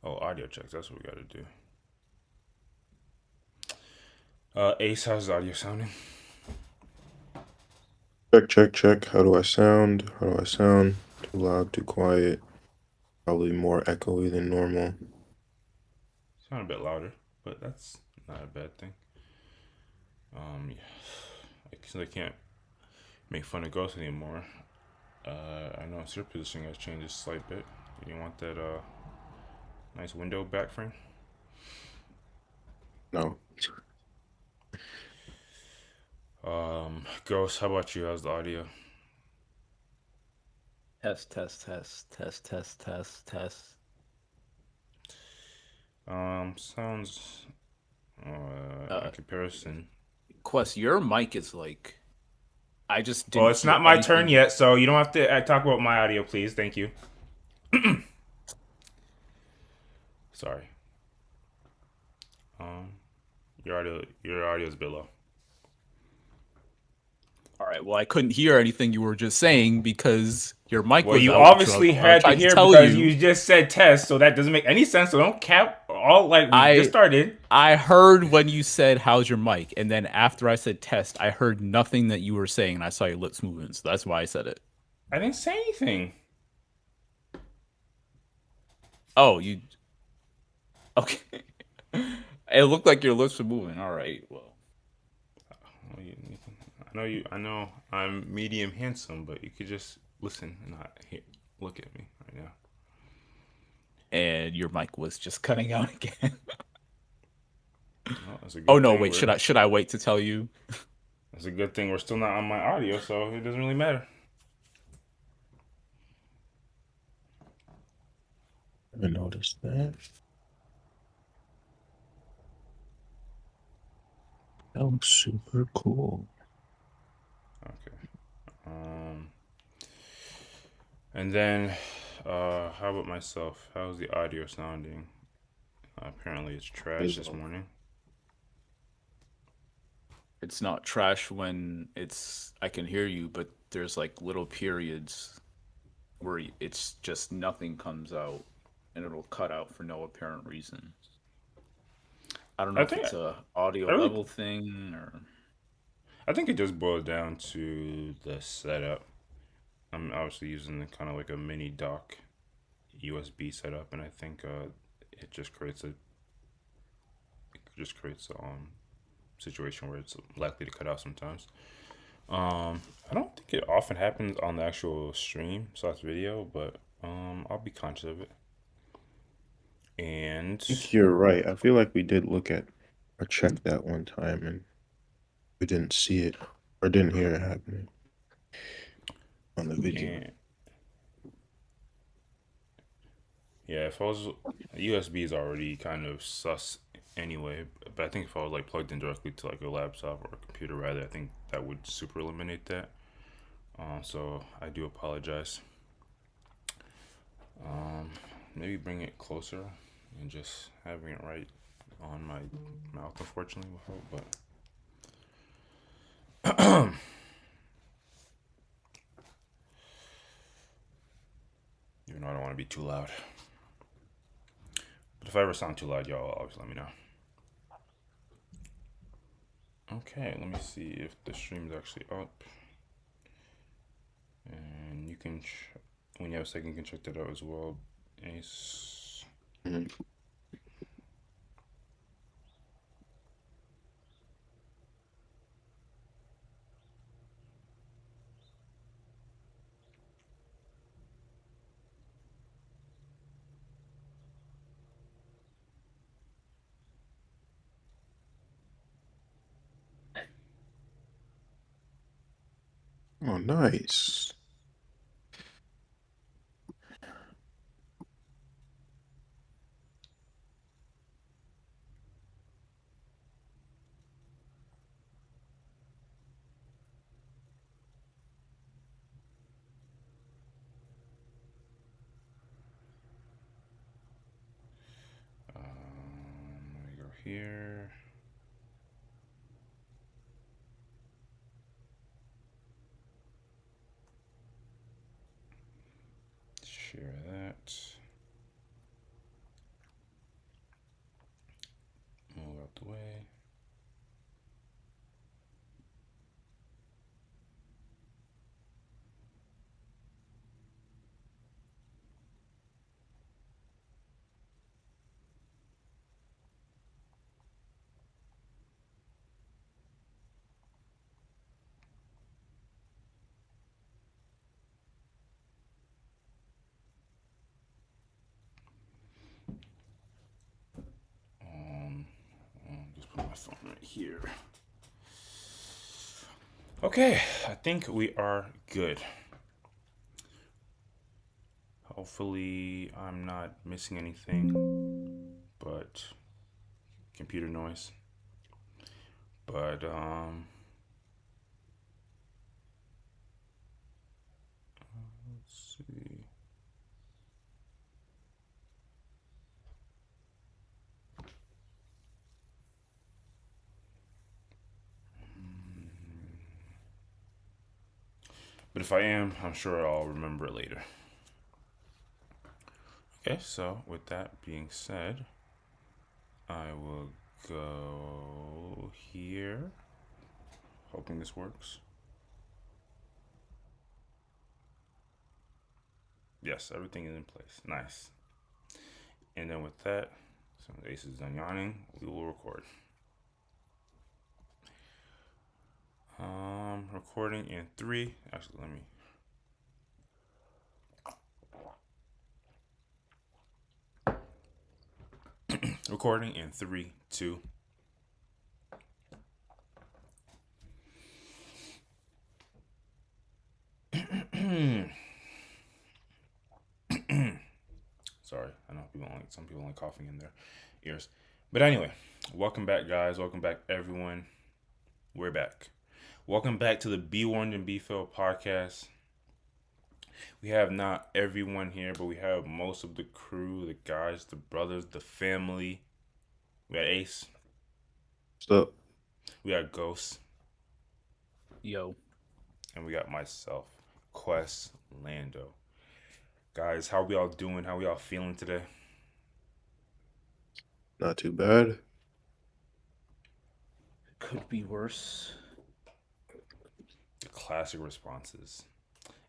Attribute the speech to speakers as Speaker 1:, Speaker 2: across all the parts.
Speaker 1: Oh, audio checks. That's what we gotta do. Ace, how's the audio sounding?
Speaker 2: Check, check, check. How do I sound? How do I sound? Too loud, too quiet, probably more echoey than normal.
Speaker 1: Sound a bit louder, but that's not a bad thing. Yeah. Since I can't make fun of ghosts anymore, I noticed your position has changed a slight bit. You want that nice window back frame?
Speaker 2: No.
Speaker 1: Ghost, how about you? How's the audio?
Speaker 3: Test, test, test, test, test, test, test.
Speaker 1: Sounds in
Speaker 3: Uh,
Speaker 1: comparison.
Speaker 3: Quest, your mic is like I just
Speaker 1: Well,
Speaker 3: didn't
Speaker 1: it's
Speaker 3: hear
Speaker 1: not my turn
Speaker 3: anything.
Speaker 1: yet, so you don't have to talk about my audio, please. Thank you. Sorry. Um, your audio is below.
Speaker 3: All right, well, I couldn't hear anything you were just saying because your mic
Speaker 1: Well,
Speaker 3: was
Speaker 1: you
Speaker 3: out, Drug.
Speaker 1: obviously
Speaker 3: So I
Speaker 1: had to
Speaker 3: tried to
Speaker 1: hear
Speaker 3: tell
Speaker 1: because
Speaker 3: you.
Speaker 1: you just said test, so that doesn't make any sense. So don't cap all like we just
Speaker 3: I
Speaker 1: started.
Speaker 3: I heard when you said how's your mic, and then after I said test, I heard nothing that you were saying, and I saw your lips moving. So that's why I said it.
Speaker 1: I didn't say anything.
Speaker 3: Oh, you okay? It looked like your lips were moving. All right, well,
Speaker 1: Well, I know you. I know I'm medium handsome, but you could just listen and not look at me right now.
Speaker 3: and your mic was just cutting out again.
Speaker 1: Well, that's a
Speaker 3: Oh
Speaker 1: good
Speaker 3: no,
Speaker 1: thing.
Speaker 3: wait, should I wait to tell you?
Speaker 1: That's a good thing. We're still not on my audio, so it doesn't really matter.
Speaker 2: I noticed that. That looks super cool.
Speaker 1: Okay. Um, and then, how about myself? How's the audio sounding? Apparently, it's trash this
Speaker 2: Visual.
Speaker 1: morning.
Speaker 3: It's not trash when it's I can hear you, but there's like little periods where it's just nothing comes out and it'll cut out for no apparent reason. I don't know
Speaker 1: I
Speaker 3: if
Speaker 1: think
Speaker 3: it's a audio
Speaker 1: I really,
Speaker 3: level thing or
Speaker 1: I think it just boils down to the setup. I'm obviously using the kind of like a mini dock USB setup, and I think it just creates a situation where it's likely to cut out sometimes. I don't think it often happens on the actual stream slash video, but I'll be conscious of it. And
Speaker 2: I think you're right. I feel like we did look at or check that one time and we didn't see it or didn't hear it happening on the video.
Speaker 1: and yeah, if I was USB is already kind of sus anyway, but I think if I was like plugged in directly to like a laptop or a computer rather, I think that would super eliminate that. So I do apologize. Um, Maybe bring it closer and just having it right on my mouth, unfortunately, will help. But even though I don't want to be too loud. But if I ever sound too loud, y'all always let me know. Okay, let me see if the stream is actually up. And you can, when you have a second, you can check that out as well. Ace.
Speaker 2: Mhm. Oh, nice.
Speaker 1: Let me go here. Share that. phone right here. Okay, I think we are good. Hopefully, I'm not missing anything, but computer noise. But let's see. But if I am, I'm sure I'll remember it later. Okay, so with that being said, I will go here. Hoping this works. Yes, everything is in place. Nice. And then with that, since Ace is done yawning, we will record. Recording in 3. Actually, let me. Recording in 3, 2. Sorry, I know some people like coughing in their ears. But anyway, welcome back, guys. Welcome back, everyone. We're back. Welcome back to the Be Warned and Be Filled podcast. We have not everyone here, but we have most of the crew, the guys, the brothers, the family. We got Ace.
Speaker 2: What's up?
Speaker 1: We got Ghost.
Speaker 3: Yo.
Speaker 1: And we got myself, QuestLando. Guys, how we all doing? How we all feeling today?
Speaker 2: Not too bad.
Speaker 3: Could be worse.
Speaker 1: The classic responses.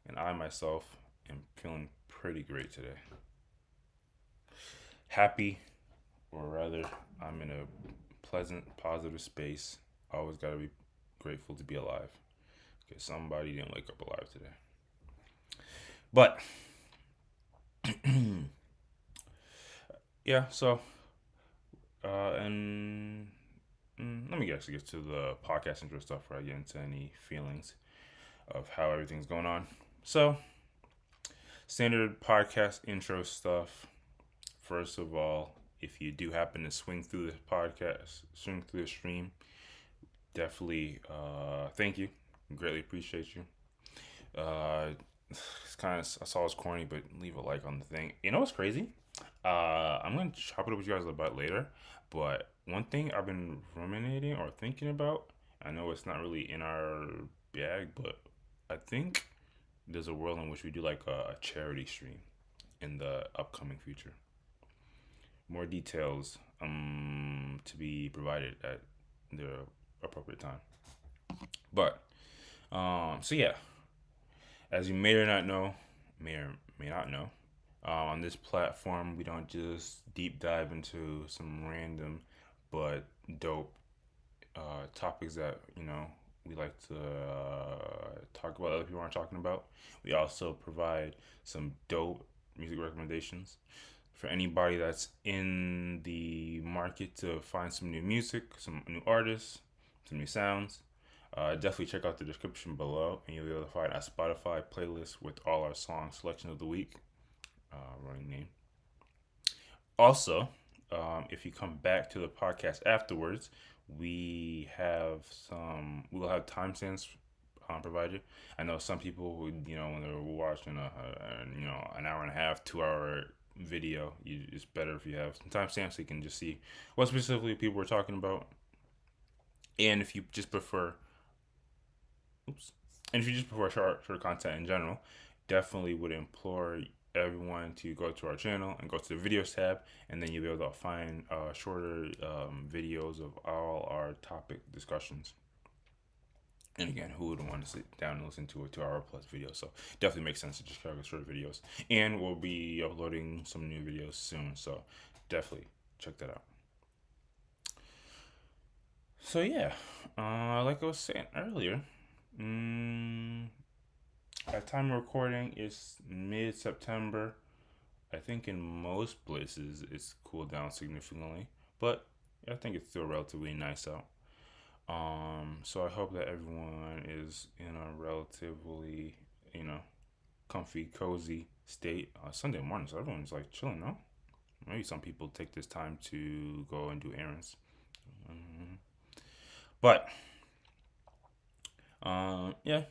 Speaker 1: And I myself am feeling pretty great today. Happy, or rather, I'm in a pleasant, positive space. Always got to be grateful to be alive. Okay, somebody didn't wake up alive today. But, yeah, so, and let me actually get to the podcast intro stuff before I get into any feelings of how everything's going on. So, standard podcast intro stuff. First of all, if you do happen to swing through the podcast, swing through the stream, definitely thank you. Greatly appreciate you. It's kind of, I saw it's corny, but leave a like on the thing. You know what's crazy? I'm going to chop it up with you guys about later, but one thing I've been ruminating or thinking about, I know it's not really in our bag, but I think there's a world in which we do like a charity stream in the upcoming future. More details to be provided at the appropriate time. But so yeah, as you may or not know, on this platform we don't just deep dive into some random but dope topics that we like to talk about other people aren't talking about. We also provide some dope music recommendations for anybody that's in the market to find some new music, some new artists, some new sounds. Definitely check out the description below, and you'll be able to find a Spotify playlist with all our song selection of the week. Running name. Also, if you come back to the podcast afterwards, we will have timestamps provided. I know some people who, when they're watching an hour and a half, 2 hour video, it's better if you have some timestamps so you can just see what specifically people were talking about. And if you just prefer short content in general, definitely would implore everyone to go to our channel and go to the videos tab, and then you'll be able to find shorter videos of all our topic discussions. And again, who would want to sit down and listen to a 2 hour plus video? So definitely makes sense to just check out short videos. And we'll be uploading some new videos soon, so definitely check that out. So yeah, like I was saying earlier, at time of recording is mid-September. I think in most places it's cooled down significantly, but I think it's still relatively nice out. So I hope that everyone is in a relatively, you know, comfy, cozy state. Sunday morning, so everyone's like chilling, no? Maybe some people take this time to go and do errands. Um, but yeah,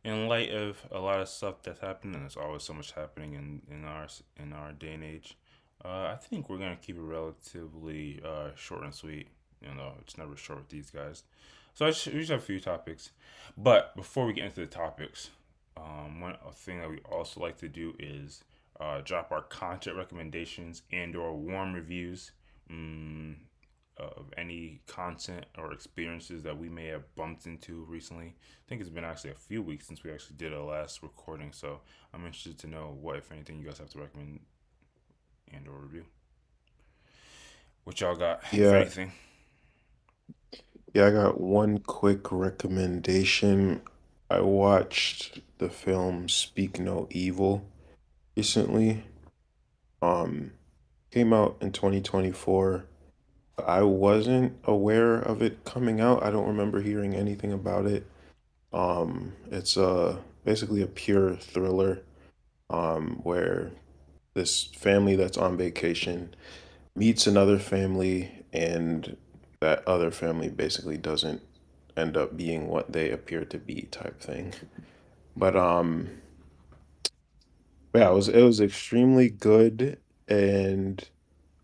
Speaker 1: in light of a lot of stuff that's happened, and there's always so much happening in our day and age, I think we're gonna keep it relatively short and sweet. It's never short with these guys. So we just have a few topics, but before we get into the topics, one thing that we also like to do is drop our content recommendations and/or warm reviews. Mm, of any content or experiences that we may have bumped into recently. I think it's been actually a few weeks since we actually did our last recording, so I'm interested to know what, if anything, you guys have to recommend and or review. What y'all got, if
Speaker 2: Yeah,
Speaker 1: anything?
Speaker 2: yeah, I got one quick recommendation. I watched the film Speak No Evil recently. Um, Came out in 2024. I wasn't aware of it coming out. I don't remember hearing anything about it. It's basically a pure thriller, where this family that's on vacation meets another family, and that other family basically doesn't end up being what they appear to be, type thing. But yeah, it was extremely good. And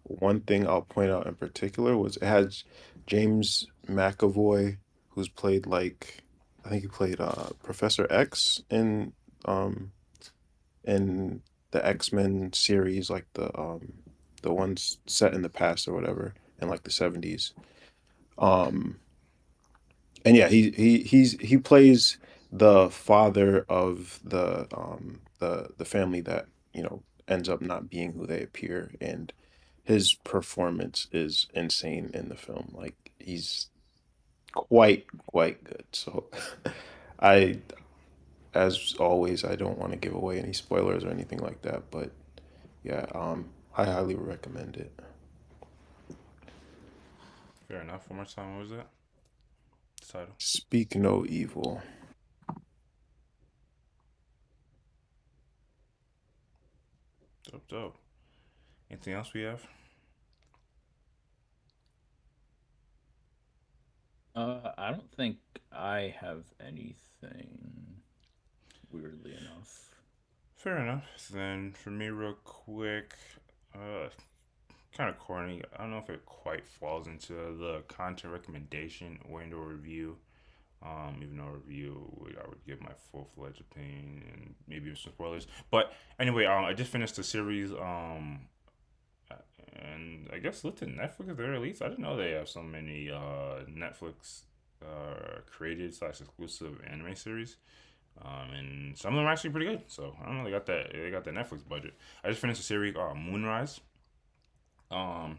Speaker 2: one thing I'll point out in particular was it has James McAvoy, who's played, like, I think he played Professor X um in the X-Men series, like the ones set in the past or whatever, in like the 70s. Um and yeah, he plays the father of the family that, ends up not being who they appear. And his performance is insane in the film. Like, he's quite good. So I as always, I don't want to give away any spoilers or anything like that, but yeah, I highly recommend it.
Speaker 1: Fair enough. One more time, what was that? Title.
Speaker 2: Speak No Evil.
Speaker 1: Dope, dope. Anything else we have?
Speaker 3: I don't think I have anything, weirdly enough.
Speaker 1: Fair enough. Then for me, real quick, uh, kind of corny. I don't know if it quite falls into the content recommendation or and/or review. Even though review, I would give my full fledged opinion and maybe some spoilers. But anyway, I just finished the series. And I guess looked at Netflix at the very least. I didn't know they have so many Netflix created slash exclusive anime series. And some of them are actually pretty good. So I don't know. They got that Netflix budget. I just finished a series Moonrise.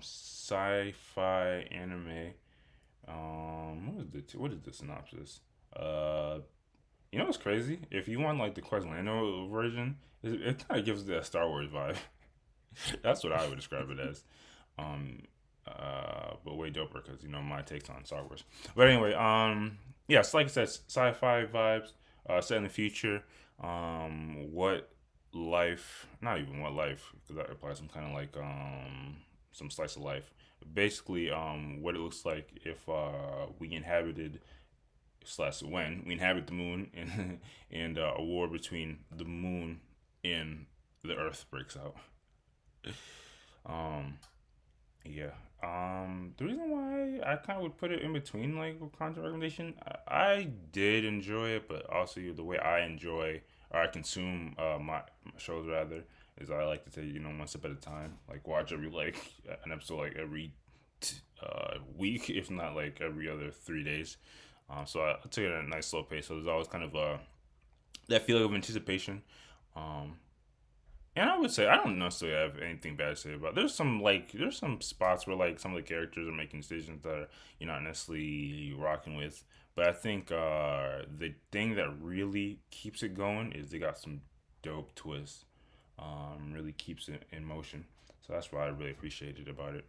Speaker 1: Sci-fi anime. What is the synopsis? Uh, what's crazy? If you want like the QuestLando version, it kind of gives the Star Wars vibe. That's what I would describe it as. Um, but way doper because my takes on Star Wars. But anyway, yes, like I said, sci-fi vibes, set in the future. What life? Not even what life, because that applies some kind of like some slice of life. Basically, what it looks like if we inhabited slash when we inhabit the moon and a war between the moon and the Earth breaks out. Um, yeah. The reason why I kind of would put it in between like with content recommendation, I did enjoy it, but also the way I enjoy or I consume my shows rather is I like to take one step at a time, like watch every like an episode like every week, if not like every other 3 days. So I took it at a nice slow pace. So there's always kind of that feeling of anticipation. Um, and I would say I don't necessarily have anything bad to say about. There's some spots where like some of the characters are making decisions that you're not necessarily rocking with. But I think the thing that really keeps it going is they got some dope twists. Really keeps it in motion. So that's what I really appreciated about it.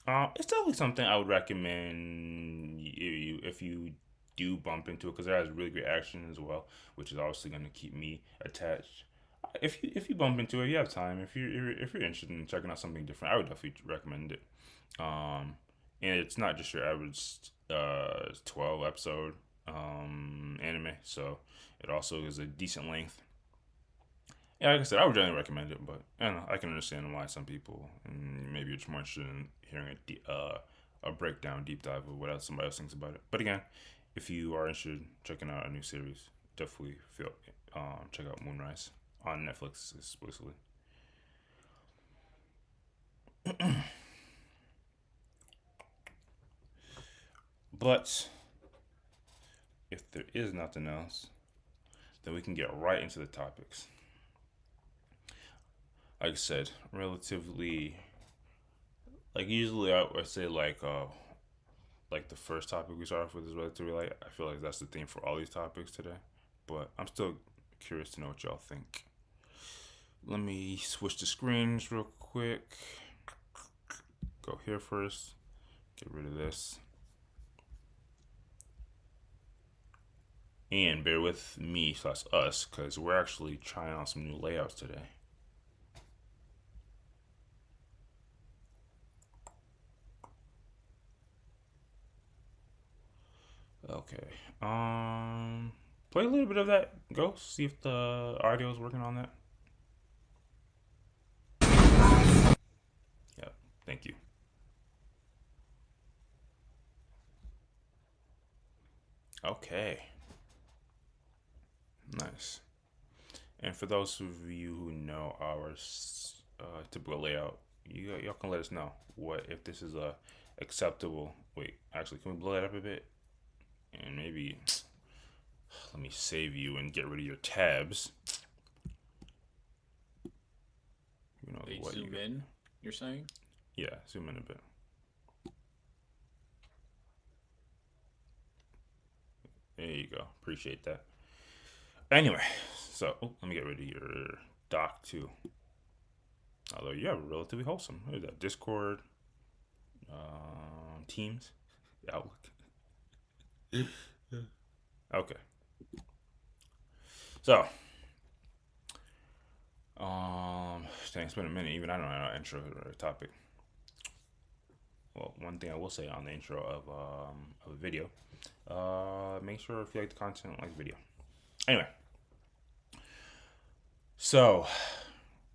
Speaker 1: It's definitely something I would recommend if you do bump into it because it has really great action as well, which is obviously going to keep me attached. If you bump into it, you have time. If you're interested in checking out something different, I would definitely recommend it. And it's not just your average 12 episode anime, so it also is a decent length. Yeah, like I said, I would generally recommend it, but I don't know, I can understand why some people, and maybe you're just more interested in hearing a breakdown, deep dive of what else somebody else thinks about it. But again, if you are interested in checking out a new series, definitely check out Moonrise on Netflix exclusively. But if there is nothing else, then we can get right into the topics. Like I said, relatively, like usually I would say like the first topic we start off with is relatively light. I feel like that's the theme for all these topics today, but I'm still curious to know what y'all think. Let me switch the screens real quick. Go here first. Get rid of this. And bear with me / us because we're actually trying out some new layouts today. Okay. Play a little bit of that. Ghost. See if the audio is working on that. Yeah. Thank you. Okay. Nice. And for those of you who know our typical layout, y'all can let us know what if this is a acceptable. Wait, actually, can we blow that up a bit? And maybe let me save you and get rid of your tabs.
Speaker 3: You know what zoom in. You're saying?
Speaker 1: Yeah, zoom in a bit. There you go. Appreciate that. Anyway, so let me get rid of your doc too. Although you have relatively wholesome. What is that? Discord, Teams, Outlook. Okay. So, dang, it's been a minute. Even I don't know how to intro or topic. Well, one thing I will say on the intro of a video, make sure if you like the content, like the video. Anyway, so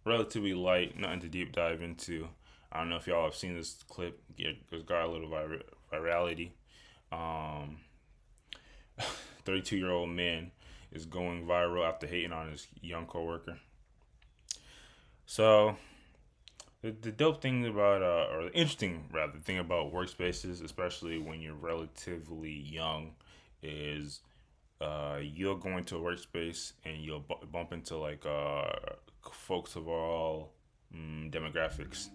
Speaker 1: relatively light, nothing to deep dive into. I don't know if y'all have seen this clip. It's got a little virality. 32-year-old man is going viral after hating on his young coworker. So the dope thing about, or the interesting rather thing about workspaces, especially when you're relatively young, is you'll go into a workspace and you'll bump into like folks of all demographics.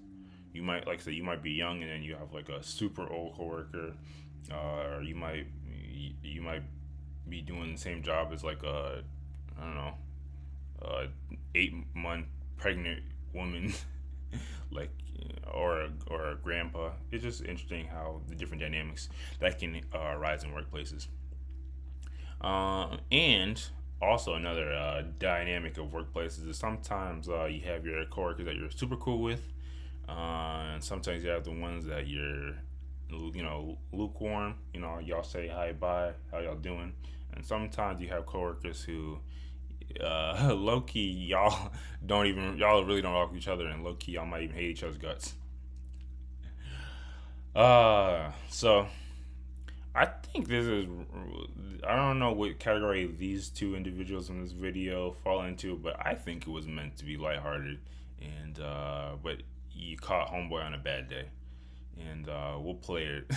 Speaker 1: You might, like I said, you might be young and then you have like a super old coworker, or you might be doing the same job as like a, I don't know, 8-month pregnant woman, like, or a grandpa. It's just interesting how the different dynamics that can arise in workplaces. And also another dynamic of workplaces is sometimes you have your coworkers that you're super cool with, and sometimes you have the ones that you're, lukewarm. Y'all say hi, bye, how y'all doing, and sometimes you have coworkers who, low key, y'all really don't talk to each other, and low key y'all might even hate each other's guts. So I think this is, I don't know what category these two individuals in this video fall into, but I think it was meant to be lighthearted, and but you caught homeboy on a bad day, and we'll play it,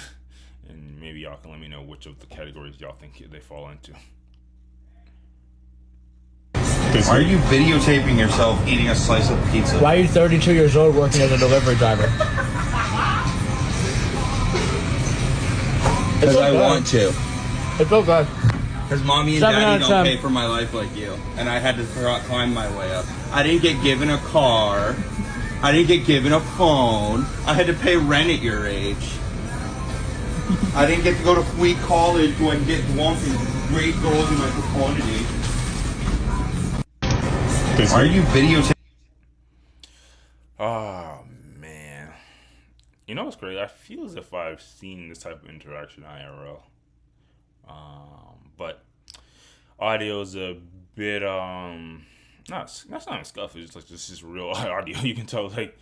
Speaker 1: and maybe y'all can let me know which of the categories y'all think they fall into.
Speaker 4: Why are you videotaping yourself eating a slice of pizza?
Speaker 5: Why are you 32 years old working as a delivery driver?
Speaker 4: Because I want to.
Speaker 5: It's okay.
Speaker 4: Because mommy and daddy don't pay for my life like you. And I had to climb my way up. I didn't get given a car. I didn't get given a phone. I had to pay rent at your age. I didn't get to go to free college where I can get drunk and great girls in my fraternity. Why are you videotaping?
Speaker 1: Oh man, you know what's crazy? I feel as if I've seen this type of interaction IRL, but audio's a bit not that's not scuff. It's like this is real audio. You can tell like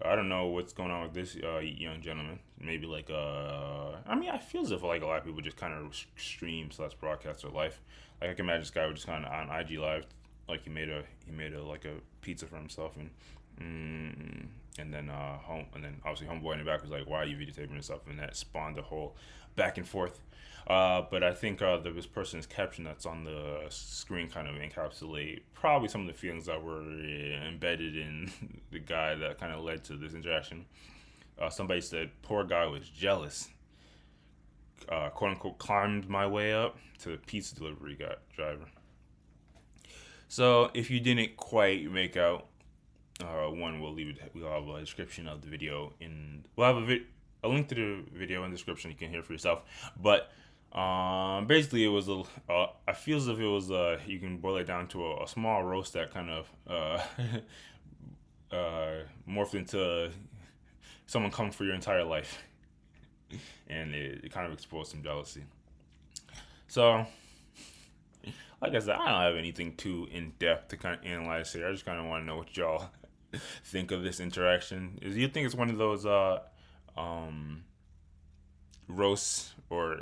Speaker 1: I don't know what's going on with this young gentleman. Maybe like I mean I feel as if like a lot of people just kind of stream slash broadcast their life. Like I can imagine this guy was just kind of on IG live, like he made a like a pizza for himself and then home and then obviously homeboy in the back was like, why are you videotaping this up? And that spawned a whole back and forth. But I think this person's caption that's on the screen kind of encapsulate probably some of the feelings that were embedded in the guy that kind of led to this interaction. Somebody said, "Poor guy was jealous." "Quote unquote," climbed my way up to the pizza delivery driver. So if you didn't quite make out, one we'll have a description of the video we'll have a link to the video in the description. You can hear for yourself. But basically, it was I feel as if it was you can boil it down to a small roast that kind of morphed into someone coming for your entire life, and it kind of exposed some jealousy. So, like I said, I don't have anything too in depth to kind of analyze here. I just kind of want to know what y'all think of this interaction. Do you think it's one of those roasts or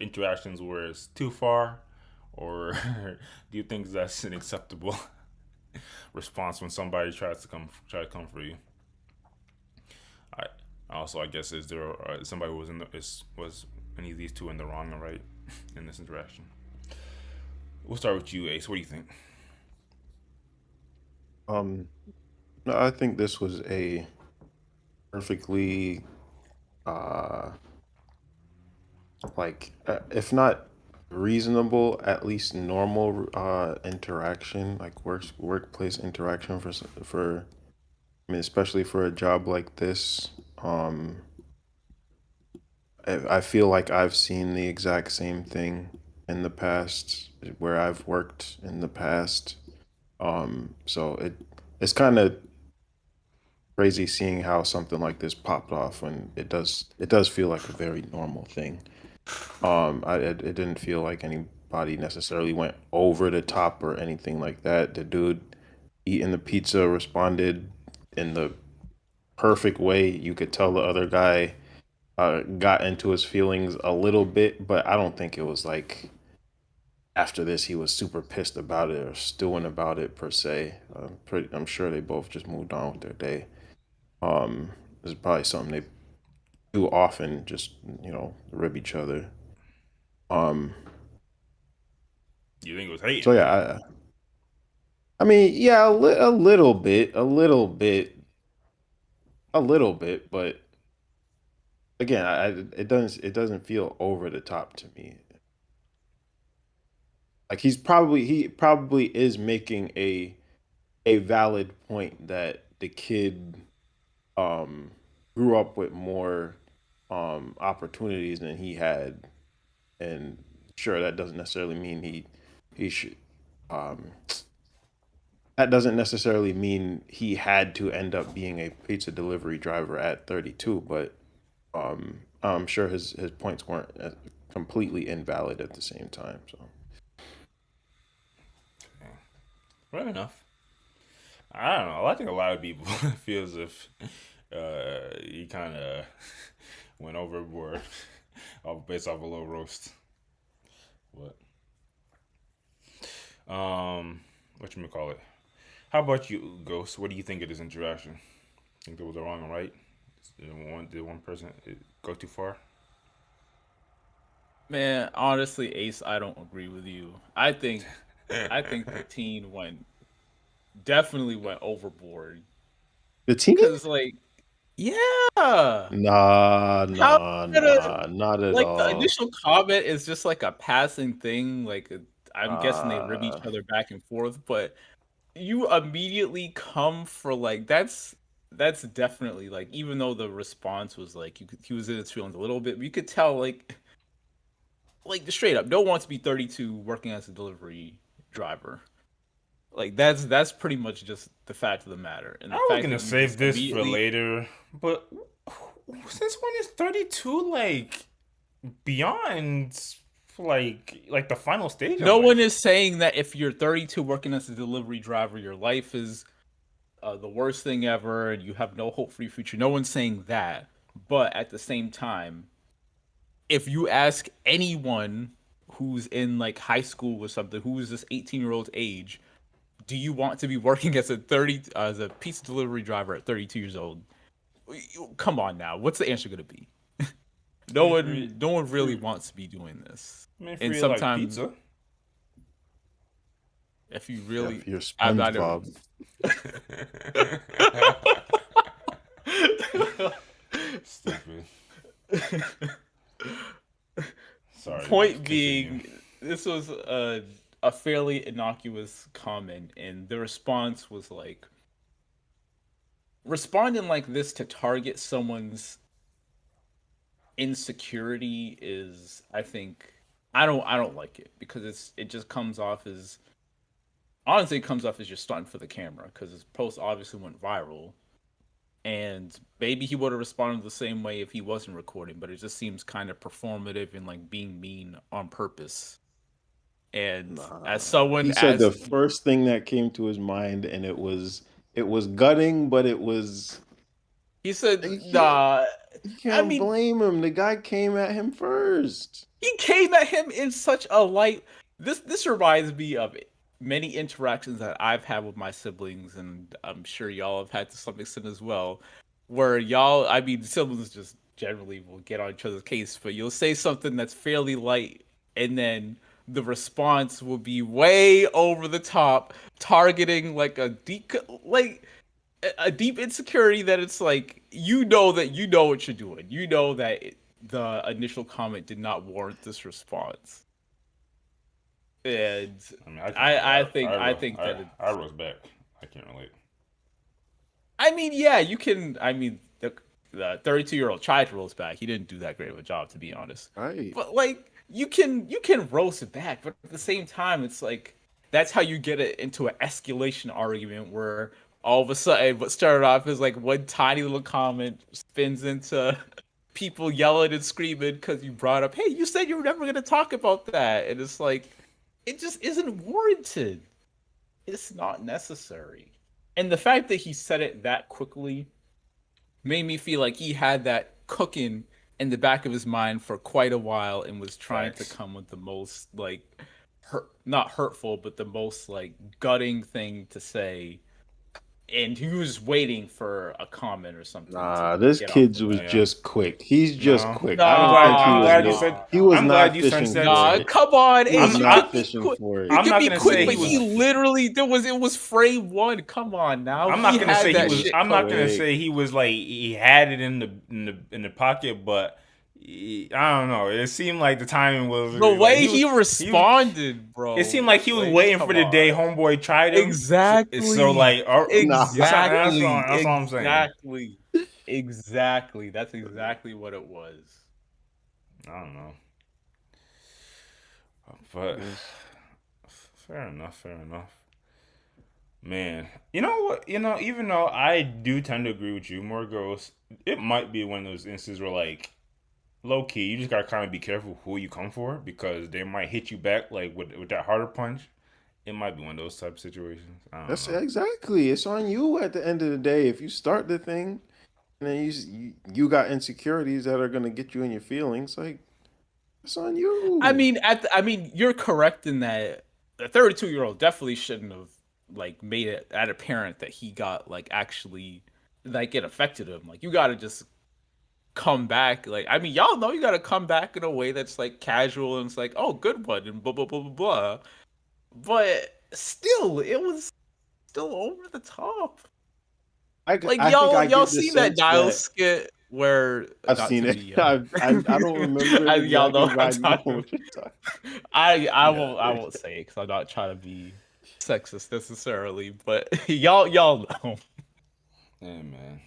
Speaker 1: interactions where it's too far, or do you think that's an acceptable response when somebody try to come for you? I also, I guess, is there somebody who was any of these two in the wrong or right in this interaction? We'll start with you, Ace. What do you think?
Speaker 2: No, I think this was a perfectly if not reasonable, at least normal interaction, like workplace interaction for I mean, especially for a job like this. I feel like I've seen the exact same thing in the past where I've worked in the past. So it's kind of crazy seeing how something like this popped off when it does feel like a very normal thing. It didn't feel like anybody necessarily went over the top or anything like that. The dude eating the pizza responded in the perfect way. You could tell the other guy got into his feelings a little bit, but I don't think it was like after this he was super pissed about it or stewing about it per se. I'm sure they both just moved on with their day. It's probably something they do often, just rib each other.
Speaker 1: You think it was hate?
Speaker 2: So yeah, I mean, yeah, a little bit, but again, it doesn't feel over the top to me. Like he probably is making a valid point that the kid um grew up with more opportunities than he had, and sure that doesn't necessarily mean he should um that doesn't necessarily mean he had to end up being a pizza delivery driver at 32, but I'm sure his points weren't completely invalid at the same time. So
Speaker 1: Fair enough. I don't know. I think a lot of people feel as if he kind of went overboard based off a low roast. What? What you call it? How about you, Ghost? What do you think of this interaction? Think there was a wrong and right? Did one person go too far?
Speaker 3: Man, honestly, Ace, I don't agree with you. I think the teen definitely went overboard.
Speaker 2: the team?
Speaker 3: Cause like, yeah,
Speaker 2: Nah,
Speaker 3: how
Speaker 2: nah,
Speaker 3: could
Speaker 2: nah, not at
Speaker 3: like the
Speaker 2: all.
Speaker 3: initial comment is just like a passing thing. Like I'm guessing they rib each
Speaker 2: Uh,
Speaker 3: other back and forth, but you immediately come for like that's definitely like, even though the response was like he was in his feelings a little bit, but you could tell like straight up don't want to be 32 working as a delivery driver. Like that's pretty much just the fact of the matter. And the
Speaker 1: I was
Speaker 3: fact
Speaker 1: gonna
Speaker 3: that you
Speaker 1: save
Speaker 3: just
Speaker 1: this for
Speaker 3: immediately
Speaker 1: later, but since when is 32 like beyond like the final stage of
Speaker 3: no one
Speaker 1: life?
Speaker 3: is saying that if you're 32 working as a delivery driver, your life is the worst thing ever and you have no hope for your future. No one's saying that. But at the same time, if you ask anyone who's in like high school or something, who's this 18-year-old age, do you want to be working as a pizza delivery driver at 32 years old? Come on now. What's the answer going to be?
Speaker 1: I mean, for
Speaker 3: No one really
Speaker 1: for
Speaker 3: wants to be doing this.
Speaker 1: I mean, for
Speaker 3: And
Speaker 1: you like
Speaker 3: sometimes
Speaker 1: pizza.
Speaker 3: if you
Speaker 2: Yeah,
Speaker 3: really
Speaker 2: if you're
Speaker 3: I'm not
Speaker 2: SpongeBob.
Speaker 1: Stupid. Sorry.
Speaker 3: Point
Speaker 1: Continue.
Speaker 3: being, this was a fairly innocuous comment, and the response was like responding like this to target someone's insecurity is, I think, I don't like it because it just comes off as, honestly, it comes off as you're stunting for the camera because his post obviously went viral. And maybe he would have responded the same way if he wasn't recording, but it just seems kind of performative and like being mean on purpose. And as someone
Speaker 2: He said the
Speaker 3: as
Speaker 2: first thing that came to his mind, and it was gutting, but it was
Speaker 3: he said,
Speaker 2: you can't,
Speaker 3: nah,
Speaker 2: you
Speaker 3: I
Speaker 2: can't
Speaker 3: mean,
Speaker 2: blame him. The guy came at him first.
Speaker 3: he came at him in such a light. This reminds me of many interactions that I've had with my siblings, and I'm sure y'all have had to some extent as well, where y'all, I mean, siblings just generally will get on each other's case, but you'll say something that's fairly light, and then the response will be way over the top, targeting like a deep insecurity that it's like that you know what you're doing. You know that the initial comment did not warrant this response, and
Speaker 1: I mean, I can't relate.
Speaker 3: I think that
Speaker 1: I rose back. I can't relate.
Speaker 3: I mean, yeah, you can. I mean, the 32-year-old tried to roast back. He didn't do that great of a job, to be honest.
Speaker 2: Right.
Speaker 3: But like, you can roast it back, but at the same time, it's like that's how you get it into an escalation argument where all of a sudden, what started off as like one tiny little comment spins into people yelling and screaming because you brought up, "Hey, you said you were never going to talk about that," and it's like it just isn't warranted. It's not necessary. And the fact that he said it that quickly made me feel like he had that cooking in the back of his mind for quite a while and was trying to
Speaker 1: Facts.
Speaker 3: come with the most like not hurtful, but the most like gutting thing to say. And he was waiting for a comment or something
Speaker 2: Nah,
Speaker 3: to
Speaker 2: this
Speaker 3: get off
Speaker 2: kid
Speaker 3: the
Speaker 2: was
Speaker 3: bat.
Speaker 1: Yeah.
Speaker 2: just quick. He's just
Speaker 1: No.
Speaker 2: quick. I
Speaker 3: Nah,
Speaker 2: don't think
Speaker 1: I'm glad you said.
Speaker 2: he was
Speaker 1: I'm
Speaker 2: not
Speaker 1: glad you sensed
Speaker 2: fishing
Speaker 1: that.
Speaker 2: for
Speaker 3: Nah,
Speaker 2: it.
Speaker 3: come on,
Speaker 2: He was
Speaker 3: Ace. You
Speaker 2: not
Speaker 3: could be
Speaker 2: fishing
Speaker 3: quick.
Speaker 2: for it.
Speaker 3: You
Speaker 1: I'm
Speaker 3: could
Speaker 1: not
Speaker 3: be
Speaker 1: gonna
Speaker 3: quick,
Speaker 1: say
Speaker 3: but
Speaker 1: he
Speaker 3: he
Speaker 1: was.
Speaker 3: literally it was frame one. Come on now.
Speaker 1: I'm not
Speaker 3: He
Speaker 1: gonna
Speaker 3: had
Speaker 1: say
Speaker 3: that
Speaker 1: he was.
Speaker 3: shit
Speaker 1: I'm not gonna
Speaker 2: quick.
Speaker 1: say he was like he had it in the pocket, but I don't know. It seemed like the timing was
Speaker 3: the
Speaker 1: like,
Speaker 3: way he
Speaker 1: was.
Speaker 3: responded, bro.
Speaker 1: It seemed like he was
Speaker 3: Like,
Speaker 1: waiting
Speaker 3: come
Speaker 1: for the day
Speaker 3: on.
Speaker 1: homeboy tried him. So
Speaker 3: Exactly.
Speaker 1: like,
Speaker 2: Nah.
Speaker 1: that's all I'm saying.
Speaker 3: Exactly. That's exactly what it was.
Speaker 1: I don't know, but fair enough. Fair enough. Man, you know what? Even though I do tend to agree with you, more girls, it might be one of those instances where like low key, you just gotta kind of be careful who you come for because they might hit you back like with that harder punch. It might be one of those type of situations. I don't
Speaker 2: That's
Speaker 1: know.
Speaker 2: exactly. It's on you at the end of the day. If you start the thing, and then you got insecurities that are gonna get you in your feelings, like it's on you.
Speaker 3: I mean, you're correct in that the 32-year-old definitely shouldn't have like made it that apparent that he got like actually like it affected him. Like you got to just come back. Like I mean, y'all know you got to come back in a way that's like casual and it's like, oh, good one, and blah blah blah blah blah. But still, it was still over the top. Like
Speaker 2: I think I
Speaker 3: y'all
Speaker 2: get the
Speaker 3: seen that
Speaker 2: sense
Speaker 3: Niles
Speaker 2: that
Speaker 3: skit where
Speaker 2: I've
Speaker 3: not
Speaker 2: seen
Speaker 3: to
Speaker 2: it.
Speaker 3: be,
Speaker 2: I don't remember it
Speaker 3: y'all know
Speaker 2: exactly,
Speaker 3: what
Speaker 2: but
Speaker 3: I'm
Speaker 2: I know
Speaker 3: talking
Speaker 2: what you're talking.
Speaker 3: I
Speaker 2: Yeah.
Speaker 3: won't say it because I'm not trying to be sexist necessarily, but y'all know.
Speaker 1: Hey man.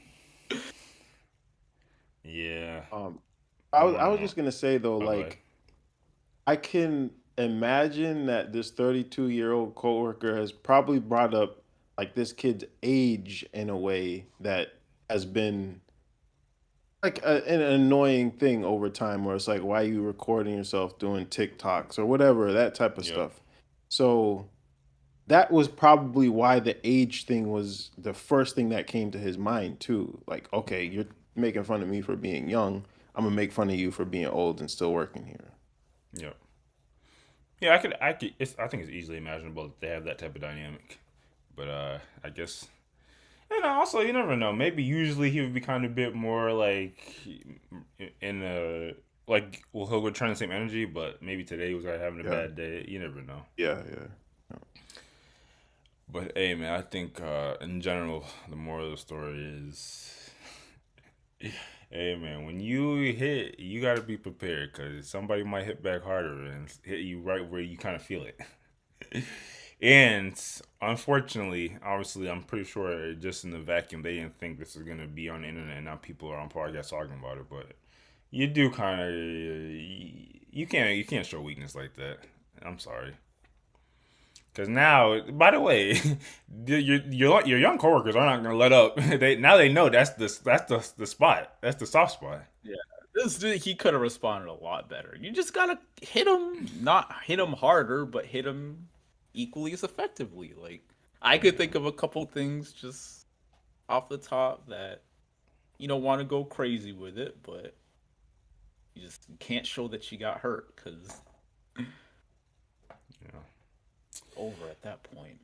Speaker 1: Yeah.
Speaker 2: I was just gonna say though,
Speaker 1: Oh, go ahead.
Speaker 2: like I can imagine that this 32-year-old coworker has probably brought up like this kid's age in a way that has been like an annoying thing over time where it's like, why are you recording yourself doing TikToks or whatever, that type of
Speaker 1: Yep.
Speaker 2: stuff. So that was probably why the age thing was the first thing that came to his mind too. Like, okay, you're making fun of me for being young. I'm gonna make fun of you for being old and still working here.
Speaker 1: Yep. Yeah, I could. I think it's easily imaginable that they have that type of dynamic. But I guess, and also you never know. Maybe usually he would be kind of a bit more like in a like well he'll return the same energy, but maybe today he was like having a
Speaker 2: Yeah,
Speaker 1: bad day. You never know.
Speaker 2: yeah, yeah.
Speaker 1: But hey, man, I think in general the moral of the story is, hey man, when you hit, you got to be prepared because somebody might hit back harder and hit you right where you kind of feel it. And unfortunately, obviously, I'm pretty sure just in the vacuum, they didn't think this is gonna be on the internet. And now people are on podcasts talking about it. But you do kind of, you can't show weakness like that. I'm sorry. Because now, by the way, your young coworkers are not gonna let up. They know that's the spot. That's the soft spot.
Speaker 3: Yeah, he could have responded a lot better. You just gotta hit him, not hit him harder, but hit him equally as effectively. Like I could think of a couple things just off the top that you don't want to go crazy with it, but you just can't show that you got hurt because
Speaker 1: Yeah.
Speaker 3: over at that point.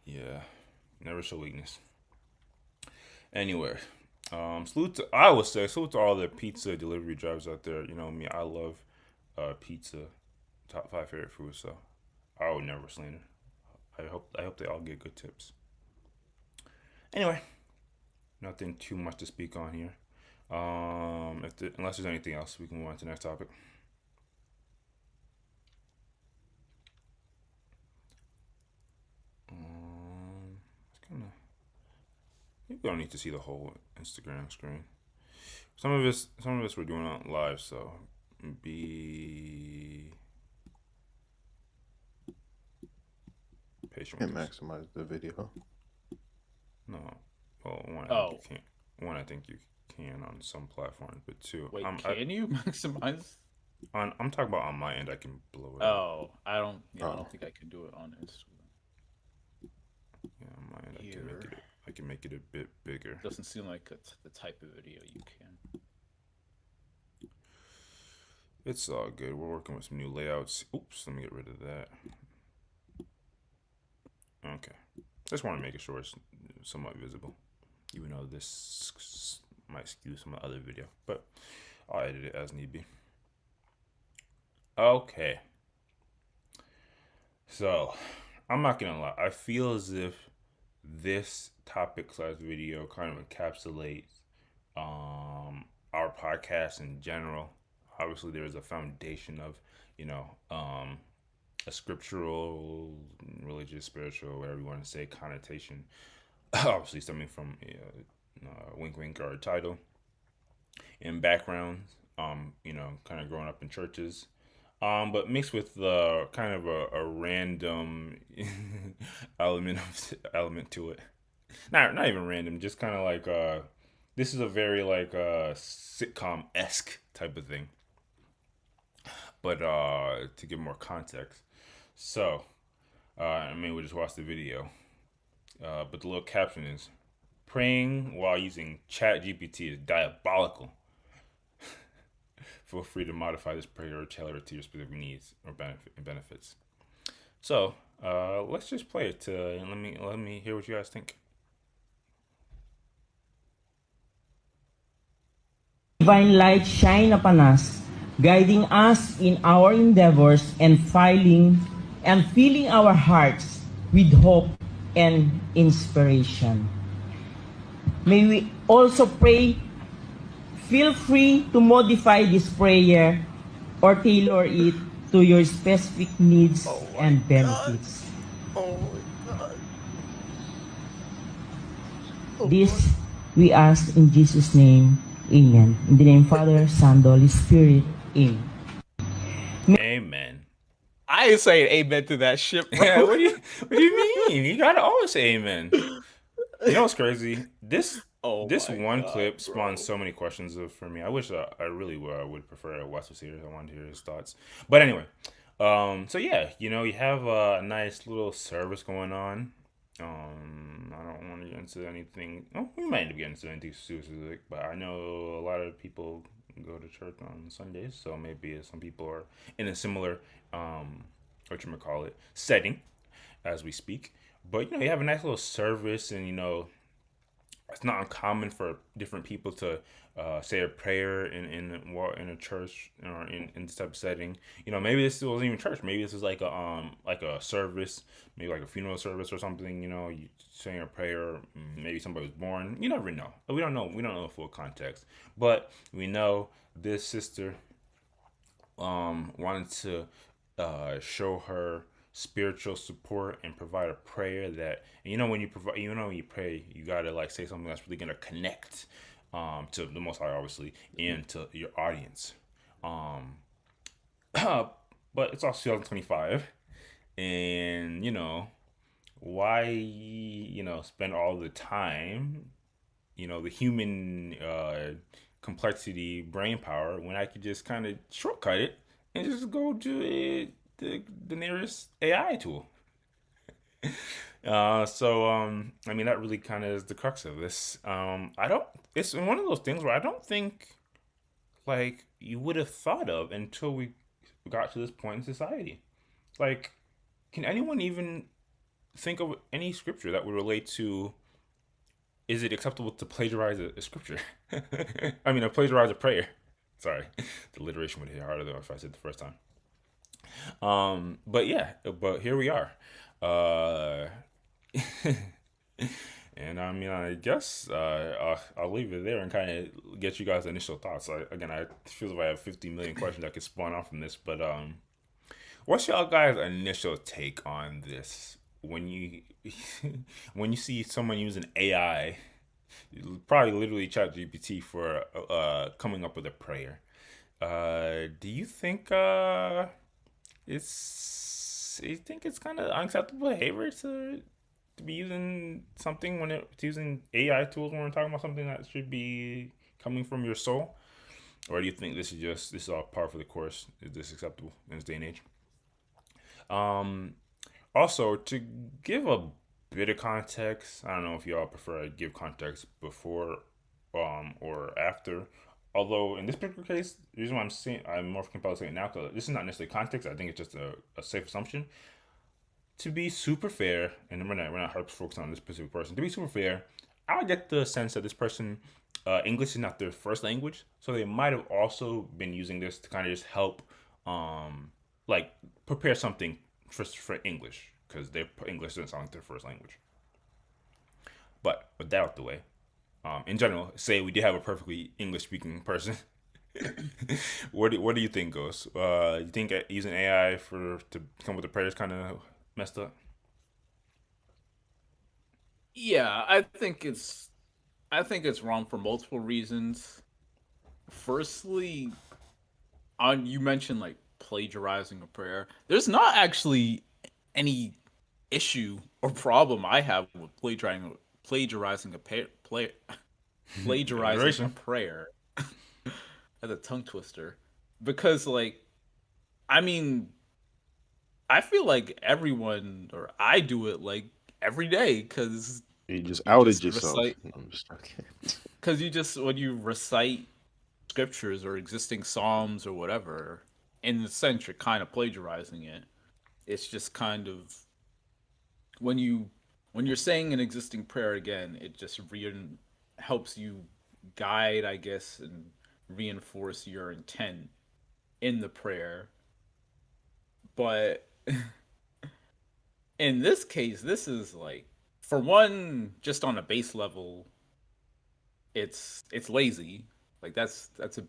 Speaker 1: Yeah. Never show weakness. Anyway, I would say salute to all the pizza delivery drivers out there. You know me, I love pizza, top 5 favorite food. So I would never slander. I hope they all get good tips. Anyway, nothing too much to speak on here. Unless there's anything else, we can move on to the next topic. It's kind of. We don't need to see the whole Instagram screen. Some of us we're doing it live, so be patient
Speaker 2: Can't
Speaker 1: with us.
Speaker 2: maximize the video.
Speaker 1: No, well,
Speaker 3: Oh,
Speaker 1: I think you can on some platforms, but two,
Speaker 3: wait, can you maximize?
Speaker 1: I'm talking about on my end. I can blow it up.
Speaker 3: Oh, I don't. Yeah, I
Speaker 2: Oh.
Speaker 3: don't think I can do it on Instagram.
Speaker 1: Yeah, on my end,
Speaker 3: Here.
Speaker 1: I can make it a bit bigger.
Speaker 3: Doesn't seem like it's the type of video you can.
Speaker 1: It's all good. We're working with some new layouts. Oops, let me get rid of that. Okay. Just want to make sure it's somewhat visible, even though this might skew some other video, but I'll edit it as need be. Okay. So, I'm not gonna lie. I feel as if this topic / video kind of encapsulates our podcast in general. Obviously, there is a foundation of, a scriptural, religious, spiritual, whatever you want to say, connotation. Obviously, stemming from wink, wink, or title, and backgrounds. Kind of growing up in churches. But mixed with kind of a random element to it. Not even random, just kind of like this is a very like sitcom-esque type of thing. But to give more context, so we'll just watch the video. But the little caption is, "Praying while using ChatGPT is diabolical. Feel free to modify this prayer or tailor it to your specific needs or benefits." So let's just play it. And let me hear what you guys think.
Speaker 6: Divine light shine upon us, guiding us in our endeavors and filling our hearts with hope and inspiration. May we also pray. Feel free to modify this prayer or tailor it to your specific needs and benefits. This we ask in Jesus' name. Amen. In the name Father, Son, Holy Spirit. Amen.
Speaker 1: Amen.
Speaker 3: I ain't saying amen to that shit, bro.
Speaker 1: Yeah, what do you mean? You gotta always say amen. You know what's crazy? This
Speaker 3: Oh
Speaker 1: this
Speaker 3: my
Speaker 1: one
Speaker 3: god,
Speaker 1: clip spawned
Speaker 3: bro.
Speaker 1: so many questions for me. I wish I really would prefer a West series. I wanted to hear his thoughts. But anyway, so yeah, you have a nice little service going on. I don't want to get into anything. Oh, we might end up getting into anything specific, but I know a lot of people go to church on Sundays, so maybe some people are in a similar what you call it setting as we speak. But you have a nice little service, and it's not uncommon for different people to say a prayer in a church or in this type of setting. Maybe this wasn't even church. Maybe this is like a service, maybe like a funeral service or something. You saying a prayer. Maybe somebody was born. You never know. We don't know. We don't know the full context, but we know this sister wanted to show her spiritual support and provide a prayer that, when you provide, when you pray, you gotta like say something that's really gonna connect to the Most High, obviously, and to your audience. Um, but it's also 2025, and why spend all the time, the human complexity, brain power, when I could just kind of shortcut it and just go to the nearest AI tool. I mean, that really kind of is the crux of this. I don't. It's one of those things where I don't think like you would have thought of until we got to this point in society. Like, can anyone even think of any scripture that would relate to? Is it acceptable to plagiarize a scripture? I mean, plagiarize a prayer. Sorry, the alliteration would hit harder though if I said it the first time. But yeah, but here we are. Uh, and I mean, I guess I'll leave it there and kind of get you guys' initial thoughts. I feel like I have 50 million questions that could spawn off from this, but what's y'all guys' initial take on this? When you when you see someone using AI, probably literally chat GPT for coming up with a prayer, do you think you think it's kind of unacceptable behavior to be using something when it's using AI tools when we're talking about something that should be coming from your soul? Or do you think this is all par for the course? Is this acceptable in this day and age? Um, Also, to give a bit of context, I don't know if y'all prefer to give context before or after. Although in this particular case, the reason why I'm more compelled to say it now, because this is not necessarily context. I think it's just a safe assumption. To be super fair, and we're not hyper focused on this specific person. To be super fair, I get the sense that this person, English is not their first language, so they might have also been using this to kind of just help, like prepare something for English because their English doesn't sound like their first language. But with that out the way, in general, say we did have a perfectly English speaking person. What do you think goes? You think using AI to come with the prayers kind of messed up?
Speaker 3: Yeah, I think it's wrong for multiple reasons. Firstly, on you mentioned like plagiarizing a prayer. There's not actually any issue or problem I have with plagiarizing a plagiarizing a
Speaker 1: Alliteration.
Speaker 3: prayer. As a tongue twister, because like I mean I feel like everyone or I do it like every day because
Speaker 2: You just
Speaker 3: you
Speaker 2: outed
Speaker 3: just
Speaker 2: yourself.
Speaker 3: recite
Speaker 2: No, I'm just joking.
Speaker 3: when you recite scriptures or existing psalms or whatever, in the sense you're kind of plagiarizing it. It's just kind of when you when you're saying an existing prayer again, it just helps you guide, I guess, and reinforce your intent in the prayer. But in this case, this is like, for one, just on a base level, it's lazy. Like that's a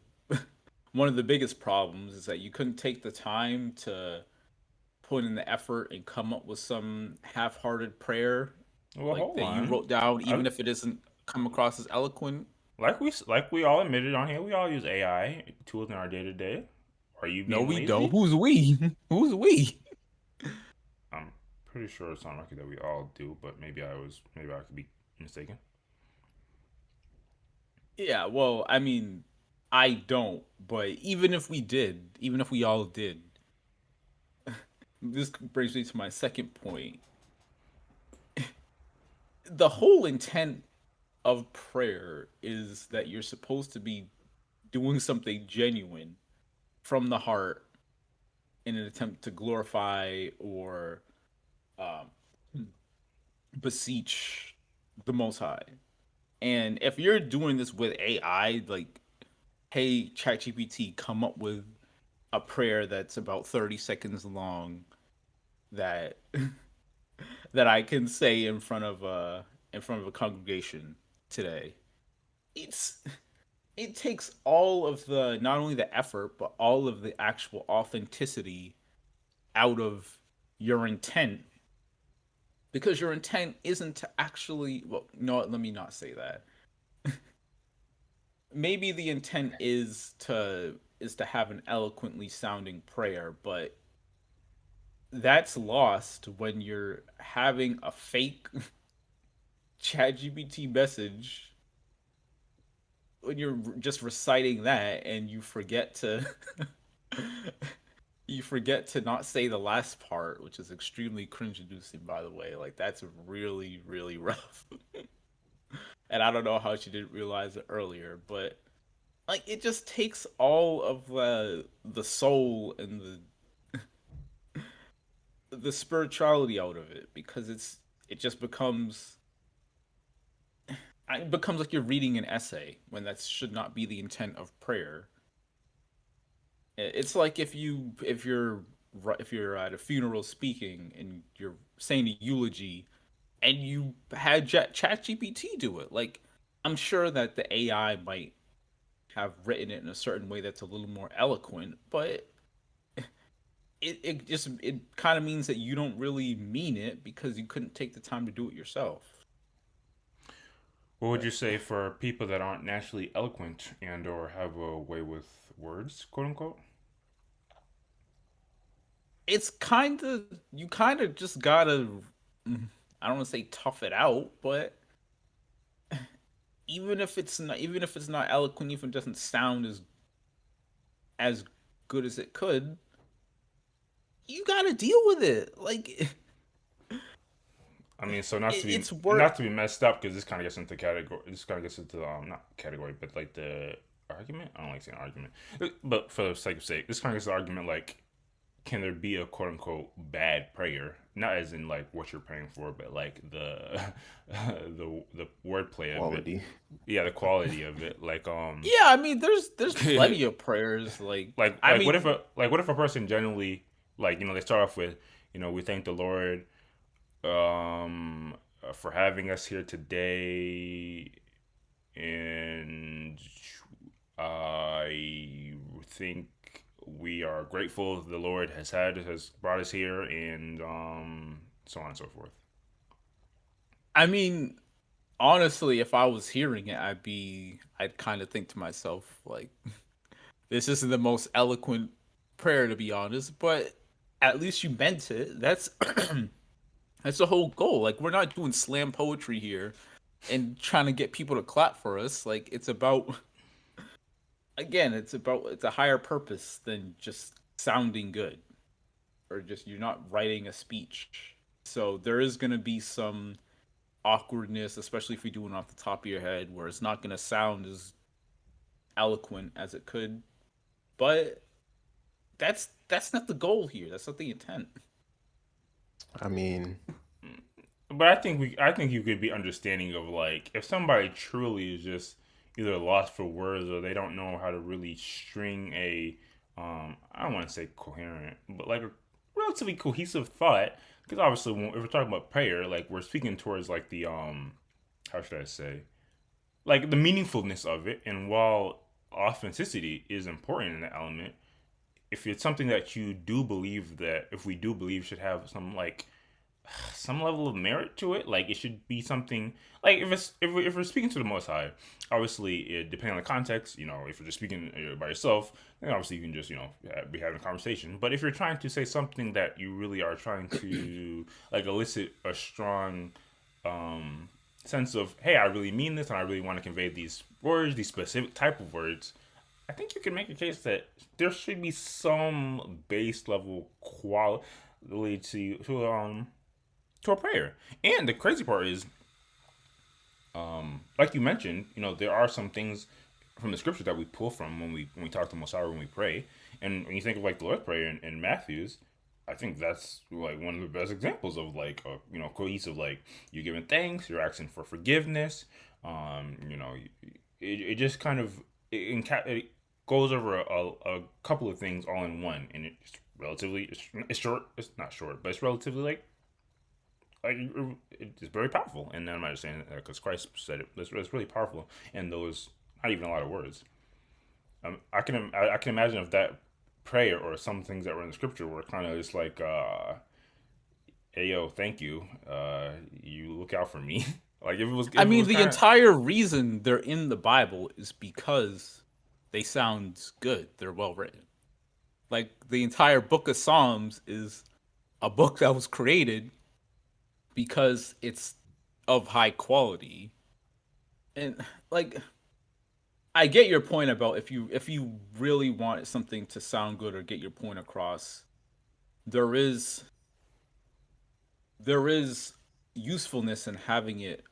Speaker 3: one of the biggest problems is that you couldn't take the time to put in the effort and come up with some half-hearted prayer
Speaker 1: Well,
Speaker 3: like
Speaker 1: hold
Speaker 3: that you
Speaker 1: on.
Speaker 3: wrote down,
Speaker 1: I,
Speaker 3: even if it isn't. come across as eloquent.
Speaker 1: Like we all admitted on here, we all use AI tools in our day to day. Are you
Speaker 3: No,
Speaker 1: being
Speaker 3: we don't.
Speaker 1: lazy?
Speaker 3: Who's we? Who's we?
Speaker 1: I'm pretty sure it's on record that we all do, but maybe I could be mistaken.
Speaker 3: Yeah, well, I mean, I don't. But even if we did, even if we all did, this brings me to my second point. The whole intent of prayer is that you're supposed to be doing something genuine from the heart in an attempt to glorify or um, beseech the Most High. And if you're doing this with AI, like, hey, ChatGPT, come up with a prayer that's about 30 seconds long that that I can say in front of a congregation today. It's it takes all of the not only the effort but all of the actual authenticity out of your intent because your intent isn't to actually well no let me not say that. Maybe the intent is to have an eloquently sounding prayer, but that's lost when you're having a fake ChatGPT message when you're just reciting that and you forget to you forget to not say the last part, which is extremely cringe inducing by the way. Like that's really, really rough. And I don't know how she didn't realize it earlier, but like it just takes all of the soul and the spirituality out of it because it just becomes it becomes like you're reading an essay when that should not be the intent of prayer. It's like if you're at a funeral speaking and you're saying a eulogy and you had ChatGPT do it. Like I'm sure that the AI might have written it in a certain way that's a little more eloquent, but it kind of means that you don't really mean it because you couldn't take the time to do it yourself.
Speaker 1: What would you say for people that aren't naturally eloquent and or have a way with words, quote unquote?
Speaker 3: It's kind of you kind of just gotta I don't want to say tough it out, but even if it's not eloquent, even if it doesn't sound as good as it could, you gotta deal with it. Like
Speaker 1: I mean, so
Speaker 3: it's work.
Speaker 1: not to be messed up because this kind of gets into category. This kind of gets into not category, but like the argument. I don't like saying argument, but for the sake, this kind of gets the argument like, can there be a quote unquote bad prayer? Not as in like what you're praying for, but like the the wordplay of it.
Speaker 2: Quality.
Speaker 1: Yeah, the quality of it. Like
Speaker 3: Yeah, I mean, there's plenty of prayers. I
Speaker 1: what if
Speaker 3: mean,
Speaker 1: a person genuinely like they start off with we thank the Lord for having us here today, and I think we are grateful the Lord has brought us here, and so on and so forth.
Speaker 3: I mean, honestly, if I was hearing it, I'd kind of think to myself like, this isn't the most eloquent prayer to be honest, but at least you meant it. That's that's the whole goal. Like we're not doing slam poetry here and trying to get people to clap for us. Like it's about again, it's a higher purpose than just sounding good or just you're not writing a speech. So there is going to be some awkwardness, especially if you're doing it off the top of your head where it's not going to sound as eloquent as it could. But that's not the goal here. That's not the intent.
Speaker 2: I mean,
Speaker 1: But I think you could be understanding of like if somebody truly is just either lost for words or they don't know how to really string a I don't want to say coherent, but like a relatively cohesive thought. Because obviously, if we're talking about prayer, like we're speaking towards like the how should I say, like the meaningfulness of it. And while authenticity is important in the element, if it's something that you do believe that if we do believe should have some like some level of merit to it. Like it should be something like if we're speaking to the Most High, obviously depending on the context, if you're just speaking by yourself, then obviously you can just be having a conversation. But if you're trying to say something that you really are trying to like elicit a strong sense of, hey, I really mean this and I really want to convey these words, these specific type of words, I think you can make a case that there should be some base level quality to a prayer. And the crazy part is, like you mentioned, there are some things from the scriptures that we pull from when we talk to Messiah when we pray. And when you think of like the Lord's Prayer in Matthew's, I think that's like one of the best examples of like cohesive, like you're giving thanks, you're asking for forgiveness. It just kind of it goes over a couple of things all in one, and it's short. It's not short, but it's relatively like it's very powerful. And I'm not just saying because Christ said it. It's really powerful, and those not even a lot of words. I can imagine if that prayer or some things that were in the scripture were kind of just like, "Hey yo, thank you. You look out for me." Like if it was. If
Speaker 3: I
Speaker 1: it
Speaker 3: mean,
Speaker 1: was
Speaker 3: the
Speaker 1: kind of
Speaker 3: entire reason they're in the Bible is because they sound good. They're well written. Like the entire book of Psalms is a book that was created because it's of high quality. And like I get your point about if you really want something to sound good or get your point across, there is there is usefulness in having it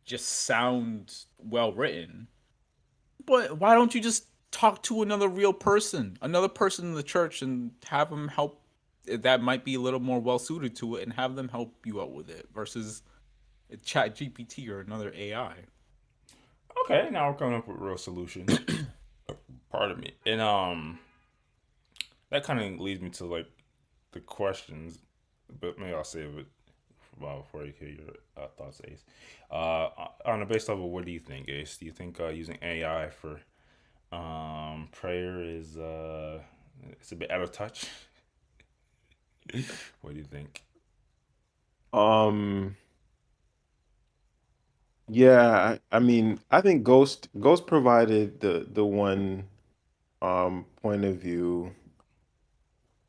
Speaker 3: just sound well written. But why don't you just talk to another person in the church, and have them help? That might be a little more well suited to it, and have them help you out with it versus Chat GPT or another AI.
Speaker 1: okay, now we're coming up with real solutions. Pardon me. And that kind of leads me to like the questions, but maybe I'll save it before you hear your thoughts, Ace. On a base level, what do you think, Ace? Do you think using AI for prayer is it's a bit out of touch? What do you think?
Speaker 2: Um, yeah, I mean, I think Ghost provided the one point of view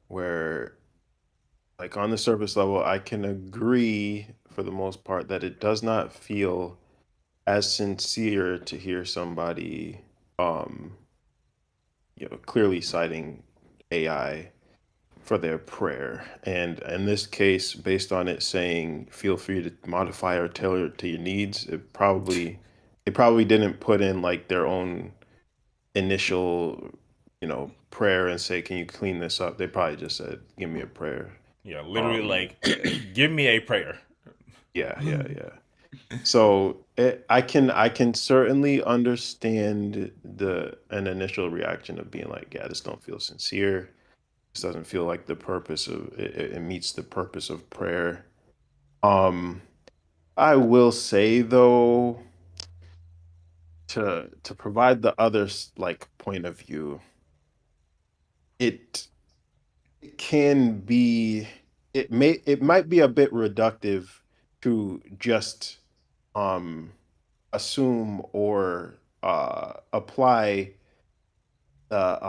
Speaker 2: where, like, on the surface level, I can agree for the most part that it does not feel as sincere to hear somebody um clearly citing AI for their prayer. And in this case, based on it saying feel free to modify or tailor it to your needs, it probably didn't put in like their own initial, prayer and say, can you clean this up? They probably just said, give me a prayer.
Speaker 1: Yeah, literally,
Speaker 2: Um
Speaker 1: like, give me a prayer.
Speaker 2: yeah, yeah, yeah. So I can certainly understand the an initial reaction of being like, yeah, this don't feel sincere. This doesn't feel like the purpose of it meets the purpose of prayer. Um, I will say though, to provide the other like point of view, it can be it might be a bit reductive to just um assume or apply the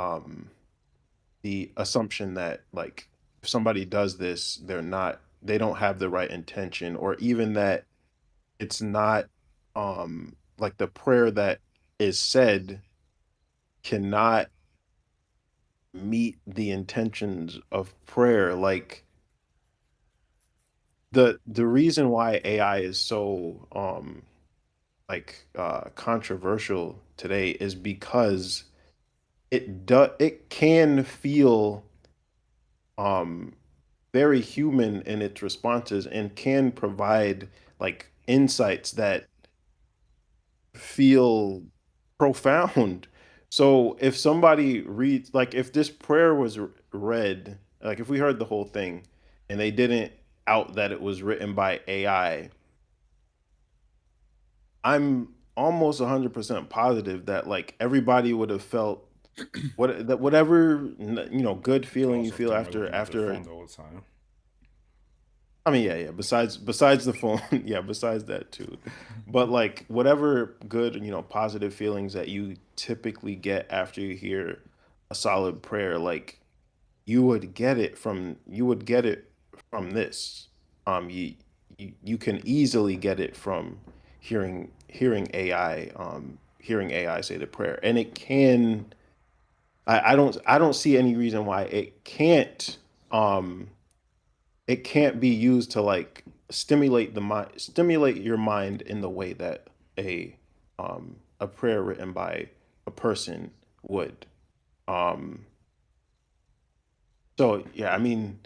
Speaker 2: the assumption that like if somebody does this, they don't have the right intention, or even that it's not like the prayer that is said cannot meet the intentions of prayer. Like the reason why AI is so like controversial today is because it can feel um very human in its responses and can provide like insights that feel profound. So if somebody reads, like if this prayer was read, like if we heard the whole thing and they didn't out that it was written by AI, I'm almost 100% positive that like everybody would have felt whatever good
Speaker 1: You
Speaker 2: feeling you
Speaker 1: also
Speaker 2: feel
Speaker 1: think they're
Speaker 2: after
Speaker 1: looking at their
Speaker 2: after
Speaker 1: phones all the time.
Speaker 2: I mean, yeah. Besides the phone, yeah. Besides that too, but like whatever good, positive feelings that you typically get after you hear a solid prayer, like you would get it from this. You can easily get it from hearing AI say the prayer, and it can. I don't see any reason why it can't be used to like stimulate your mind in the way that a prayer written by a person would. Um, so yeah, I mean,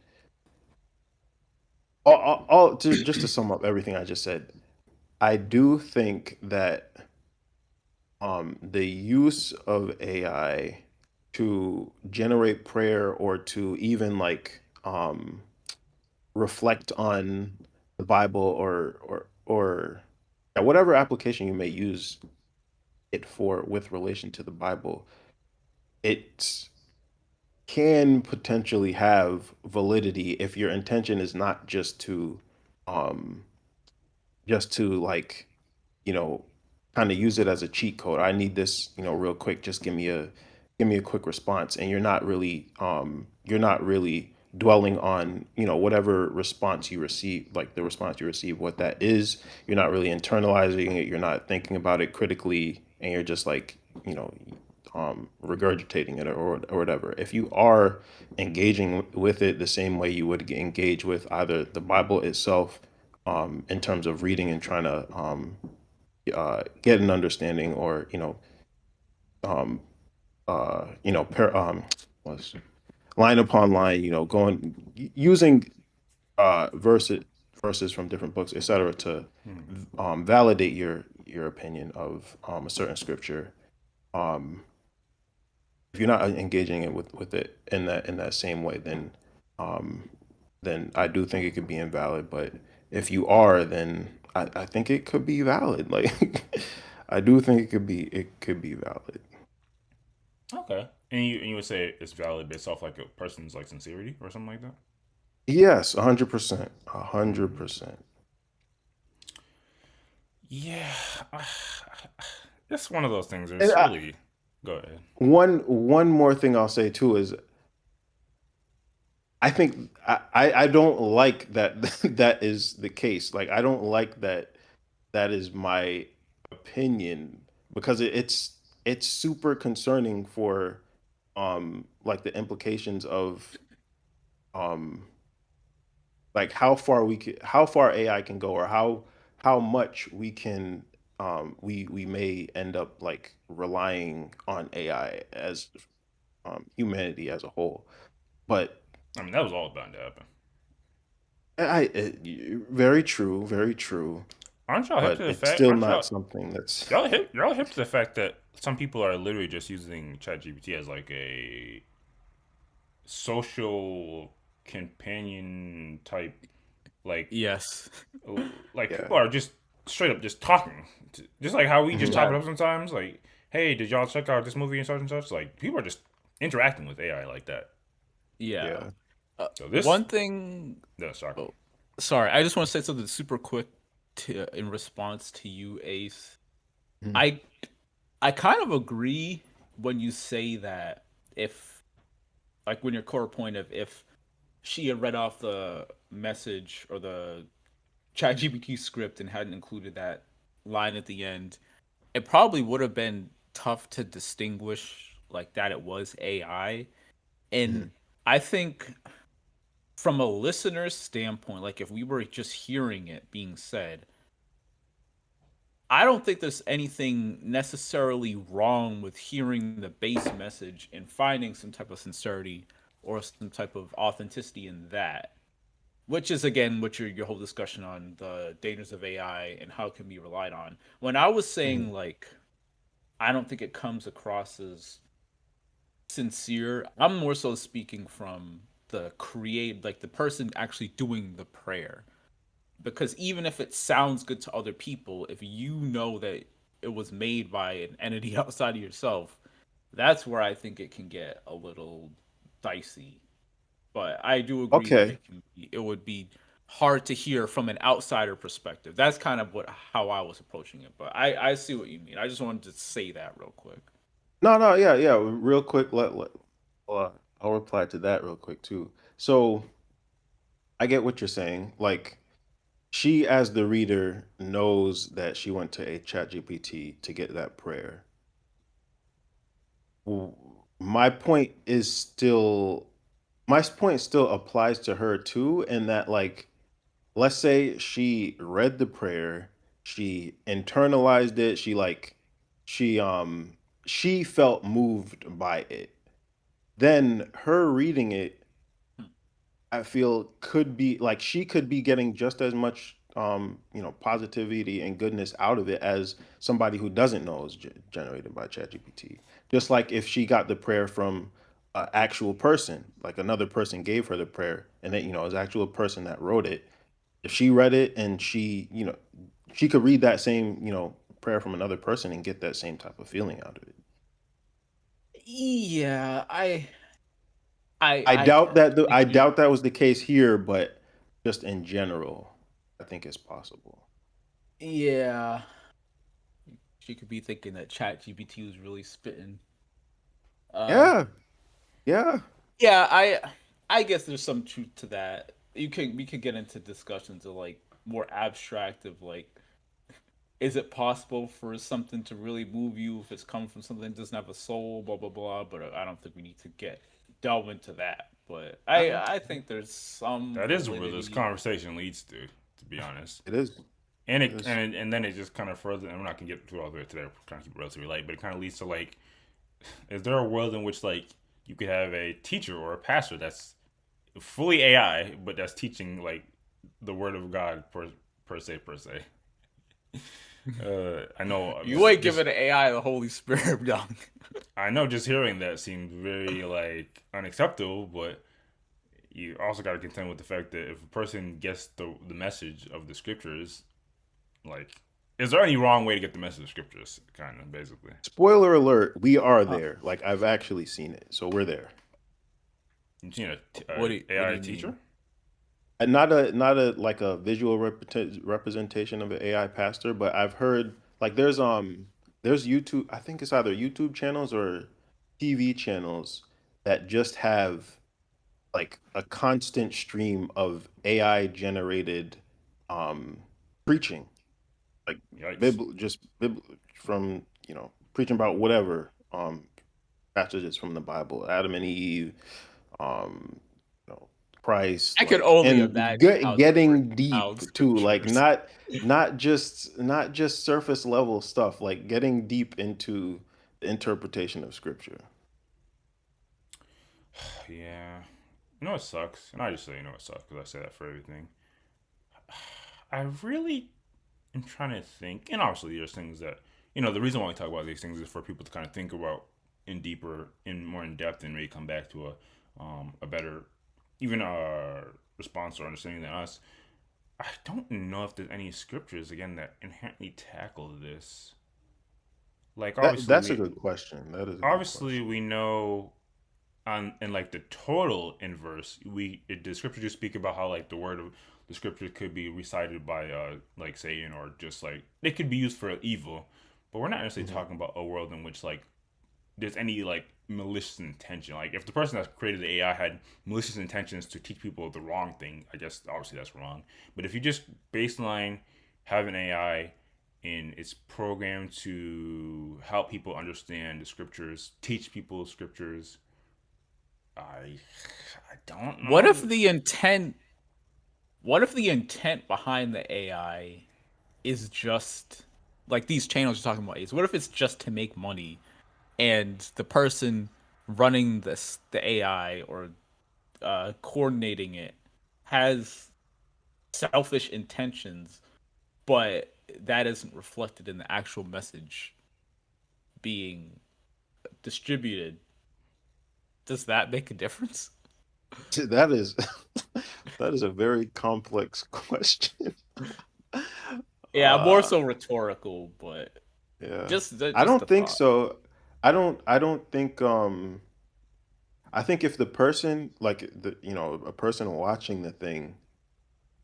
Speaker 2: just to sum up everything I just said, I do think that the use of AI to generate prayer or to even like reflect on the Bible or yeah, whatever application you may use it for with relation to the Bible, it can potentially have validity if your intention is not um just to like, you know, kind of use it as a cheat code. I need this, real quick. Just give me a quick response. And you're not really dwelling on, whatever response you receive, like the response you receive, what that is. You're not really internalizing it. You're not thinking about it critically, and you're just like, regurgitating it or whatever. If you are engaging with it the same way you would engage with either the Bible itself, in terms of reading and trying to get an understanding, or um, what's line upon line, going using verses from different books, etc., to
Speaker 1: Hmm.
Speaker 2: validate your opinion of a certain scripture. Um, if you're not engaging it with it in that same way, um, then I do think it could be invalid. But if you are, then I think it could be valid. Like I do think it could be valid.
Speaker 1: Okay. And you would say it's valid based off like a person's like sincerity or something like that.
Speaker 2: Yes, 100%, a hundred
Speaker 1: Mm.
Speaker 2: percent.
Speaker 1: Yeah, it's one of those things.
Speaker 2: And
Speaker 1: It's really go ahead.
Speaker 2: one more thing I'll say too is I think I don't like that that is the case. Like I don't like that that is my opinion because it's super concerning for like the implications of um like how far AI can go, or how much we may end up like relying on AI as humanity as a whole. But
Speaker 1: I mean, that was all bound to happen.
Speaker 2: very true, very true.
Speaker 1: Aren't y'all hip
Speaker 2: But
Speaker 1: to the
Speaker 2: it's
Speaker 1: fact?
Speaker 2: still
Speaker 1: Aren't
Speaker 2: not
Speaker 1: y'all
Speaker 2: something that's
Speaker 1: y'all hip to the fact that some people are literally just using ChatGPT as like a social companion type, like
Speaker 3: Yes.
Speaker 1: like
Speaker 2: yeah.
Speaker 1: people are just straight up just talking, just like how we just
Speaker 2: Hmm.
Speaker 1: top it
Speaker 3: Yeah.
Speaker 1: up sometimes. Like, hey, did y'all check out this movie and such and such? Like, people are just interacting with AI like that.
Speaker 3: Yeah.
Speaker 2: Yeah.
Speaker 1: So this,
Speaker 3: One thing.
Speaker 1: no, sorry.
Speaker 3: Oh, sorry. I just want to say something super quick in response to you, Ace.
Speaker 2: Mhm.
Speaker 3: I I kind of agree when you say that if, like, when your core point of if she had read off the message or the ChatGPT script and hadn't included that line at the end, it probably would have been tough to distinguish like that it was AI.
Speaker 2: Mhm.
Speaker 3: And I think from a listener's standpoint, like if we were just hearing it being said, I don't think there's anything necessarily wrong with hearing the base message and finding some type of sincerity or some type of authenticity in that. Which is again what your whole discussion on the dangers of AI and how it can be relied on. When I was
Speaker 2: Mhm.
Speaker 3: saying like I don't think it comes across as sincere, I'm more so speaking from the create like the person actually doing the prayer. Because even if it sounds good to other people, if you know that it was made by an entity outside of yourself, that's where I think it can get a little dicey. But I do agree that
Speaker 2: Okay.
Speaker 3: it would be hard to hear from an outsider perspective. That's kind of how I was approaching it. But I see what you mean. I just wanted to say that real quick.
Speaker 2: No, yeah. Real quick, uh, I'll reply to that real quick too. So I get what you're saying. Like she, as the reader, knows that she went to a chat GPT to get that prayer. W- My point is still, my point still applies to her too, in that like, let's say she read the prayer, she internalized it, she felt moved by it. Then her reading it, I feel could be like she could be getting just as much positivity and goodness out of it as somebody who doesn't know is generated by ChatGPT. Just like if she got the prayer from an actual person, like another person gave her the prayer, and it is actual person that wrote it. If she read it and she could read that same prayer from another person and get that same type of feeling out of it.
Speaker 3: Yeah,
Speaker 2: I
Speaker 3: I
Speaker 2: doubt that
Speaker 3: think
Speaker 2: I
Speaker 3: you.
Speaker 2: doubt that was the case here, but just in general, I think it's possible.
Speaker 3: Yeah, she could be thinking that ChatGPT was really spitting. Uh,
Speaker 2: Yeah, yeah.
Speaker 3: yeah, I guess there's some truth to that. We could get into discussions of like more abstract of like, is it possible for something to really move you if it's coming from something that doesn't have a soul, blah blah blah. But I don't think we need to delve into that. But I think there's some
Speaker 1: That is where this
Speaker 3: validity.
Speaker 1: conversation leads to be honest.
Speaker 2: It is.
Speaker 1: And
Speaker 2: It
Speaker 1: it
Speaker 2: is.
Speaker 1: and then it just kind of further. And we're not gonna get through all of it today. We're trying to keep it relatively light, but it kind of leads to like, is there a world in which like you could have a teacher or a pastor that's fully AI, but that's teaching like the word of God per se? I know
Speaker 3: You ain't
Speaker 1: just
Speaker 3: giving the AI the Holy Spirit, young.
Speaker 1: I know just hearing that seems very like unacceptable, but you also got to contend with the fact that if a person gets the message of the scriptures, like, is there any wrong way to get the message of scriptures? Kind of, basically.
Speaker 2: Spoiler alert: we are there. Like I've actually seen it, so we're there.
Speaker 1: You seen
Speaker 3: What do
Speaker 1: AI
Speaker 3: you
Speaker 1: teacher?
Speaker 3: mean?
Speaker 2: And not a like a visual representation of an AI pastor, but I've heard like there's YouTube. I think it's either YouTube channels or TV channels that just have like a constant stream of AI generated um preaching, like
Speaker 1: Yikes!
Speaker 2: from preaching about whatever passages from the Bible, Adam and Eve, um you know Christ,
Speaker 3: I could
Speaker 2: like,
Speaker 3: only
Speaker 2: and
Speaker 3: imagine how they break
Speaker 2: getting deep
Speaker 3: down
Speaker 2: too, like
Speaker 3: scriptures.
Speaker 2: not just surface level stuff, like getting deep into the interpretation of scripture.
Speaker 1: Yeah, you know it sucks, and I just say you know it sucks because I say that for everything. I really am trying to think, and obviously there's things that the reason why we talk about these things is for people to kind of think about in more in depth, and maybe come back to a better, even response or understanding than us. I don't know if there's any scriptures again that inherently tackle this. Like
Speaker 2: That's a good question. That is a good
Speaker 1: obviously
Speaker 2: question.
Speaker 1: we know on in like the total inverse, the scripture just speak about how like the word of the scripture could be recited by like Satan, or just like it could be used for evil, but we're not necessarily
Speaker 2: Hmm.
Speaker 1: talking about a world in which like there's any like malicious intention. Like if the person that created the AI had malicious intentions to teach people the wrong thing, I guess obviously that's wrong. But if you just baseline have an AI and it's programmed to help people understand the scriptures, teach people scriptures, I don't
Speaker 3: What if
Speaker 1: know.
Speaker 3: the intent what if the intent behind the AI is just like these channels you're talking about is what if it's just to make money and the person running the AI or coordinating it has selfish intentions, but that isn't reflected in the actual message being distributed. Does that make a difference?
Speaker 2: That is that is a very complex question.
Speaker 3: Yeah, more
Speaker 2: uh
Speaker 3: so rhetorical, but
Speaker 2: yeah. I
Speaker 3: just a
Speaker 2: don't think
Speaker 3: thought.
Speaker 2: so. I don't think I think if the person, like, a person watching the thing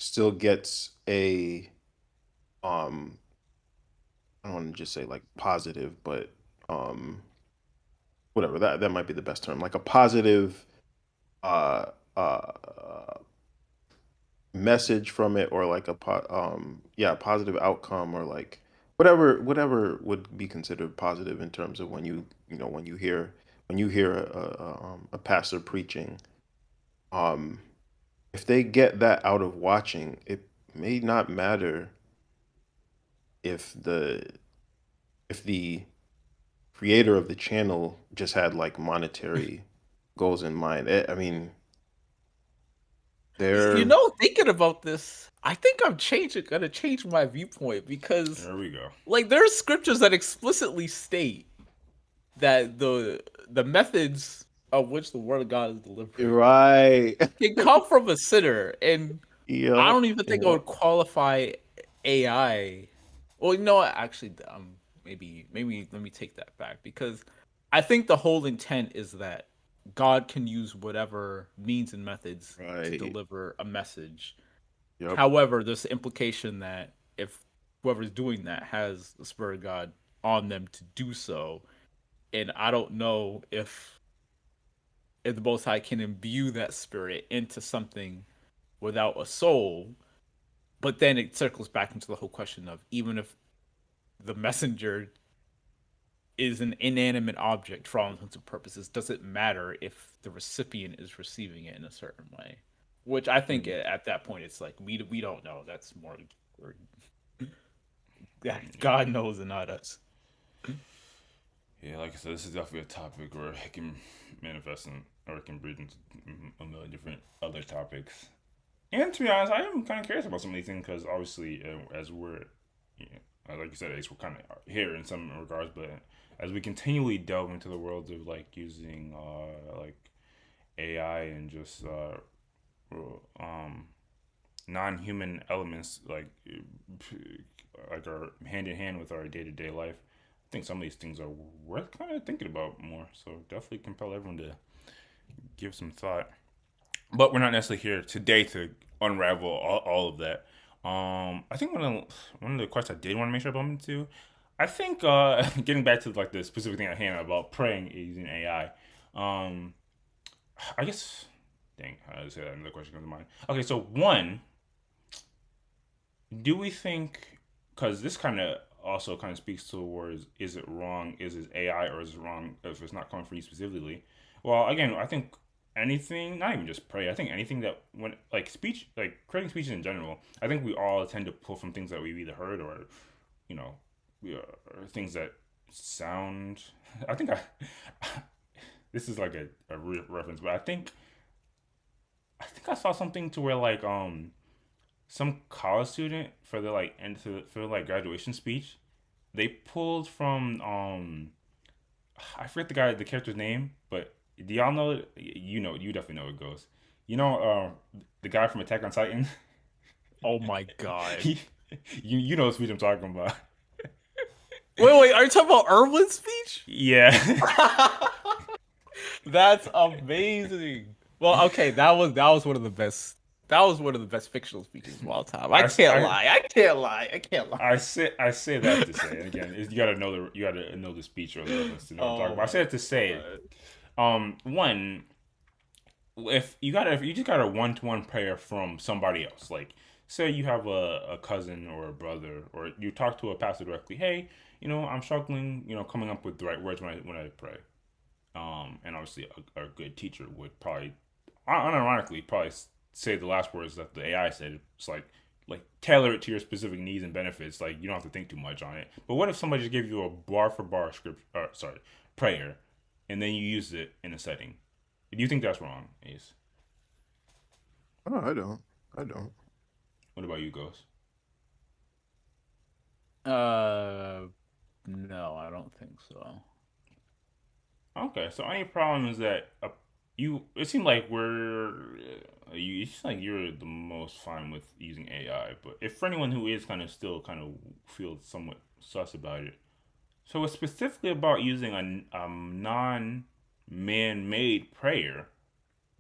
Speaker 2: still gets a um I don't want to just say like positive, but um whatever, that might be the best term, like a positive uh uh message from it, or like yeah, positive outcome, or like whatever would be considered positive in terms of when when you hear a pastor preaching. um if they get that out of watching, it may not matter if the creator of the channel just had like monetary goals in mind. I mean,
Speaker 3: You
Speaker 2: they're
Speaker 3: know, thinking about this, I think gonna change my viewpoint because,
Speaker 1: There we go.
Speaker 3: like, there's scriptures that explicitly state that the methods of which the word of God is delivered
Speaker 2: right.
Speaker 3: can come from a sinner, and I
Speaker 2: Yep.
Speaker 3: don't even think I
Speaker 2: Yep.
Speaker 3: would qualify AI. Well, you know what? Actually, maybe let me take that back because I think the whole intent is that God can use whatever means and methods to
Speaker 2: Right.
Speaker 3: deliver a message.
Speaker 2: Yep.
Speaker 3: However, there's the implication that if whoever's doing that has the Spirit of God on them to do so, and I don't know if the Most High can imbue that spirit into something without a soul. But then it circles back into the whole question of even if the messenger is an inanimate object for all intents and purposes, does it matter if the recipient is receiving it in a certain way? Which I think
Speaker 2: Mm.
Speaker 3: at that point it's like we don't know. That's more God knows and not us.
Speaker 1: Yeah, like I said, this is definitely a topic where it can manifest or it can breed into a million different other topics. And to be honest, I am kind of curious about some of these things because obviously, as we're, like you said, Ace, we're kind of here in some regards, but as we continually delve into the world of like using like AI and just non-human elements like are hand in hand with our day-to-day life, I think some of these things are worth kind of thinking about more. So definitely compel everyone to give some thought. But we're not necessarily here today to unravel all of that. I think one of the questions I did want to make sure I bumped into, I think getting back to like the specific thing at hand about praying using AI. I guess, dang, I just had another question come to mind. Okay, so one, do we think, because this kind of also kind of speaks towards, is it wrong, is it AI, or is it wrong if it's not coming from you specifically? Well, again, I think anything, not even just pray, I think anything that, when, like speech, like creating speeches in general, I think we all tend to pull from things that we've either heard or, you know, or things that sound, I think this is like a reference, but I think I saw something to where like some college student for the like for like graduation speech, they pulled from I forget the character's name, but do y'all know, you definitely know it goes. You know the guy from Attack on Titan?
Speaker 3: Oh my god.
Speaker 1: he you know the speech I'm talking about.
Speaker 3: Wait, are you talking about Erwin's speech?
Speaker 1: Yeah.
Speaker 3: That's amazing. Well, okay, that was one of the best. That was one of the best fictional speeches of all time. I can't lie. I can't lie. I can't lie.
Speaker 1: I say that to say, and again, you gotta know the speech or the reference to know what I'm talking about. I say it to say, one, if you just got a one-to-one prayer from somebody else, like say you have a cousin or a brother, or you talk to a pastor directly, hey, I'm struggling, coming up with the right words when I pray. And obviously a good teacher would probably, unironically, probably say the last words that the AI said. It's like tailor it to your specific needs and benefits. Like you don't have to think too much on it. But what if somebody just gave you a bar for bar script, prayer, and then you used it in a setting? Do you think that's wrong, Ace?
Speaker 2: Oh, I don't.
Speaker 1: What about you, Ghost?
Speaker 3: No, I don't think so.
Speaker 1: Okay, so any problem is that you. It seems like you. It seems like you're the most fine with using AI, but if for anyone who is kind of still kind of feels somewhat sus about it, so it's specifically about using a non-man-made prayer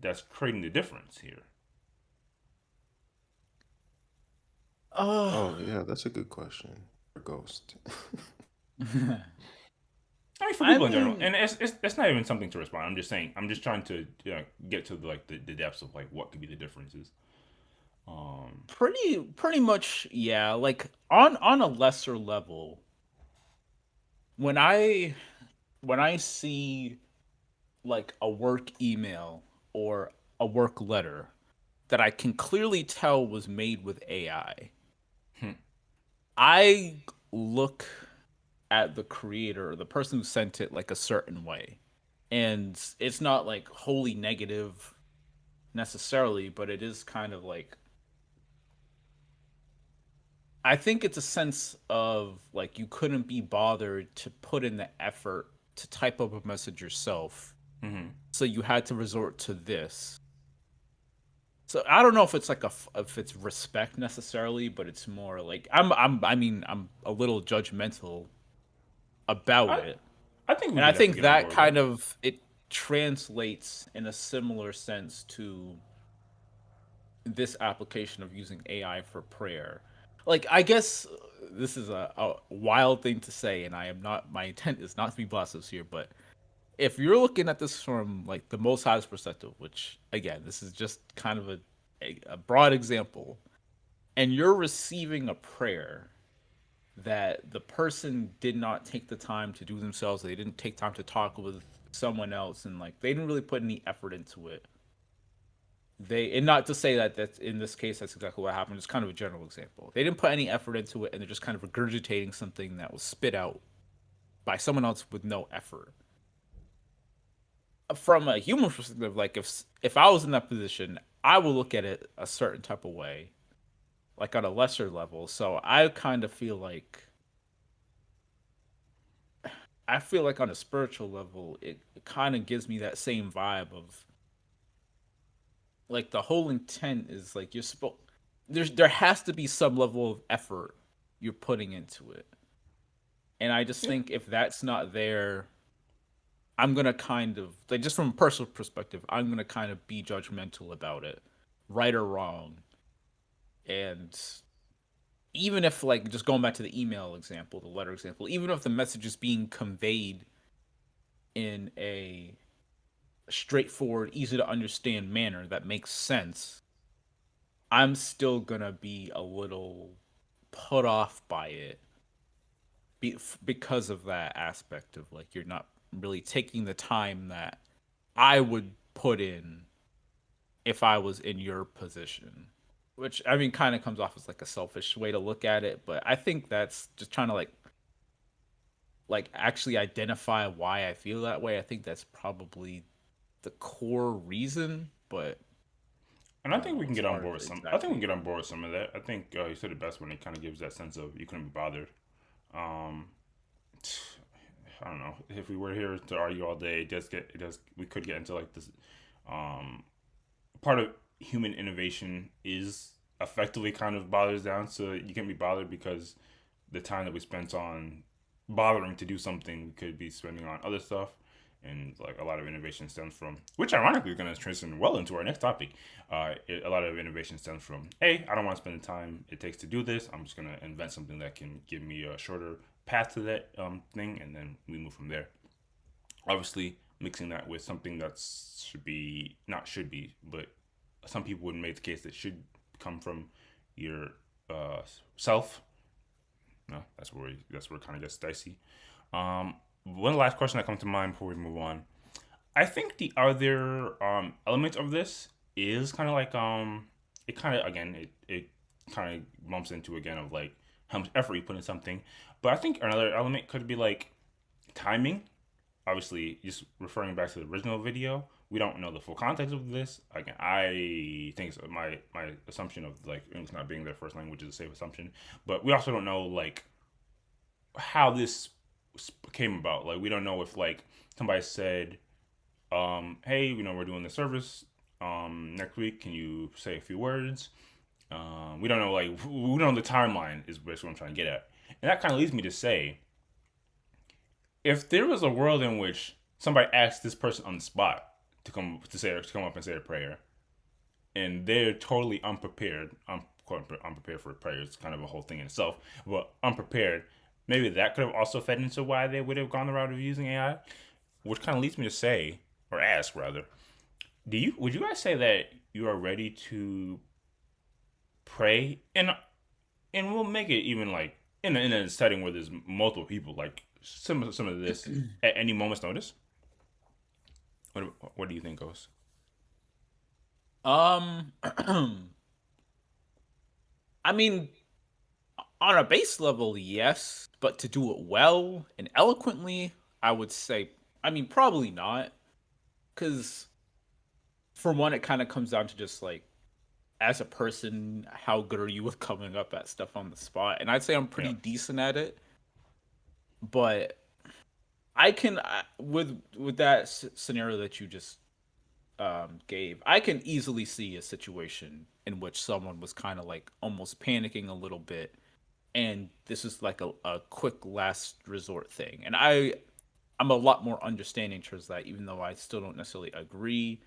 Speaker 1: that's creating the difference here.
Speaker 2: Oh yeah, that's a good question for Ghost.
Speaker 1: I mean, for
Speaker 3: I
Speaker 1: people in general,
Speaker 3: mean,
Speaker 1: and it's not even something to respond. I'm just saying. I'm just trying to get to the depths of like what could be the differences. Um,
Speaker 3: pretty much, yeah. Like on a lesser level, when I when I see like a work email or a work letter that I can clearly tell was made with AI,
Speaker 1: hmm,
Speaker 3: I look at the creator or the person who sent it like a certain way. And it's not like wholly negative necessarily, but it is kind of like I think it's a sense of like you couldn't be bothered to put in the effort to type up a message yourself.
Speaker 1: hmm.
Speaker 3: So you had to resort to this. So I don't know if it's like if it's respect necessarily, but it's more like I'm a little judgmental about
Speaker 1: I
Speaker 3: it.
Speaker 1: I think we
Speaker 3: And I
Speaker 1: could
Speaker 3: think
Speaker 1: definitely get on
Speaker 3: that
Speaker 1: board with that.
Speaker 3: kind of it translates in a similar sense to this application of using AI for prayer. Like I guess this is a wild thing to say, and I am not. My intent is not to be blasphemous here, but if you're looking at this from like the Most High's perspective, which again, this is just kind of a broad example, and you're receiving a prayer that the person did not take the time to do themselves, they didn't take time to talk with someone else, and like they didn't really put any effort into it. They and not to say that that's in this case that's exactly what happened. It's kind of a general example. They didn't put any effort into it, and they're just kind of regurgitating something that was spit out by someone else with no effort. From a human perspective, like if I was in that position, I would look at it a certain type of way, like on a lesser level. So I feel like on a spiritual level, it kind of gives me that same vibe of like the whole intent is like you're supposed there has to be some level of effort you're putting into it. And I just
Speaker 1: Yeah,
Speaker 3: think if that's not there, I'm gonna kind of like just from a personal perspective, I'm gonna kind of be judgmental about it, right or wrong. And even if like just going back to the email example, the letter example, even if the message is being conveyed in a straightforward, easy to understand manner that makes sense, I'm still gonna be a little put off by it because of that aspect of like you're not really taking the time that I would put in if I was in your position. Which I mean kind of comes off as like a selfish way to look at it, but I think that's just trying to like actually identify why I feel that way. I think that's probably the core reason, but
Speaker 1: and
Speaker 3: I
Speaker 1: I
Speaker 3: don't
Speaker 1: think we
Speaker 3: know
Speaker 1: can
Speaker 3: as
Speaker 1: get on
Speaker 3: far
Speaker 1: board
Speaker 3: as
Speaker 1: with some. I think we can
Speaker 3: exactly.
Speaker 1: get on board with some of that. I think you said it best when it kind of gives that sense of you couldn't be bothered. Um, I don't know if we were here to argue all day. It does. We could get into like this. Um, Part of human innovation is effectively kind of bothers down so you can be bothered because the time that we spent on bothering to do something we could be spending on other stuff, and like a lot of innovation stems from, which ironically is going to transition well into our next topic. A lot of innovation stems from, hey, I don't want to spend the time it takes to do this, I'm just going to invent something that can give me a shorter path to that thing, and then we move from there. Obviously mixing that with something that should be, not should be, but some people would make the case that should come from your uh, self. No, that's where it kind of gets dicey. One last question that comes to mind before we move on. I think the other element of this is kind of like it kind of again it kind of bumps into again of like how much effort you put in something, but I think another element could be like timing. Obviously, just referring back to the original video, we don't know the full context of this. Again, I think my assumption of like English not being their first language is a safe assumption, but we also don't know like how this came about. Like, we don't know if like somebody said, "Hey, we're doing the service next week. Can you say a few words?" We don't know like we don't know the timeline is basically what I'm trying to get at, and that kind of leads me to say if there was a world in which somebody asked this person on the spot to come up and say a prayer, and they're totally unprepared, quote unprepared for prayer. It's kind of a whole thing in itself. But unprepared, maybe that could have also fed into why they would have gone the route of using AI, which kind of leads me to say, or ask rather, would you guys say that you are ready to pray and we'll make it even like in a setting where there's multiple people, like some of this at any moment's notice. What do you think, Ghost?
Speaker 3: Um, I mean, on a base level, yes, but to do it well and eloquently, I would say, I mean, probably not, because for one, it kind of comes down to just like, as a person, how good are you with coming up at stuff on the spot? And I'd say I'm pretty
Speaker 1: Yeah.
Speaker 3: decent at it, but I can with that scenario that you just gave, I can easily see a situation in which someone was kind of like almost panicking a little bit, and this is like a quick last resort thing. And I'm a lot more understanding towards that, even though I still don't necessarily agree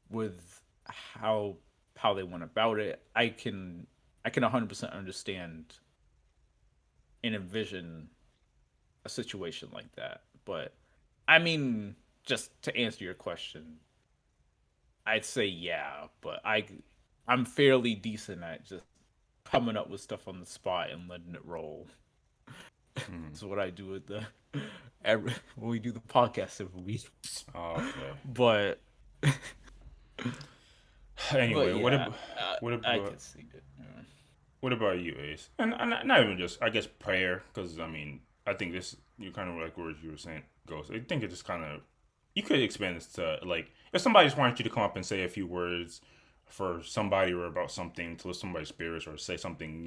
Speaker 3: with how they went about it. I can 100% understand and envision a situation like that. But I mean, just to answer your question, I'd say yeah, but I'm fairly decent at just coming up with stuff on the spot and letting it roll. That's what I do with the when we do the podcast every week.
Speaker 1: Okay.
Speaker 3: But
Speaker 1: Anyway,
Speaker 3: but
Speaker 1: what
Speaker 3: yeah,
Speaker 1: about what
Speaker 3: I
Speaker 1: about
Speaker 3: can see it. Yeah.
Speaker 1: what about you, Ace? And not even just, I guess, prayer, because I mean, I think this you kind of like what you were saying, Ghost. I think it just kind of you could expand this to like if somebody just wanted you to come up and say a few words for somebody or about something to lift somebody's spirits or say something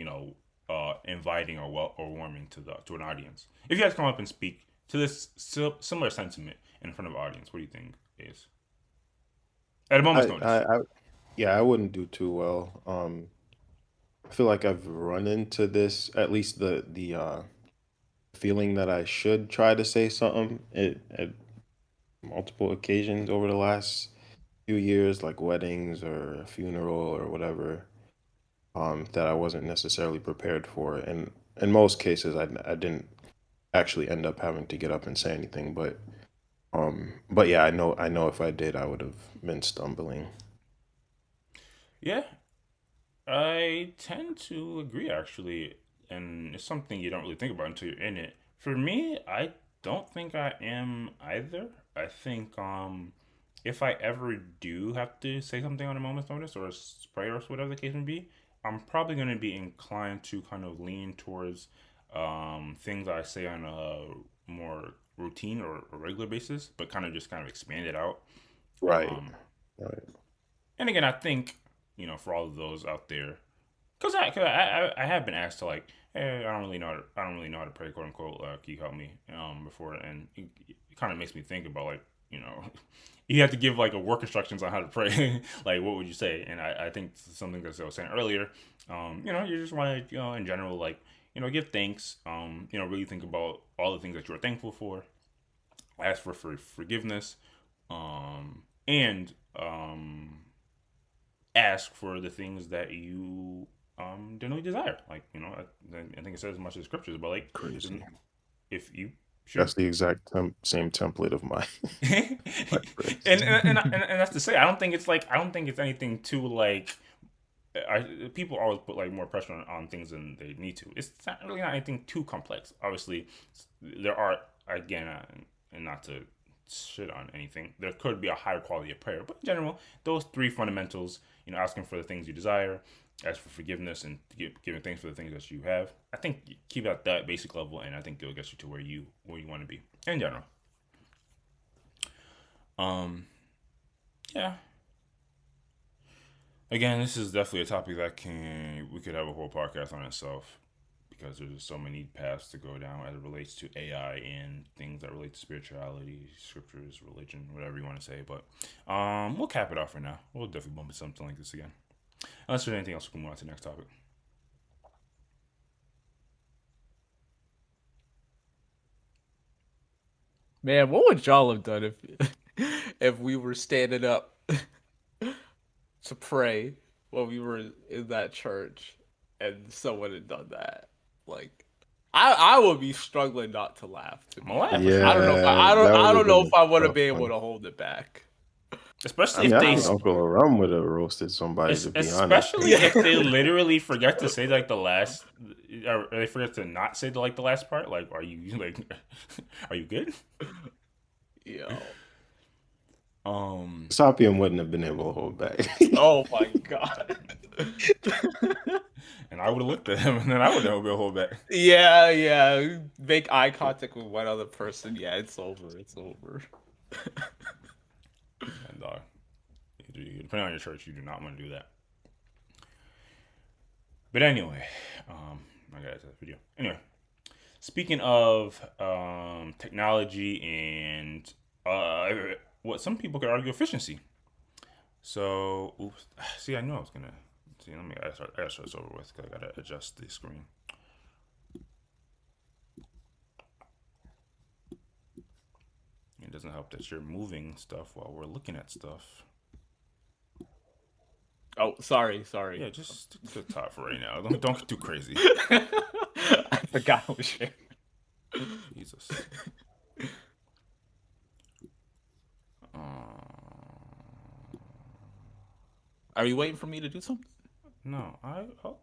Speaker 1: inviting or warming to an audience. If you had to come up and speak to this similar sentiment in front of an audience, what do you think, Ace? At a moment's
Speaker 2: I,
Speaker 1: notice.
Speaker 2: I, I yeah, I wouldn't do too well. I feel like I've run into this, at least the feeling that I should try to say something at multiple occasions over the last few years, like weddings or a funeral or whatever, that I wasn't necessarily prepared for. And in most cases, I didn't actually end up having to get up and say anything. But yeah, I know if I did, I would have been stumbling.
Speaker 1: Yeah, I tend to agree actually, and it's something you don't really think about until you're in it. For me, I don't think I am either. I think if I ever do have to say something on a moment's notice or a spray or whatever the case may be, I'm probably going to be inclined to kind of lean towards things I say on a more routine or a regular basis, but kind of expand it out.
Speaker 2: Right.
Speaker 1: Um,
Speaker 2: Right.
Speaker 1: and again, I think for all of those out there, cause I have been asked to like, hey, I don't really know how to pray, quote unquote. Can you help me? Before, and it kind of makes me think about like, you have to give like a work instructions on how to pray. Like, what would you say? And I think something that I was saying earlier. You just want to, in general, like, give thanks. Really think about all the things that you're thankful for. Ask for forgiveness. And ask for the things that you generally desire. Like I think it says as much as scriptures, but like
Speaker 2: Crazy.
Speaker 1: if you should.
Speaker 2: That's the exact same template of my
Speaker 1: and,
Speaker 2: my prayers.
Speaker 1: and that's to say, I don't think it's anything too like. People always put like more pressure on things than they need to. It's not anything too complex. Obviously, there are again, and not to shit on anything. There could be a higher quality of prayer, but in general, those three fundamentals, asking for the things you desire, ask for forgiveness, and giving thanks for the things that you have. I think you keep it at that basic level, and I think it'll get you to where you want to be in general. Yeah. Again, this is definitely a topic that we could have a whole podcast on itself because there's just so many paths to go down as it relates to AI and things that relate to spirituality, scriptures, religion, whatever you want to say. But we'll cap it off for now. We'll definitely bump into something like this again. Unless there's anything else, we can move on to the next topic.
Speaker 3: Man, what would y'all have done if if we were standing up to pray while we were in that church? and someone had done that, like I would be struggling not to laugh. To be
Speaker 1: I'm gonna laugh for
Speaker 3: honest.
Speaker 1: sure.
Speaker 3: I don't know. If
Speaker 2: Yeah, that
Speaker 3: I
Speaker 2: would have
Speaker 3: don't know
Speaker 2: been
Speaker 3: if I would
Speaker 2: a
Speaker 3: have
Speaker 2: tough
Speaker 3: been able
Speaker 2: one.
Speaker 3: to hold it back.
Speaker 2: I
Speaker 1: Especially
Speaker 2: mean,
Speaker 1: if
Speaker 2: I
Speaker 1: they,
Speaker 2: think Uncle Aram would have roasted somebody, to be honest.
Speaker 1: especially if they literally forget to say like the last, or they forget to not say the last part. Like, are you like, are you good?
Speaker 3: Yo.
Speaker 2: Sapium wouldn't have been able to hold back.
Speaker 3: Oh my god.
Speaker 1: And I would have looked at him, and then I would never be able to hold back.
Speaker 3: Yeah. Make eye contact with one other person. Yeah, it's over. It's over.
Speaker 1: And depending on your church, you do not want to do that. But anyway, I got that video. Anyway, speaking of technology and what some people could argue efficiency. So, oops. See, I knew I was gonna. See, I gotta start this over with because I gotta adjust the screen. It doesn't help that you're moving stuff while we're looking at stuff.
Speaker 3: Oh, sorry.
Speaker 1: Yeah, just stick to the top for right now. Don't get too crazy.
Speaker 3: I forgot I was sharing.
Speaker 1: Jesus.
Speaker 3: Are you waiting for me to do something?
Speaker 1: No, I'll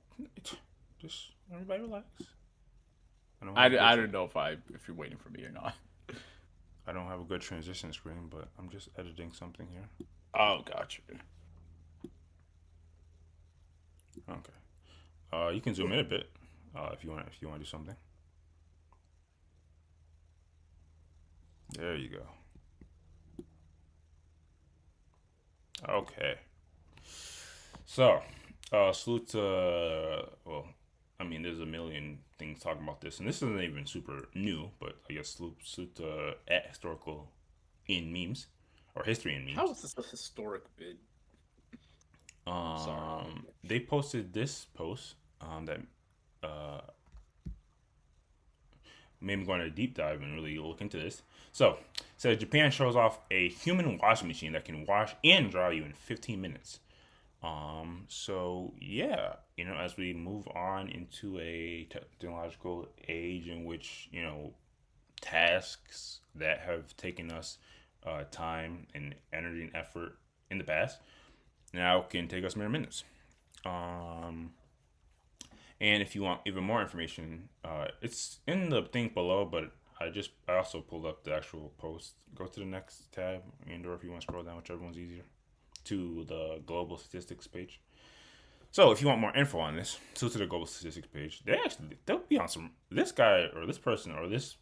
Speaker 1: just everybody relax.
Speaker 3: I don't know if you're waiting for me or not.
Speaker 1: I don't have a good transition screen, but I'm just editing something here.
Speaker 3: Oh, gotcha.
Speaker 1: Okay. You can zoom in a bit if you want to do something. There you go. Okay. So, salute to, well, I mean, there's a million things talking about this, and this isn't even super new, but I guess salute to at historical in memes, or history in memes.
Speaker 3: How is this a historic vid?
Speaker 1: They posted this post that made me go on a deep dive and really look into this. So, it says Japan shows off a human washing machine that can wash and dry you in 15 minutes. So yeah, as we move on into a technological age in which, tasks that have taken us time and energy and effort in the past now can take us mere minutes. And if you want even more information, it's in the thing below, but I also pulled up the actual post. Go to the next tab, or if you want to scroll down, whichever one's easier, to the global statistics page. So if you want more info on this, to the global statistics page. They'll be on this guy or this person or this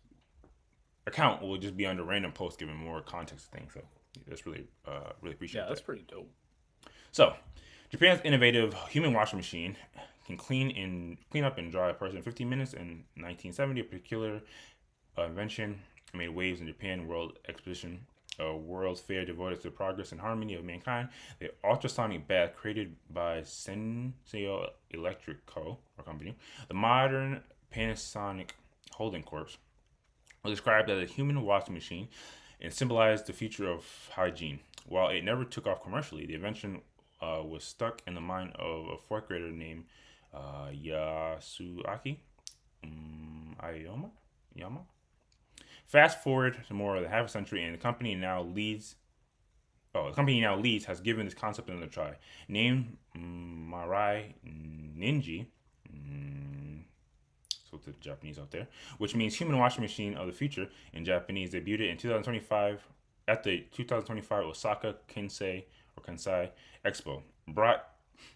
Speaker 1: account will just be under random posts giving more context to things. So that's really appreciate that.
Speaker 3: Yeah, that's pretty dope.
Speaker 1: So Japan's innovative human washing machine can clean up and dry a person in 15 minutes. In 1970, a particular invention made waves in Japan World Exposition, a world's fair devoted to the progress and harmony of mankind. The ultrasonic bath created by Senseo Electric Co. or company, the modern Panasonic Holding Corp. was described as a human washing machine and symbolized the future of hygiene. While it never took off commercially, the invention was stuck in the mind of a fourth grader named Yasuaki Yama. Fast forward to more than half a century, and the company now leads has given this concept another try. Named Marai Ninji, so to the Japanese out there, which means human washing machine of the future in Japanese, debuted in 2025 at the 2025 Osaka Kansai Expo, brought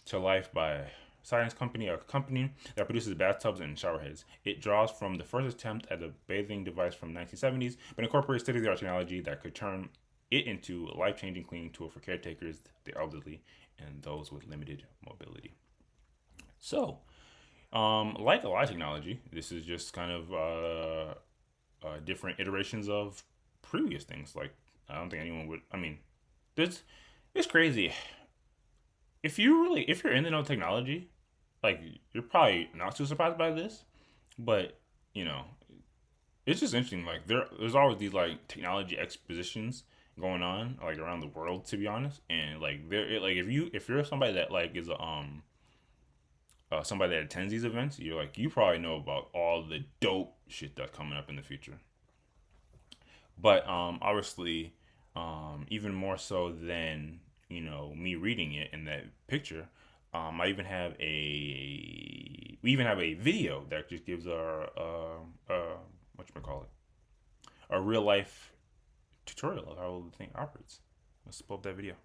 Speaker 1: to life by Science Company, a company that produces bathtubs and shower heads. It draws from the first attempt at a bathing device from the 1970s, but incorporates state-of-the-art technology that could turn it into a life-changing cleaning tool for caretakers, the elderly, and those with limited mobility. So, like a lot of technology, this is just kind of different iterations of previous things. Like, I don't think anyone would. I mean, it's crazy. If you're into no technology, like, you're probably not too surprised by this, but it's just interesting. Like, there's always these like technology expositions going on like around the world, to be honest. And like if you're somebody that like is somebody that attends these events, you're like, you probably know about all the dope shit that's coming up in the future. But obviously, even more so than me reading it in that picture, I even have we even have a video that just gives what you call it, a real life tutorial of how the thing operates. Let's pull up that video.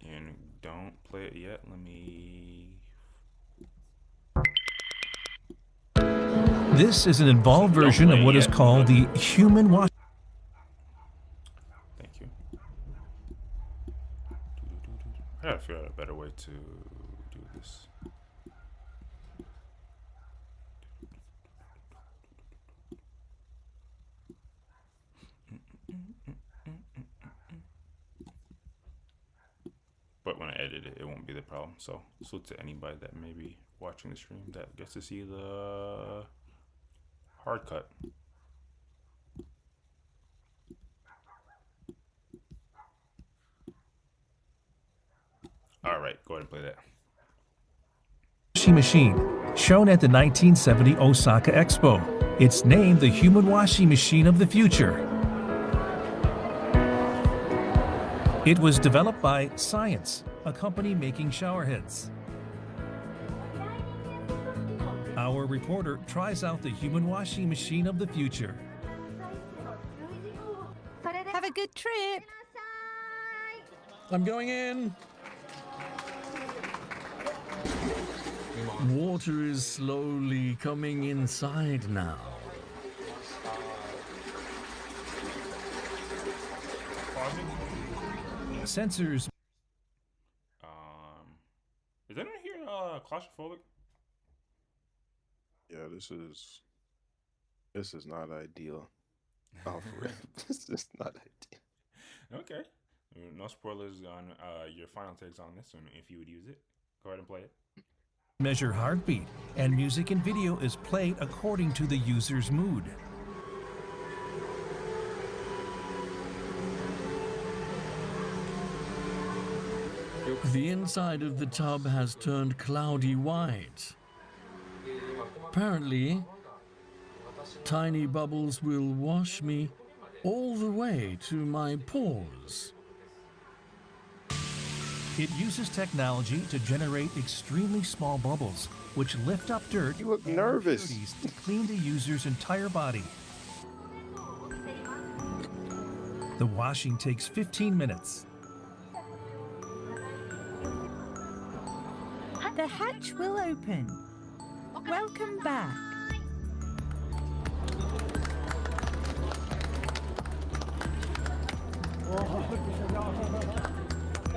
Speaker 1: And don't play it yet. Let me.
Speaker 7: This is an involved version of what is called the human wash.
Speaker 1: Thank you. I gotta figure out a better way to do this. But when I edit it, it won't be the problem. So salute to anybody that may be watching the stream that gets to see the hard cut. All right, go ahead and play that.
Speaker 7: Washing machine, shown at the 1970 Osaka Expo. It's named the human washing machine of the future. It was developed by Science, a company making shower heads. Our reporter tries out the human washing machine of the future.
Speaker 8: Have a good trip.
Speaker 7: I'm going in. Water is slowly coming inside now. Sensors.
Speaker 1: Is anyone here claustrophobic?
Speaker 2: Yeah, this is not ideal. Oh, for real. This is not ideal.
Speaker 1: Okay. No spoilers on your final takes on this one. If you would use it, go ahead and play it.
Speaker 7: Measure heartbeat, and music and video is played according to the user's mood. The inside of the tub has turned cloudy white. Apparently, tiny bubbles will wash me all the way to my pores. It uses technology to generate extremely small bubbles, which lift up dirt
Speaker 2: You look
Speaker 7: and
Speaker 2: nervous.
Speaker 7: impurities to clean the user's entire body. The washing takes 15 minutes.
Speaker 8: The hatch will open. Welcome back.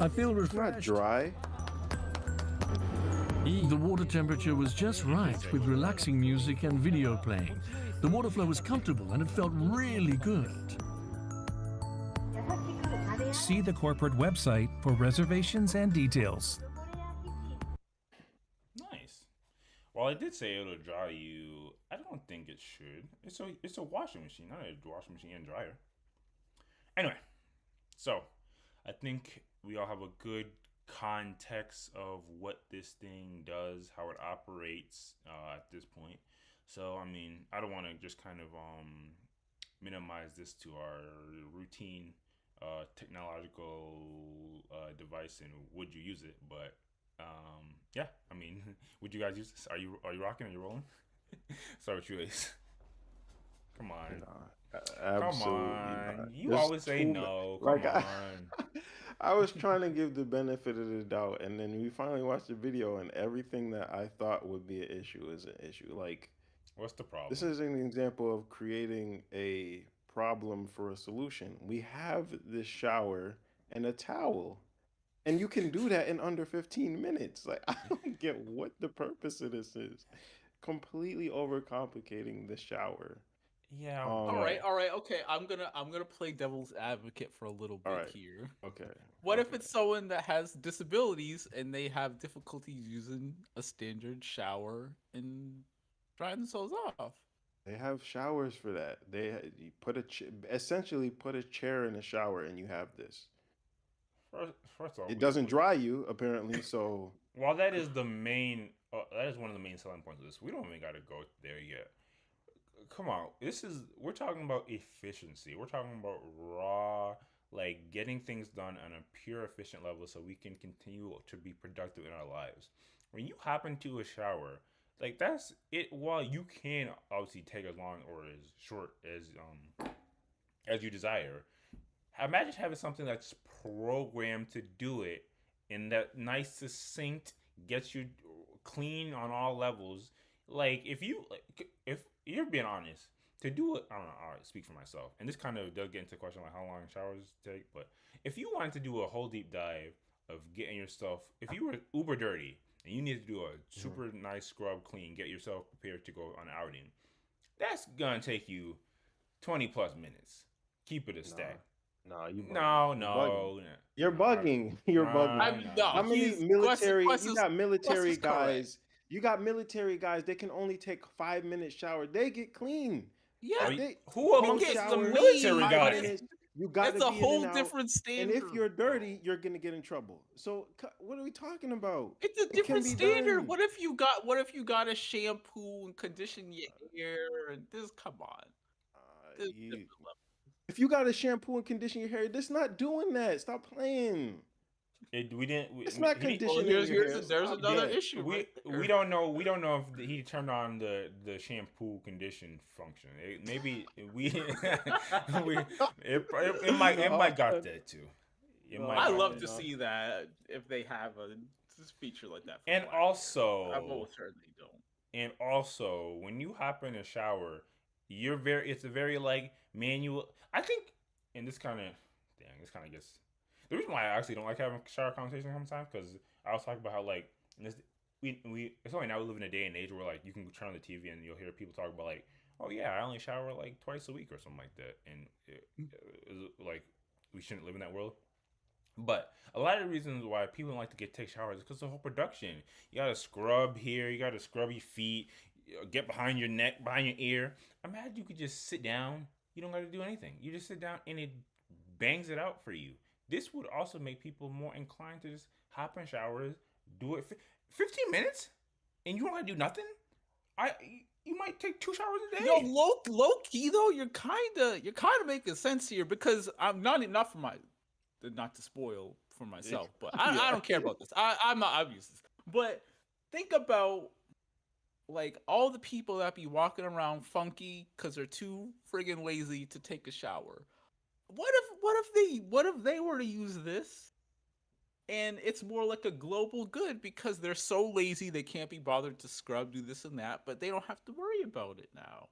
Speaker 7: I feel
Speaker 2: Not
Speaker 7: refreshed.
Speaker 2: dry.
Speaker 7: The water temperature was just right with relaxing music and video playing. The water flow was comfortable and it felt really good. See the corporate website for reservations and details.
Speaker 1: Nice. While I did say it'll dry you, I don't think it should. It's a washing machine, not a washing machine and dryer. Anyway, so I think we all have a good context of what this thing does, how it operates at this point. So I mean, I don't want to just kind of minimize this to our routine technological device and would you use it, but yeah, I mean, would you guys use this? Are you rocking? Are you rolling? Start with you, Ace. Come on.
Speaker 2: Nah, absolutely
Speaker 1: Come on.
Speaker 2: not.
Speaker 1: You
Speaker 2: This
Speaker 1: always say
Speaker 2: too
Speaker 1: no.
Speaker 2: Like
Speaker 1: Come
Speaker 2: I,
Speaker 1: on.
Speaker 2: I was trying to give the benefit of the doubt, and then we finally watched the video, and everything that I thought would be an issue is an issue. Like,
Speaker 1: What's the problem?
Speaker 2: this is an example of creating a problem for a solution. We have this shower and a towel, and you can do that in under 15 minutes. Like, I don't get what the purpose of this is. Completely overcomplicating the shower.
Speaker 1: Yeah.
Speaker 3: All right, okay. I'm gonna play devil's advocate for a little bit
Speaker 2: Alright.
Speaker 3: here.
Speaker 2: Okay.
Speaker 3: What if
Speaker 2: okay.
Speaker 3: it's someone that has disabilities and they have difficulties using a standard shower and drying themselves off?
Speaker 2: They have showers for that. You put essentially put a chair in a shower and you have this.
Speaker 1: first of all,
Speaker 2: It doesn't dry you apparently, so
Speaker 1: while that is the main, that is one of the main selling points of this. We don't even got to go there yet. Come on, we're talking about efficiency. We're talking about raw, like getting things done on a pure efficient level, so we can continue to be productive in our lives. When you hop into a shower, like that's it. While you can obviously take as long or as short as you desire, imagine having something that's programmed to do it in that nice, succinct, gets you clean on all levels. Like if you're being honest, to do it, I don't know. I'll speak for myself, and this kind of does get into the question like how long showers take. But if you wanted to do a whole deep dive of getting yourself, if you were uber dirty and you need to do a super nice scrub clean, get yourself prepared to go on an outing, that's gonna take you 20+ minutes. Keep it a stack.
Speaker 2: nah, you
Speaker 1: No,
Speaker 2: bugging. You bugging.
Speaker 1: no.
Speaker 2: You're bugging. You're bugging.
Speaker 3: No,
Speaker 2: How many
Speaker 3: he's
Speaker 2: military?
Speaker 3: Quest
Speaker 2: You
Speaker 3: is,
Speaker 2: got
Speaker 3: Quest
Speaker 2: military
Speaker 3: is correct.
Speaker 2: guys. You got military guys. They can only take 5 minute shower. They get clean.
Speaker 3: Yeah,
Speaker 1: Who
Speaker 3: we
Speaker 1: amongst
Speaker 3: get
Speaker 1: the
Speaker 3: clean,
Speaker 1: military
Speaker 3: but
Speaker 1: guys?
Speaker 2: You got
Speaker 3: it's
Speaker 2: to
Speaker 3: a
Speaker 2: be in
Speaker 3: whole
Speaker 2: and out.
Speaker 3: different
Speaker 2: And
Speaker 3: standard.
Speaker 2: if you're dirty, you're gonna get in trouble. So what are we talking about?
Speaker 3: It's a
Speaker 2: It can
Speaker 3: different
Speaker 2: be
Speaker 3: standard.
Speaker 2: done.
Speaker 3: What if you got to shampoo and condition your hair and this? Come on, this is different level.
Speaker 2: If you got to shampoo and condition your hair, that's not doing that. Stop playing.
Speaker 1: We didn't.
Speaker 2: It's not
Speaker 3: Well,
Speaker 2: conditioning your hair.
Speaker 3: there's
Speaker 2: Stop
Speaker 3: another
Speaker 2: that.
Speaker 3: issue.
Speaker 1: We
Speaker 3: Right there.
Speaker 1: we don't know. We don't know if he turned on the shampoo condition function. Maybe it might got that too. It might
Speaker 3: I
Speaker 1: got
Speaker 3: love
Speaker 1: that.
Speaker 3: to see that if they have a feature like that. For
Speaker 1: And
Speaker 3: Black
Speaker 1: also,
Speaker 3: Mirror. I most certainly don't.
Speaker 1: And also, when you hop in a shower, it's a very like manual. I think, and this kind of, this kind of gets the reason why I actually don't like having shower conversations sometimes because I was talking about how like it's only now we live in a day and age where like you can turn on the TV and you'll hear people talk about like, oh yeah, I only shower like twice a week or something like that, and like we shouldn't live in that world. But a lot of the reasons why people don't like to take showers is because of the whole production. You gotta scrub here, you gotta scrub your feet, get behind your neck, behind your ear. Imagine you could just sit down. You don't gotta do anything. You just sit down and it bangs it out for you. This would also make people more inclined to just hop in showers, do it 15 minutes, and you don't gotta do nothing. You might take 2 showers a day.
Speaker 3: Yo, low key though, you're kind of making sense here because I'm not for my. Not to spoil for myself, but I don't care about this. I'm not obvious this. But think about like all the people that be walking around funky because they're too friggin' lazy to take a shower. What if they were to use this and it's more like a global good because they're so lazy they can't be bothered to scrub, do this and that, but they don't have to worry about it now.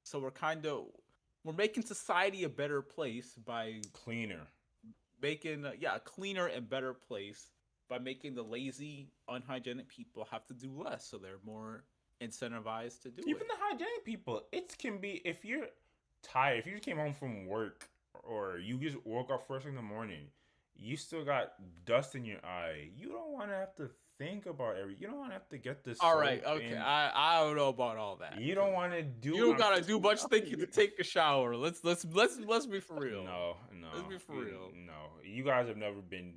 Speaker 3: So we're making society a better place by
Speaker 1: cleaner.
Speaker 3: Making a cleaner and better place by making the lazy, unhygienic people have to do less, so they're more incentivized to do
Speaker 1: Even
Speaker 3: it.
Speaker 1: the hygienic people, it can be if you're tired, if you just came home from work or you just woke up first in the morning, you still got dust in your eye. You don't want to have to think about you don't want to have to get this.
Speaker 3: All right, okay. I don't know about all that.
Speaker 1: You don't want to do.
Speaker 3: You don't gotta do much thinking to take a shower. Let's be for real.
Speaker 1: No.
Speaker 3: Let's be for real.
Speaker 1: No, you guys have never been.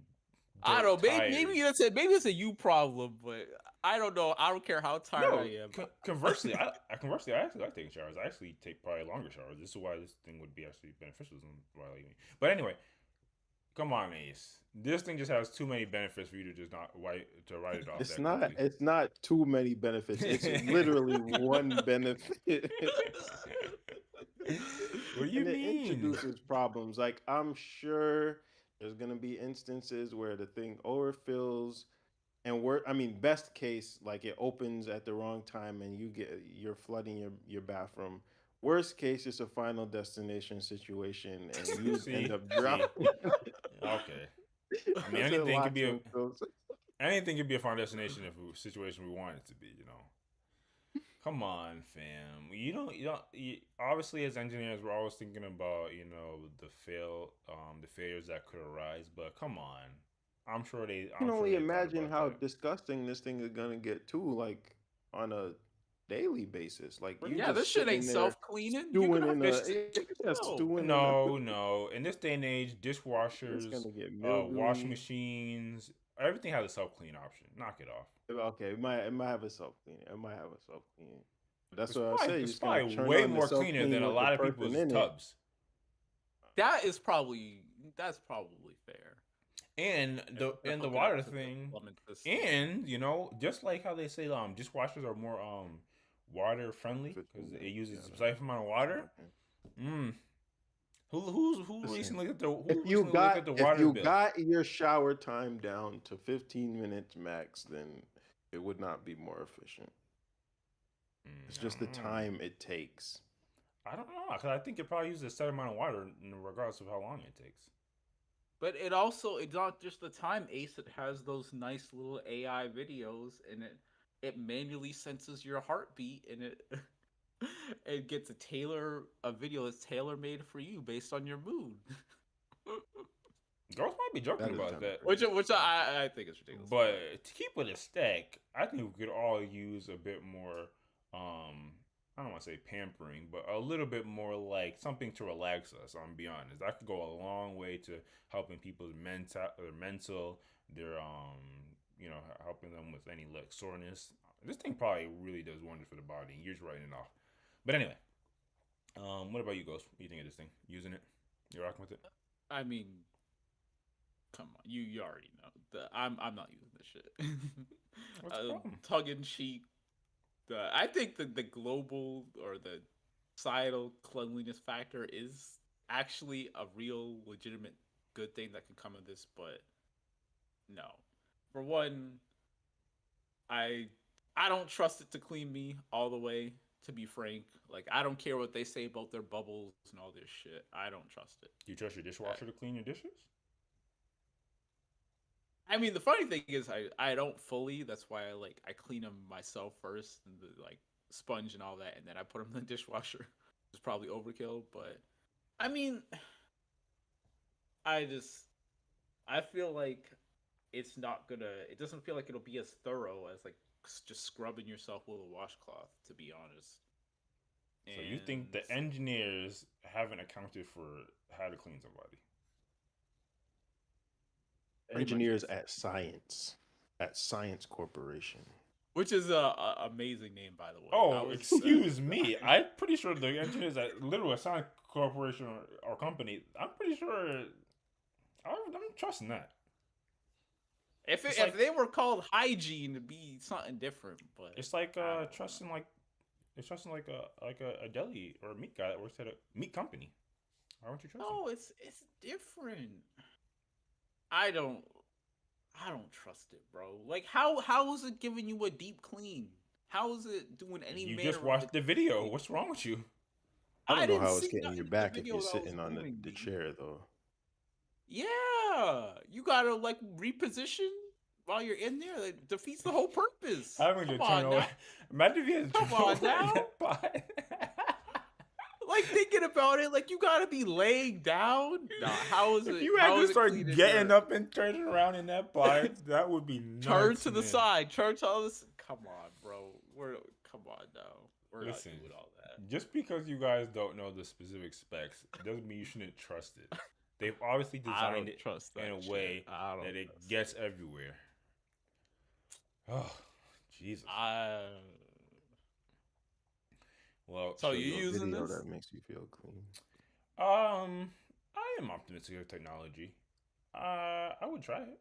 Speaker 3: I don't know. Maybe it's a you problem, but I don't know. I don't care how tired I am.
Speaker 1: Conversely, I actually like taking showers. I actually take probably longer showers. This is why this thing would be actually beneficial. But anyway, come on, Ace. This thing just has too many benefits for you to just not write it off.
Speaker 2: It's not too many benefits. It's literally one benefit.
Speaker 1: What do you mean?
Speaker 2: It introduces problems. Like I'm sure there's gonna be instances where the thing overfills, and best case, like it opens at the wrong time and you're flooding your bathroom. Worst case, it's a final destination situation and you end up drowning.
Speaker 1: Okay. I mean, anything could be a final destination if a situation we want it to be, you know. Come on, fam. Obviously, as engineers, we're always thinking about, the failures that could arise. But come on, I'm sure they.
Speaker 2: I can only imagine how disgusting this thing is gonna get too. Like on a daily basis. Like you
Speaker 3: Yeah,
Speaker 2: just
Speaker 3: this shit
Speaker 2: sitting
Speaker 3: ain't
Speaker 2: there
Speaker 3: self-cleaning. You're
Speaker 2: stewing
Speaker 3: gonna have
Speaker 2: in
Speaker 3: to
Speaker 2: a
Speaker 3: sit
Speaker 2: yeah,
Speaker 3: yourself.
Speaker 2: stewing in a.
Speaker 1: No. In this day and age,
Speaker 2: It's
Speaker 1: dishwashers,
Speaker 2: gonna get
Speaker 1: washing
Speaker 2: mildewy.
Speaker 1: machines, everything has a self clean option. Knock it off.
Speaker 2: Okay, it might have a self cleaner. It might have a self cleaner. That's what I say. You
Speaker 1: It's
Speaker 2: just gotta
Speaker 1: probably
Speaker 2: turn
Speaker 1: way
Speaker 2: on the
Speaker 1: more
Speaker 2: self
Speaker 1: cleaner
Speaker 2: clean
Speaker 1: than a
Speaker 2: with the
Speaker 1: lot of
Speaker 2: person
Speaker 1: people's
Speaker 2: in it.
Speaker 1: tubs.
Speaker 3: That's probably fair.
Speaker 1: And the
Speaker 3: They're
Speaker 1: and the
Speaker 3: hooking up
Speaker 1: water
Speaker 3: to the
Speaker 1: thing,
Speaker 3: plumbing system.
Speaker 1: and just like how they say dishwashers are more water friendly because it uses a safe amount of water. Mm. Who recently looked at the
Speaker 2: If
Speaker 1: water
Speaker 2: you
Speaker 1: bill?
Speaker 2: got your shower time down to 15 minutes max, then it would not be more efficient. It's just the time it takes.
Speaker 1: I don't know because I think it probably uses a set amount of water regardless of how long it takes.
Speaker 3: But it's not just the time, Ace. It has those nice little AI videos, and it manually senses your heartbeat, and it gets a video that's tailor made for you based on your mood.
Speaker 1: Girls might be joking
Speaker 2: That is
Speaker 1: about
Speaker 2: kinda
Speaker 1: that.
Speaker 2: crazy.
Speaker 3: Which I think is ridiculous.
Speaker 1: But to keep it a stack, I think we could all use a bit more. I don't want to say pampering, but a little bit more like something to relax us. I'm be honest. That could go a long way to helping people's mental, their helping them with any like soreness. This thing probably really does wonders for the body. You're just writing it off. But anyway, what about you, Ghost? What do you think of this thing? Using it? You rocking with it?
Speaker 3: I mean, come on, you already know. I'm not using this shit.
Speaker 1: What's the problem?
Speaker 3: Tongue in cheek. I think the global or the societal cleanliness factor is actually a real legitimate good thing that could come of this, but no. For one, I don't trust it to clean me all the way, to be frank. Like, I don't care what they say about their bubbles and all this shit. I don't trust it.
Speaker 1: Do you trust your dishwasher to clean your dishes?
Speaker 3: I mean, the funny thing is, I don't fully. That's why I clean them myself first, and sponge and all that, and then I put them in the dishwasher. It's probably overkill, but I mean, I feel like it's not gonna. It doesn't feel like it'll be as thorough as just scrubbing yourself with a washcloth. To be honest.
Speaker 1: So you think the engineers haven't accounted for how to clean somebody?
Speaker 2: Engineers at Science Corporation.
Speaker 3: Which is a amazing name, by the way.
Speaker 1: Oh, excuse me. I'm pretty sure the engineers at literally a Sonic Corporation or company, I'm pretty sure I'm trusting that.
Speaker 3: If they were called hygiene, it'd be something different. But
Speaker 1: it's like trusting like a deli or a meat guy that works at a meat company. Why won't you trust him?
Speaker 3: No, it's different. I don't trust it, bro. Like, how is it giving you a deep clean? How is it doing any?
Speaker 1: You just watched the video. What's wrong with you?
Speaker 2: I don't know how it's getting you back if you're sitting on the chair, though.
Speaker 3: Yeah, you gotta reposition while you're in there. That defeats the whole purpose.
Speaker 1: I'm gonna turn away. Imagine if you had to
Speaker 3: come on now. Like, thinking about it, you gotta be laying down. Nah, how is it?
Speaker 1: If you had to start getting up and turning around in that pot, that would be nuts.
Speaker 3: Turn to the side. Turn to all this. Come on, bro. Come on now. We're not doing all that.
Speaker 1: Just because you guys don't know the specific specs doesn't mean you shouldn't trust it. They've obviously designed it in a way that it gets everywhere. Oh, Jesus. Well,
Speaker 3: so you using this?
Speaker 2: That makes you feel clean.
Speaker 1: I am optimistic of technology. I would try it,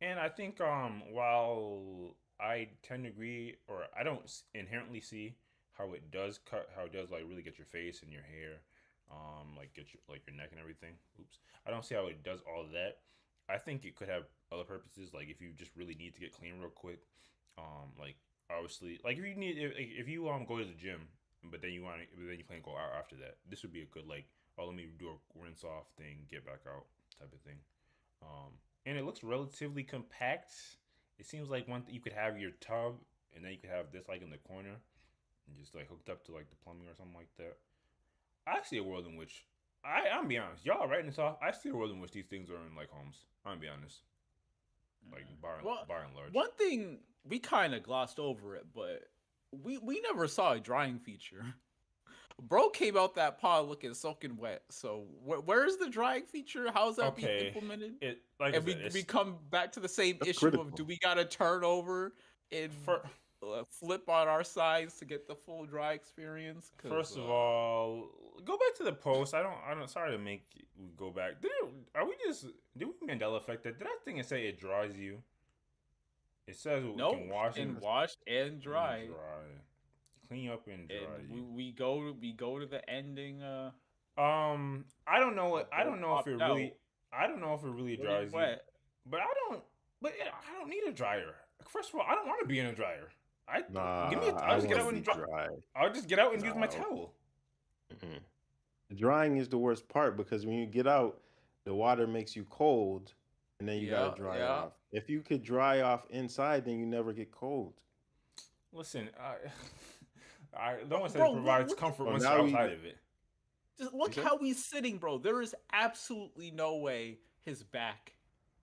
Speaker 1: and I think while I tend to agree, or I don't inherently see how it does really get your face and your hair, get your neck and everything. Oops, I don't see how it does all that. I think it could have other purposes, like if you just really need to get clean real quick, obviously, if you go to the gym. But then you plan to go out after that. This would be a good let me do a rinse off thing, get back out type of thing. And it looks relatively compact. It seems like you could have your tub and then you could have this in the corner and just hooked up to the plumbing or something like that. I see a world in which I'm be honest, y'all writing this off. I see a world in which these things are in homes. I'm gonna be honest. By and large.
Speaker 3: One thing we kind of glossed over it, but we never saw a drying feature. Bro came out that pod looking soaking wet. So where's the drying feature? How's that being
Speaker 1: Okay,
Speaker 3: implemented?
Speaker 1: it like I
Speaker 3: And
Speaker 1: said,
Speaker 3: we
Speaker 1: it's
Speaker 3: come back to the same
Speaker 2: That's
Speaker 3: issue of,
Speaker 2: critical.
Speaker 3: do we got to turn over and
Speaker 1: for
Speaker 3: flip on our sides to get the full dry experience? Because
Speaker 1: first of all, go back to the post. I don't. Sorry to make we go back. Did we Mandela effect that? Did that thing say it dries you? It says we
Speaker 3: no,
Speaker 1: can wash
Speaker 3: and
Speaker 1: and
Speaker 3: wash and dry.
Speaker 1: dry, clean up and dry
Speaker 3: And
Speaker 1: you.
Speaker 3: we go to the ending.
Speaker 1: I don't know
Speaker 3: A
Speaker 1: what I
Speaker 3: bro
Speaker 1: don't know if it
Speaker 3: popped out,
Speaker 1: really I don't know if it really
Speaker 3: fully
Speaker 1: dries you,
Speaker 3: wet.
Speaker 1: but I don't. But yeah, I don't need a dryer. First of all, I don't want to be in a dryer. I give me.
Speaker 2: Nah,
Speaker 1: I'll
Speaker 2: I
Speaker 1: just get
Speaker 2: want to
Speaker 1: out
Speaker 2: be
Speaker 1: and dry.
Speaker 2: dry.
Speaker 1: I'll just get out and use my
Speaker 2: No.
Speaker 1: towel.
Speaker 2: Mm-mm. Drying is the worst part because when you get out, the water makes you cold, and then you got to
Speaker 3: Yeah,
Speaker 2: dry
Speaker 3: yeah.
Speaker 2: off. If you could dry off inside, then you never get cold.
Speaker 1: Listen, no one said it
Speaker 3: Bro,
Speaker 1: provides comfort
Speaker 2: So
Speaker 1: once
Speaker 2: now
Speaker 1: you're
Speaker 2: we,
Speaker 1: outside of it.
Speaker 3: just
Speaker 2: you
Speaker 3: look
Speaker 2: said?
Speaker 3: how he's sitting, bro. There is absolutely no way his back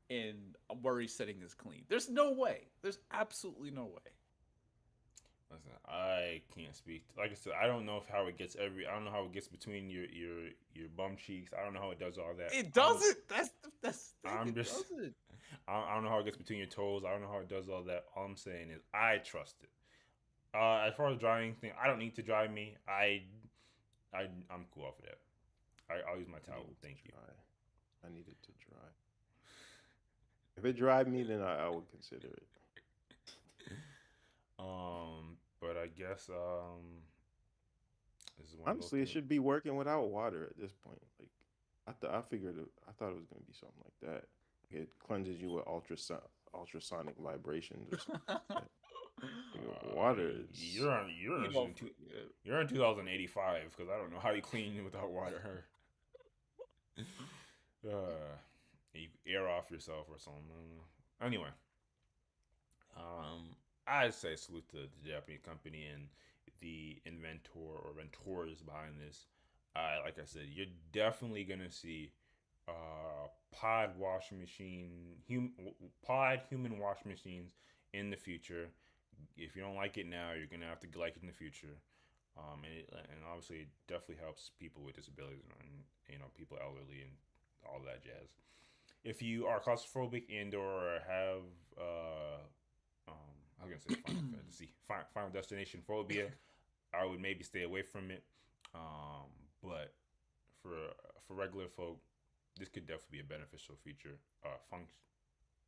Speaker 3: and where he's sitting is clean. There's no way. There's absolutely no way.
Speaker 1: Listen, I can't speak. Like I said, I don't know how it gets I don't know how it gets between your bum cheeks. I don't know how it does all that.
Speaker 3: It doesn't. That's the thing.
Speaker 1: I'm
Speaker 3: It
Speaker 1: just.
Speaker 3: doesn't.
Speaker 1: I don't know how it gets between your toes. I don't know how it does all that. All I'm saying is I trust it. As far as drying thing, I don't need to dry me. I'm cool off of that. I'll use my
Speaker 2: I
Speaker 1: towel.
Speaker 2: needed
Speaker 1: Thank
Speaker 2: to
Speaker 1: you.
Speaker 2: dry. I needed to dry. If it dried me, then I would consider it.
Speaker 1: But I guess this is one of those
Speaker 2: Honestly, it
Speaker 1: things.
Speaker 2: should be working without water at this point. Like, I thought it was gonna be something like that. It cleanses you with ultrasonic vibrations or something like that. Water is
Speaker 1: You're
Speaker 3: You know,
Speaker 1: in you're in 2085 because I don't know how you clean without water. You air off yourself or something. I don't know. Anyway, I'd say salute to the Japanese company and the inventor or inventors behind this. Like I said, you're definitely gonna see pod washing machine, pod human washing machines in the future. If you don't like it now, you're gonna have to like it in the future. And obviously, it definitely helps people with disabilities and people elderly and all that jazz. If you are claustrophobic and or have I was gonna say Final Fantasy, Final Destination phobia, I would maybe stay away from it. But for regular folk, this could definitely be a beneficial feature, function,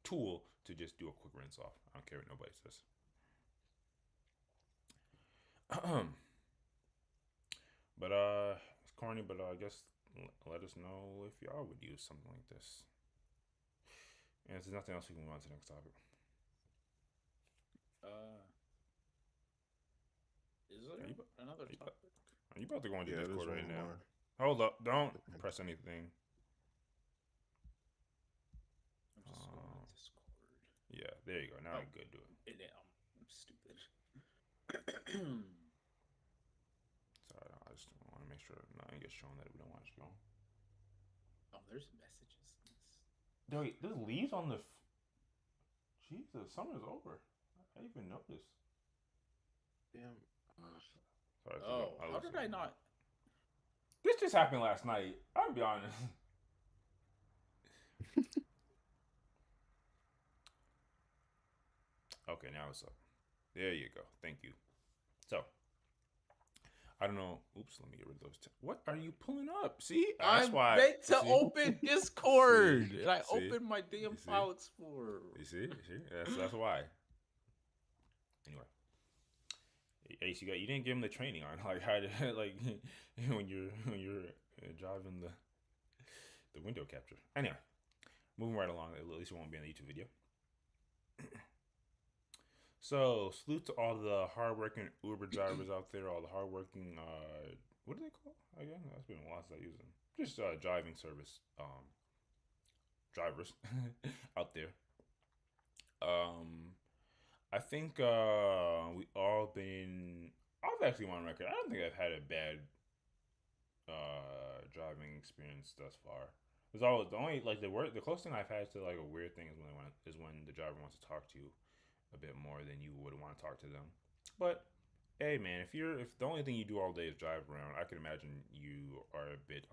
Speaker 1: tool to just do a quick rinse off. I don't care what nobody says. But it's corny, but I guess let us know if y'all would use something like this. And if there's nothing else, we can move on to the next topic.
Speaker 3: Is there another topic?
Speaker 1: Are you about to go into
Speaker 2: yeah.
Speaker 1: Discord
Speaker 2: There's
Speaker 1: right
Speaker 2: one
Speaker 1: now?
Speaker 2: more.
Speaker 1: Hold up! Don't press anything.
Speaker 3: I'm just going to Discord.
Speaker 1: Yeah, there you go. Now I'm good. Do it.
Speaker 3: I'm stupid.
Speaker 1: Sorry, I just want to make sure nothing gets shown that we don't want to show.
Speaker 3: Oh, there's messages.
Speaker 1: Wait, there's leaves on the. Jesus, summer's over. I didn't even noticed.
Speaker 2: Damn.
Speaker 1: Sorry,
Speaker 3: Oh, how did I not?
Speaker 1: This just happened last night. I'll be honest. Okay, now it's up. There you go. Thank you. So, I don't know. Oops, let me get rid of those. What are you pulling up? See, that's
Speaker 3: I'm
Speaker 1: why.
Speaker 3: meant to open Discord,
Speaker 1: See?
Speaker 3: and I
Speaker 1: See?
Speaker 3: opened my damn
Speaker 1: You see?
Speaker 3: file explorer.
Speaker 1: You see? That's why. Anyway, Ace, you didn't give him the training on like how to like when you're driving the window capture. Anyway, moving right along. At least it won't be in the YouTube video. So, salute to all the hardworking Uber drivers out there, all the hardworking, what do they call? Again, that's been a while since I used them. Just driving service drivers out there. I think we all been. I've actually on record. I don't think I've had a bad driving experience thus far. There's always the only like the closest thing I've had to like a weird thing is when the driver wants to talk to you a bit more than you would want to talk to them. But hey man, if the only thing you do all day is drive around, I can imagine you are a bit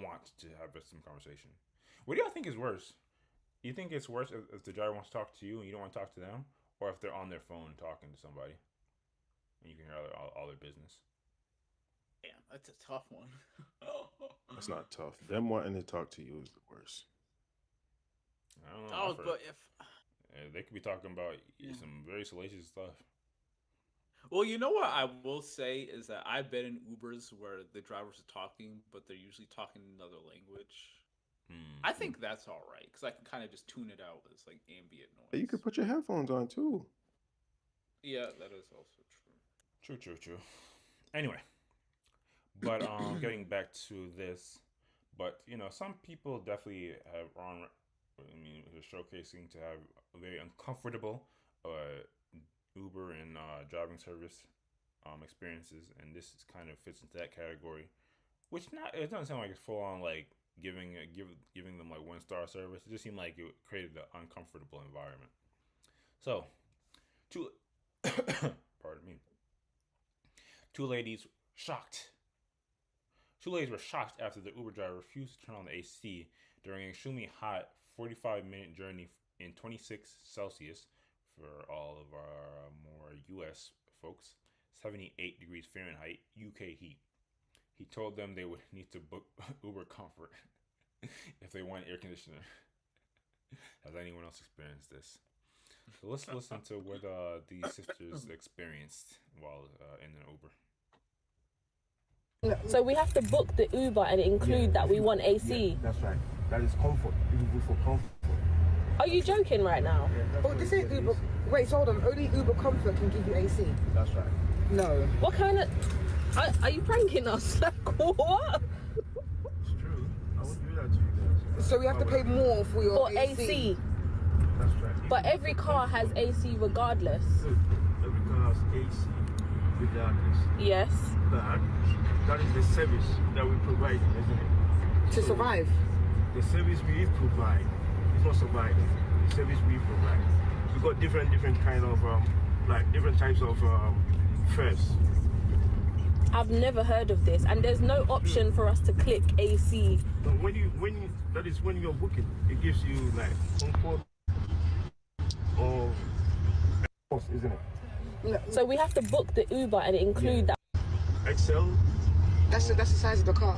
Speaker 1: want to have some conversation. What do y'all think is worse? You think it's worse if the driver wants to talk to you and you don't want to talk to them, or if they're on their phone talking to somebody and you can hear all their business?
Speaker 3: Damn, that's a tough one.
Speaker 2: That's not tough. Them wanting to talk to you is the worst.
Speaker 1: I don't know.
Speaker 3: Oh,
Speaker 1: I've heard
Speaker 3: but if
Speaker 1: they could be talking about
Speaker 3: yeah.
Speaker 1: some very salacious stuff.
Speaker 3: Well, you know what I will say is that I've been in Ubers where the drivers are talking, but they're usually talking another language. I
Speaker 1: Hmm.
Speaker 3: think that's all right because I can kind of just tune it out as like ambient
Speaker 2: Hey, you could
Speaker 3: noise.
Speaker 2: put your headphones on too.
Speaker 3: Yeah, that is also true.
Speaker 1: True, true, true. Anyway, but getting back to this, but some people definitely have on. I mean, they're showcasing to have a very uncomfortable uh, Uber and driving service experiences, and kind of fits into that category. Which not it doesn't sound like it's full on like giving them like 1-star service. It just seemed like it created an uncomfortable environment. So two, pardon me, two ladies shocked. Two ladies were shocked after the Uber driver refused to turn on the AC during an extremely hot 45-minute journey in 26 Celsius for all of our more US folks, 78 degrees Fahrenheit, UK heat. He told them they would need to book Uber Comfort if they want air conditioner. Has anyone else experienced this? So let's listen to what these sisters experienced while in an Uber.
Speaker 9: So we have to book the Uber and include that we want AC.
Speaker 10: Yeah, that's right. That is comfort. People go for comfort.
Speaker 9: Are you joking right now?
Speaker 11: Oh, this ain't Uber. Wait, so hold on. Only Uber Comfort can give you AC.
Speaker 10: That's right.
Speaker 11: No.
Speaker 9: What kind of... Are you pranking us? Like, what?
Speaker 10: It's true. I would do that to you guys.
Speaker 11: So we have to pay more for your
Speaker 9: AC.
Speaker 10: That's right.
Speaker 9: But every car has AC regardless.
Speaker 10: Look, every car has AC regardless.
Speaker 9: Yes.
Speaker 10: But that is the service that we provide, isn't it?
Speaker 11: To survive.
Speaker 10: The service we provide is not surviving. The service we provide. We've got different kind of different types of fares.
Speaker 9: I've never heard of this, and there's no option for us to click AC.
Speaker 10: No, when you that is when you're booking, it gives you like comfort or cost, isn't it?
Speaker 11: No.
Speaker 9: So we have to book the Uber and include that.
Speaker 10: XL.
Speaker 11: That's the size of the car.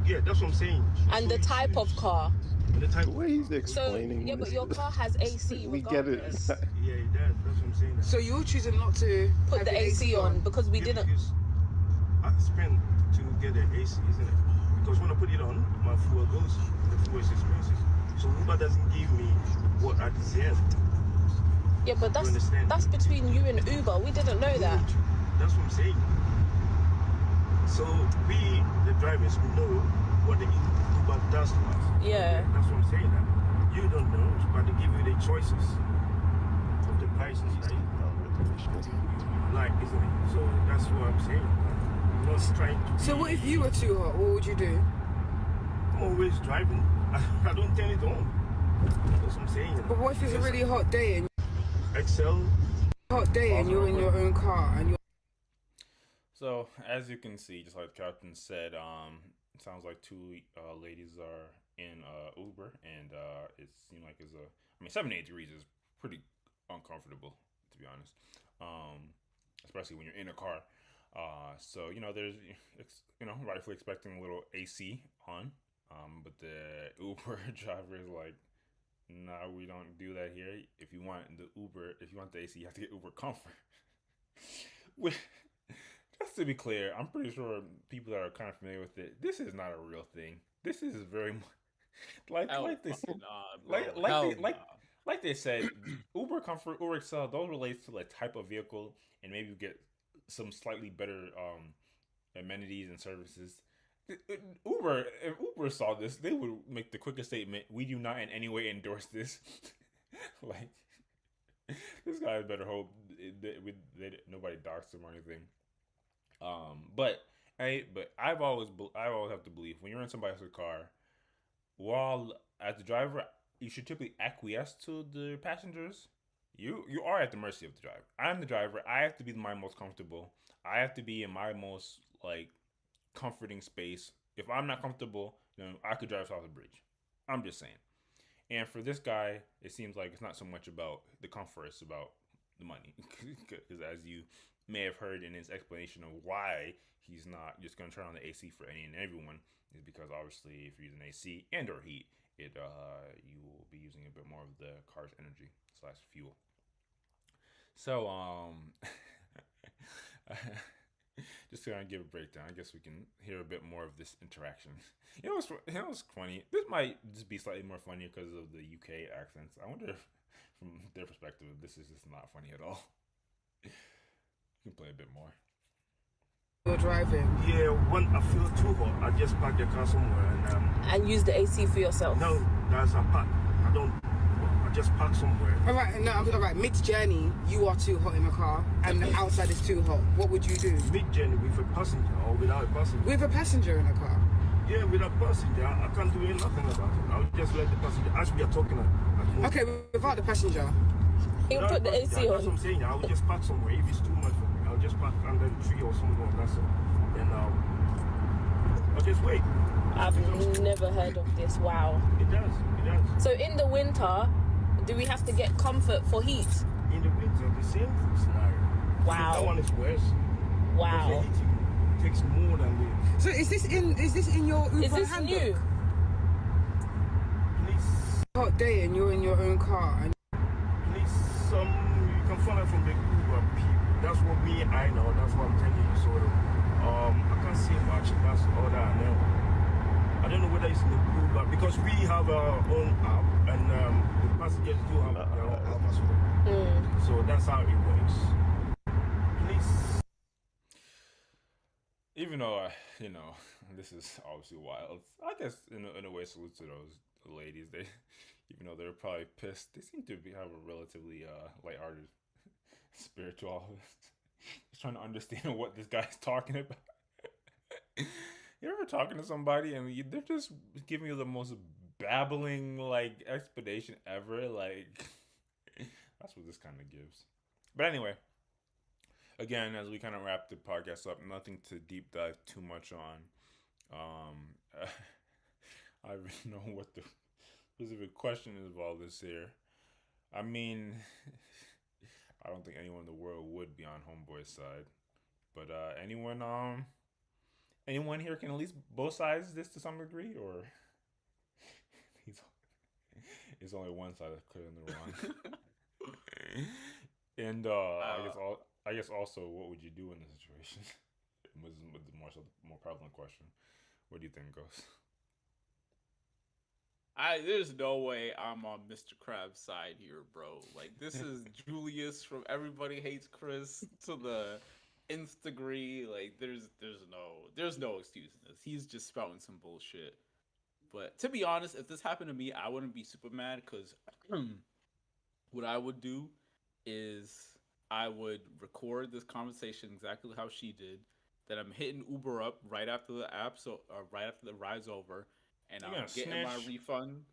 Speaker 10: Yeah, that's what I'm saying.
Speaker 9: And the type of car.
Speaker 10: The type
Speaker 2: The way he's explaining
Speaker 9: So, yeah, but
Speaker 2: this
Speaker 9: your
Speaker 2: is-
Speaker 9: car has AC
Speaker 2: we get it.
Speaker 9: regardless.
Speaker 10: Yeah, it does. That's what I'm saying.
Speaker 11: So you're choosing not to
Speaker 9: Put
Speaker 11: have
Speaker 9: the AC on because we didn't.
Speaker 10: Because I spend to get the AC, isn't it? Because when I put it on, my fuel goes. The fuel is expensive. So Uber doesn't give me what I deserve.
Speaker 9: Yeah, but
Speaker 10: You understand?
Speaker 9: that's between you and Uber. We didn't know that.
Speaker 10: That's what I'm saying. So we, the drivers, we know what the Uber does to us.
Speaker 9: Yeah.
Speaker 10: That's what I'm saying. That you don't know, but they give you the choices of the prices that you like, isn't it? So that's what I'm saying. I'm not trying to.
Speaker 11: So what if you were too hot? What would you do?
Speaker 10: I'm always driving. I don't turn it on. That's what I'm saying.
Speaker 11: But what if it's a really hot day and you're in your own car and you're...
Speaker 1: So as you can see, just like the captain said, it sounds like two ladies are in Uber, and it seemed like 78 degrees is pretty uncomfortable, to be honest, especially when you're in a car. So there's rightfully expecting a little AC on, but the Uber driver is like, "No, we don't do that here. If you want the AC, you have to get Uber Comfort." Just to be clear, I'm pretty sure people that are kind of familiar with it, this is not a real thing. This is very much like they said, like they said, Uber Comfort, Uber Excel, those relates to like type of vehicle, and maybe you get some slightly better amenities and services. If Uber saw this, they would make the quickest statement: "We do not in any way endorse this." Like, this guy better hope nobody doxed him or anything. But I've always have to believe when you're in somebody else's car, while as the driver, you should typically acquiesce to the passengers. You are at the mercy of the driver. I'm the driver. I have to be my most comfortable. I have to be in my most like comforting space. If I'm not comfortable, then I could drive off the bridge. I'm just saying. And for this guy, it seems like it's not so much about the comfort; it's about the money. Because as you may have heard in his explanation of why he's not just going to turn on the AC for any and everyone, is because obviously if you're using AC and or heat, it you will be using a bit more of the car's energy slash fuel. So just to kind of give a breakdown, I guess we can hear a bit more of this interaction. What's funny? This might just be slightly more funny because of the UK accents. I wonder if, from their perspective, if this is just not funny at all. You can play a bit more.
Speaker 11: You're driving.
Speaker 10: Yeah, when I feel too hot, I just park the car somewhere
Speaker 9: And use the AC for yourself.
Speaker 10: no, that's a park. I don't. I just park somewhere.
Speaker 11: All right. Mid journey, you are too hot in the car, and the outside is too hot. What would you do?
Speaker 10: Mid journey with a passenger or without a passenger.
Speaker 11: With a passenger in the car.
Speaker 10: Yeah, with a passenger, I can't do nothing about it. I'll just let the passenger. As we are talking,
Speaker 11: Okay, without the passenger.
Speaker 9: He'll put the AC
Speaker 10: That's what
Speaker 9: on.
Speaker 10: I'm saying. I'll just park somewhere. If it's too much for me, I'll just park under the tree or somewhere. That's it. Then I'll just wait.
Speaker 9: I've never heard of this. Wow.
Speaker 10: It does.
Speaker 9: So in the winter, do we have to get comfort for heat?
Speaker 10: In the winter, the same scenario.
Speaker 9: Wow.
Speaker 10: That one is worse.
Speaker 9: Wow.
Speaker 10: The heating takes more than the.
Speaker 11: So is this in your Uber
Speaker 9: Is this
Speaker 11: handbook?
Speaker 9: new?
Speaker 10: Please,
Speaker 11: Hot day and you're in your own car. And
Speaker 10: you can find out from the Uber people. That's what I know. That's what I'm telling you. So, I can't say much. That's all that I know. I don't know whether it's in the Uber because we have our own app and the passengers do have their own app as well. So that's how it works. Please.
Speaker 1: Even though this is obviously wild, I guess in a way, salute to those ladies. They, even though they're probably pissed, they seem to have a relatively lighthearted spiritualist. Just trying to understand what this guy's talking about. You ever talking to somebody and they're just giving you the most babbling like explanation ever? Like that's what this kind of gives. But anyway, again, as we kind of wrap the podcast up, nothing to deep dive too much on. I don't know what the specific question is of all this here. I mean, I don't think anyone in the world would be on Homeboy's side. But anyone here can at least both sides this to some degree, or it's only one side that's clear in the wrong. And I guess also, what would you do in this situation? was the more prevalent question. What do you think, Ghost?
Speaker 3: There's no way I'm on Mr. Krabs' side here, bro. Like, this is Julius from Everybody Hates Chris to the nth degree. Like, there's no excuse in this. He's just spouting some bullshit. But to be honest, if this happened to me, I wouldn't be super mad because what I would do is I would record this conversation exactly how she did. That I'm hitting Uber up right after the app, right after the ride's over. And I'm getting my refund,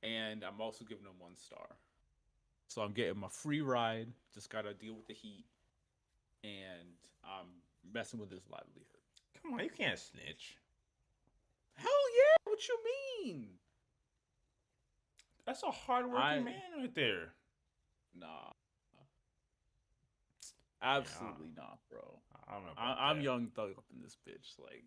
Speaker 3: and I'm also giving them 1 star. So I'm getting my free ride, just gotta deal with the heat, and I'm messing with his livelihood.
Speaker 1: Come on, you can't snitch.
Speaker 3: Hell yeah, what you mean?
Speaker 1: That's a hard-working man right there.
Speaker 3: Nah. Absolutely not, bro.
Speaker 1: I don't know
Speaker 3: I'm young thug up in this bitch. Like,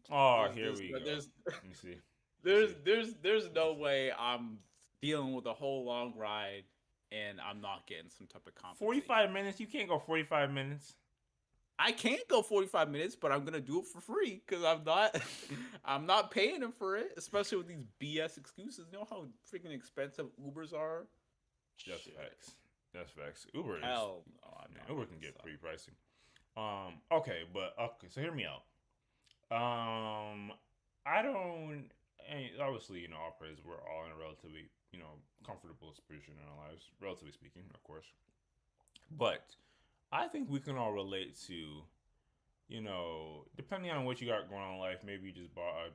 Speaker 1: here we go. Let me see.
Speaker 3: There's no way I'm dealing with a whole long ride and I'm not getting some type of compensation.
Speaker 1: 45 minutes? You can't go 45 minutes.
Speaker 3: I can't go 45 minutes, but I'm gonna do it for free because I'm not paying him for it, especially with these BS excuses. You know how freaking expensive Ubers are?
Speaker 1: That's facts. That's facts. Uber is
Speaker 3: hell no.
Speaker 1: Uber can get pretty pricey. Okay, so hear me out. I don't. And obviously, our praise, we're all in a relatively, comfortable position in our lives, relatively speaking, of course. But I think we can all relate to, depending on what you got going on in life, maybe you just bought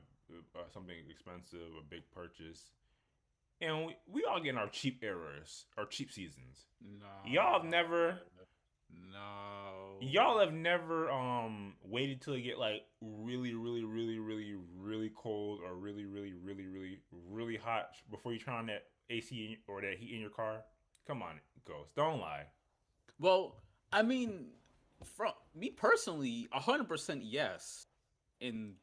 Speaker 1: something expensive, a big purchase. and we all get in our cheap errors, our cheap seasons. Y'all have
Speaker 3: No.
Speaker 1: never
Speaker 3: No.
Speaker 1: y'all have never waited till it get like really really really really really cold or really really really really really hot before you turn on that AC or that heat in your car. Come on, Ghost, don't lie.
Speaker 3: Well, I mean, from me personally, 100% yes. And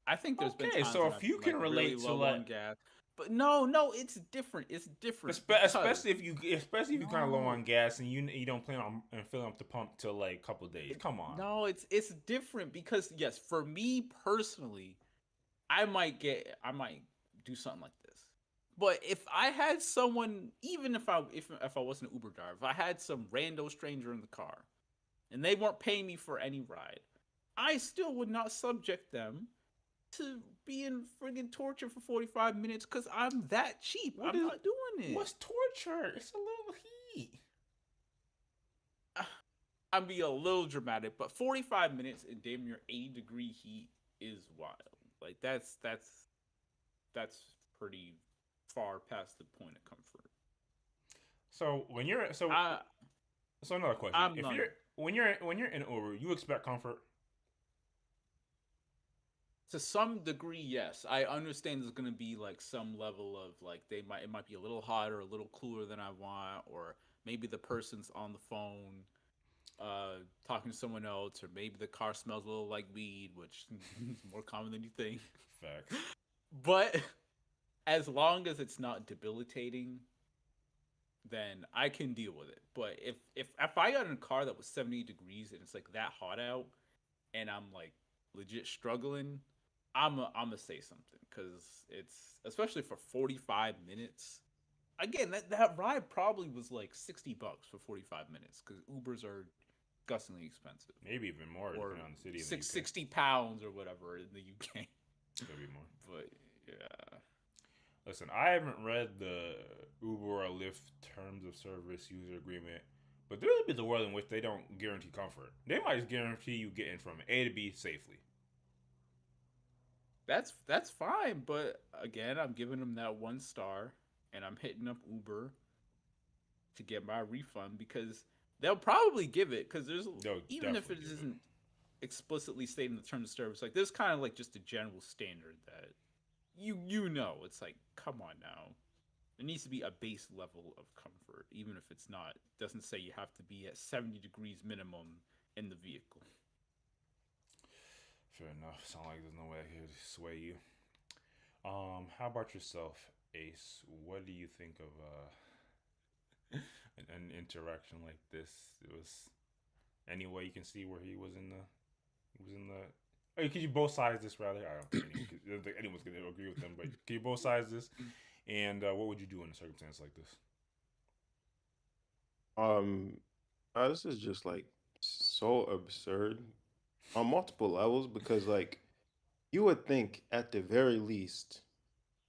Speaker 3: I think there's been
Speaker 1: Okay,
Speaker 3: times
Speaker 1: so
Speaker 3: when
Speaker 1: if
Speaker 3: I've
Speaker 1: you
Speaker 3: been like
Speaker 1: can
Speaker 3: really
Speaker 1: relate to
Speaker 3: low on
Speaker 1: like,
Speaker 3: gas. But no, it's different. It's different because
Speaker 1: especially if you kind of low
Speaker 3: no,
Speaker 1: on gas and you don't plan on filling up the pump till like a couple days. Come on.
Speaker 3: no, it's different because yes, for me personally, I might do something like this. But if I had someone, even if I wasn't an Uber driver, if I had some rando stranger in the car and they weren't paying me for any ride, I still would not subject them to being friggin' torture for 45 minutes because I'm that cheap.
Speaker 1: What
Speaker 3: I'm
Speaker 1: is
Speaker 3: not doing it.
Speaker 1: what's torture? It's a little heat.
Speaker 3: I'm being a little dramatic, but 45 minutes in damn near 80-degree heat is wild. Like that's pretty far past the point of comfort.
Speaker 1: So when you're
Speaker 3: I
Speaker 1: so another question:
Speaker 3: I'm
Speaker 1: if
Speaker 3: not
Speaker 1: when you're in Uber, you expect comfort.
Speaker 3: to some degree, yes. I understand there's gonna be like some level of like it might be a little hotter, a little cooler than I want, or maybe the person's on the phone talking to someone else, or maybe the car smells a little like weed, which is more common than you think.
Speaker 1: Facts.
Speaker 3: But as long as it's not debilitating, then I can deal with it. But if I got in a car that was 70 degrees and it's like that hot out and I'm like legit struggling, I'm gonna say something because it's especially for 45 minutes. Again, that ride probably was like $60 for 45 minutes because Ubers are disgustingly expensive,
Speaker 1: Maybe even more
Speaker 3: or
Speaker 1: depending on the city in the
Speaker 3: six
Speaker 1: UK.
Speaker 3: sixty pounds or whatever in the UK.
Speaker 1: Could be more.
Speaker 3: But yeah,
Speaker 1: Listen, I haven't read the Uber or Lyft terms of service user agreement, but there will be the world in which they don't guarantee comfort. They might just guarantee you getting from A to B safely.
Speaker 3: that's fine. But again, I'm giving them that 1 star, and I'm hitting up Uber to get my refund because they'll probably give it because there's
Speaker 1: They'll
Speaker 3: even if
Speaker 1: definitely
Speaker 3: it
Speaker 1: give it.
Speaker 3: isn't explicitly stated in the terms of service, like there's kind of like just a general standard that you know it's like come on now. There needs to be a base level of comfort, even if it's not. Doesn't say you have to be at 70 degrees minimum in the vehicle.
Speaker 1: Fair enough. Sound like there's no way I could sway you. How about yourself, Ace? What do you think of an interaction like this? It was any way you can see where he was in the. Hey, could you both sides this rather? I don't think anyone's gonna agree with them, but can you both sides this? And what would you do in a circumstance like this?
Speaker 2: Um, this is just like so absurd on multiple levels because like you would think at the very least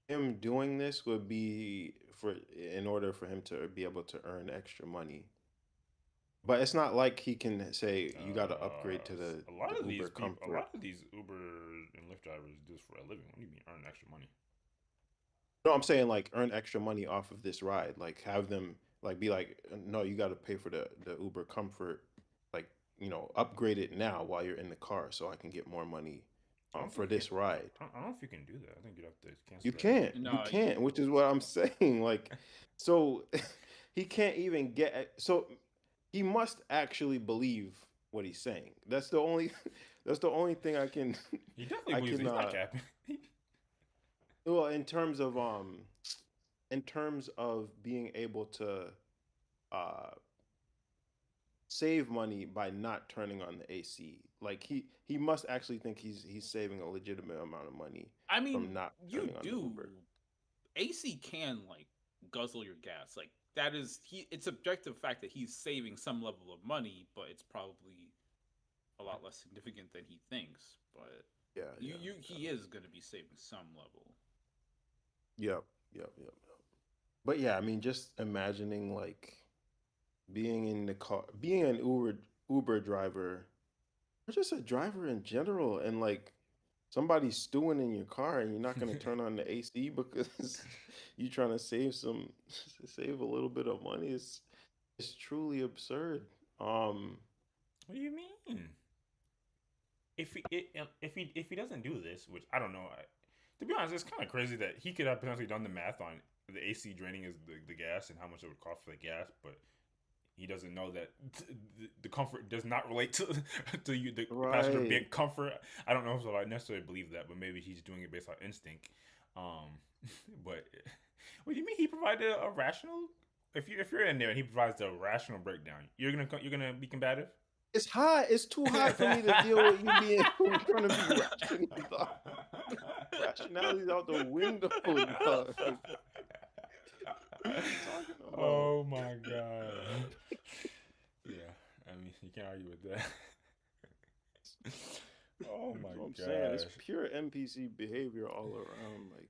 Speaker 2: him doing this would be for in order for him to be able to earn extra money. But it's not like he can say you got to upgrade to
Speaker 1: A
Speaker 2: the
Speaker 1: lot of
Speaker 2: Uber
Speaker 1: these people, a
Speaker 2: Comfort.
Speaker 1: lot of these Uber and Lyft drivers do this for a living. What do you mean earn extra money?
Speaker 2: No, I'm saying like earn extra money off of this ride. Like have them like be like, no, you got to pay for the Uber Comfort. Like upgrade it now while you're in the car, so I can get more money
Speaker 1: I don't
Speaker 2: for
Speaker 1: think you can.
Speaker 2: this ride.
Speaker 1: I don't know if you can do that. I think you'd have to
Speaker 2: You
Speaker 1: cancel that
Speaker 2: can't,
Speaker 1: membership.
Speaker 2: you
Speaker 3: No,
Speaker 2: can't, which is what I'm saying. Like, so he can't even get. So he must actually believe what he's saying. That's the only. That's the only thing I can.
Speaker 1: He definitely
Speaker 2: I
Speaker 1: believes that
Speaker 2: can.
Speaker 1: he's not capping.
Speaker 2: Well, in terms of being able to uh save money by not turning on the AC. Like he must actually think he's saving a legitimate amount of money
Speaker 3: I
Speaker 2: from
Speaker 3: mean
Speaker 2: not
Speaker 3: you
Speaker 2: turning on the Uber.
Speaker 3: do. AC can like guzzle your gas. Like that is he. It's objective fact that he's saving some level of money, but it's probably a lot less significant than he thinks. But
Speaker 2: Yeah, yeah,
Speaker 3: he is going to be saving some level.
Speaker 2: yep, yep. But yeah, I mean, just imagining like being in the car, being an Uber driver, or just a driver in general, and like somebody's stewing in your car and you're not going to turn on the AC because you're trying to save a little bit of money. It's truly absurd.
Speaker 1: What do you mean? If he doesn't do this, which I don't know, to be honest, it's kind of crazy that he could have potentially done the math on the AC draining is the gas and how much it would cost for the gas, but he doesn't know that the comfort does not relate to you, the passenger being
Speaker 2: Right.
Speaker 1: comfort. I don't know if I necessarily believe that, but maybe he's doing it based on instinct. Um, but what do you mean he provided a rational? If you're in there and he provides a rational breakdown, you're gonna be combative.
Speaker 2: It's hot. It's too hot for me to deal with you being trying to be rational, dog. Rationality's out the window, dog. What are you talking about?
Speaker 1: Oh my god. Yeah, I mean you can't argue with that. Oh my
Speaker 2: That's what I'm saying. It's
Speaker 1: gosh.
Speaker 2: pure NPC behavior all around. Like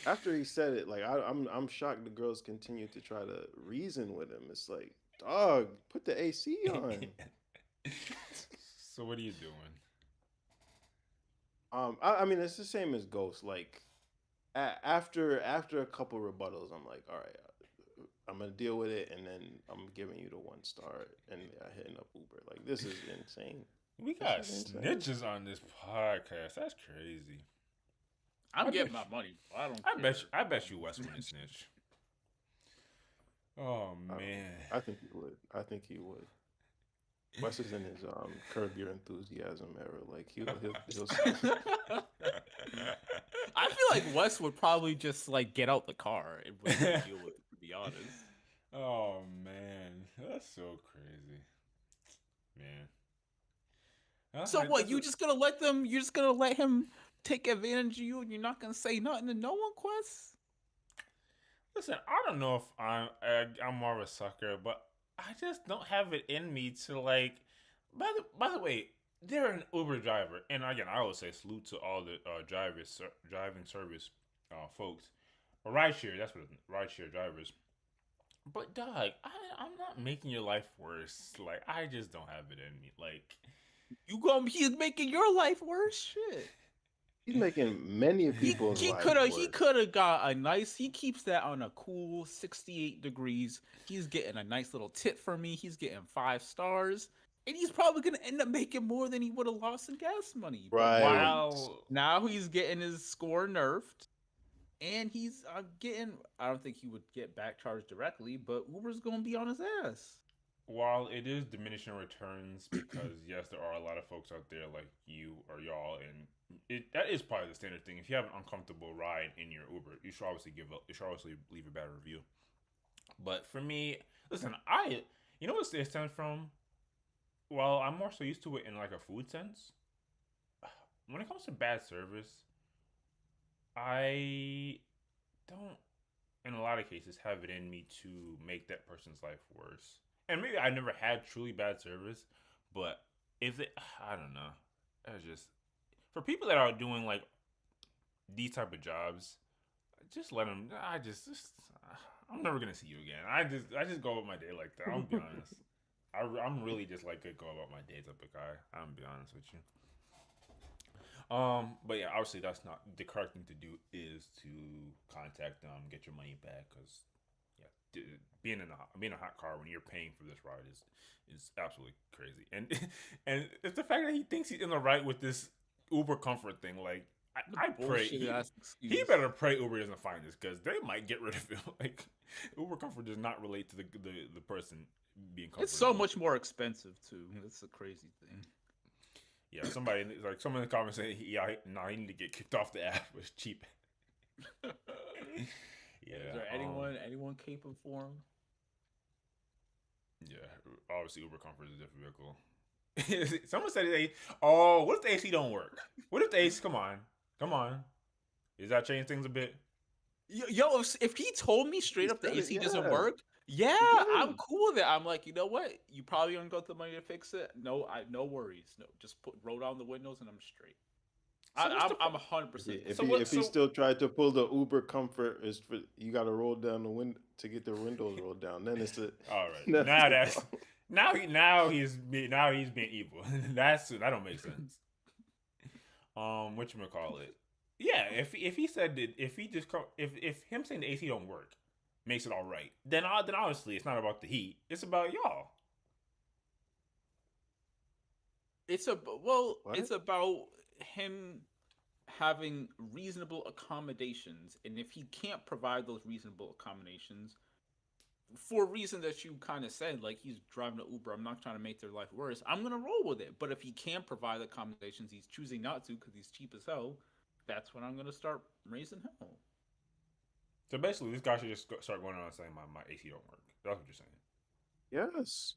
Speaker 2: after he said it, like I'm shocked the girls continue to try to reason with him. It's like, dog, put the AC on.
Speaker 1: So what are you doing?
Speaker 2: I mean, it's the same as Ghost. Like after a couple rebuttals, I'm like, all right, I'm gonna deal with it, and then I'm giving you the 1 star, and hitting up Uber. Like this is insane.
Speaker 1: We
Speaker 2: This
Speaker 1: got
Speaker 2: is insane.
Speaker 1: snitches on this podcast. That's crazy.
Speaker 3: I'm getting my money. I don't care.
Speaker 1: I bet you Wes wouldn't snitch. Oh man.
Speaker 2: I think he would. I think he would. Wes is in his Curb Your Enthusiasm era. Like he'll
Speaker 3: I feel like Wes would probably just like get out the car and wouldn't deal with it, to be honest.
Speaker 1: Oh man, that's so crazy, man.
Speaker 3: So what? You just gonna let them? You're just gonna let him take advantage of you, and you're not gonna say nothing to no one, Quest?
Speaker 1: Listen, I don't know if I'm more of a sucker, but I just don't have it in me to like. By the way, they're an Uber driver, and again, I always say salute to all the driving service folks, or rideshare. That's what it is, rideshare drivers. But dog, I'm not making your life worse. Like I just don't have it in me. Like
Speaker 3: He's making your life worse. Shit.
Speaker 2: he's making many people's
Speaker 3: He
Speaker 2: lives
Speaker 3: could
Speaker 2: worse.
Speaker 3: have got a nice. He keeps that on a cool 68 degrees. He's getting a nice little tip from me. He's getting 5 stars, and he's probably gonna end up making more than he would have lost in gas money. But
Speaker 2: Right.
Speaker 1: wow.
Speaker 3: now he's getting his score nerfed, and he's getting. I don't think he would get back charged directly, but Uber's gonna be on his ass.
Speaker 1: While it is diminishing returns because yes, there are a lot of folks out there like you or y'all, and that is probably the standard thing. If you have an uncomfortable ride in your Uber, you should obviously leave a bad review. But for me, listen, you know what it stems from? Well, I'm more so used to it in like a food sense. When it comes to bad service, I don't, in a lot of cases, have it in me to make that person's life worse. And maybe I never had truly bad service, but I don't know. It's just for people that are doing like these type of jobs, just let them. I'm never gonna see you again. I just go about my day like that. I'm gonna be honest. I'm really just like a go about my day type of guy. I'm gonna be honest with you. But yeah, obviously that's not the correct thing to do. Is to contact them, get your money back, because yeah, being in a hot car when you're paying for this ride is absolutely crazy. And and it's the fact that he thinks he's in the right with this Uber comfort thing. Like I pray he better pray Uber doesn't find this because they might get rid of him. Like Uber comfort does not relate to the person being comfortable.
Speaker 3: It's so much more expensive too. That's a crazy thing.
Speaker 1: Yeah, someone in the comments saying, "Yeah, no, he need to get kicked off the app. It's cheap." Yeah.
Speaker 3: Is there anyone caping for him?
Speaker 1: Yeah, obviously Uber Comfort is a different vehicle. Someone said, "Oh, what if the AC don't work? What if the AC? Come on, does that change things a bit?"
Speaker 3: Yo, if he told me straight up the AC doesn't work, I'm cool with it. I'm like, you know what? You probably don't got the money to fix it. No worries. No, just roll down the windows and I'm straight.
Speaker 1: So
Speaker 3: I'm 100%.
Speaker 2: If he still tried to pull the Uber Comfort, you got to roll down the window to get the windows rolled down. Then it's
Speaker 1: all right. Now he's being evil. That don't make sense. whatchamacallit. Yeah, if he said that, if he just if him saying the AC don't work makes it all right, then honestly it's not about the heat. It's about y'all.
Speaker 3: It's it's about him having reasonable accommodations, and if he can't provide those reasonable accommodations for a reason that you kind of said, like he's driving an Uber, I'm not trying to make their life worse, I'm gonna roll with it. But if he can't provide the accommodations, he's choosing not to because he's cheap as hell. That's when I'm gonna start raising hell.
Speaker 1: So basically, this guy should just start going on and saying my AC don't work. That's what you're saying.
Speaker 2: Yes,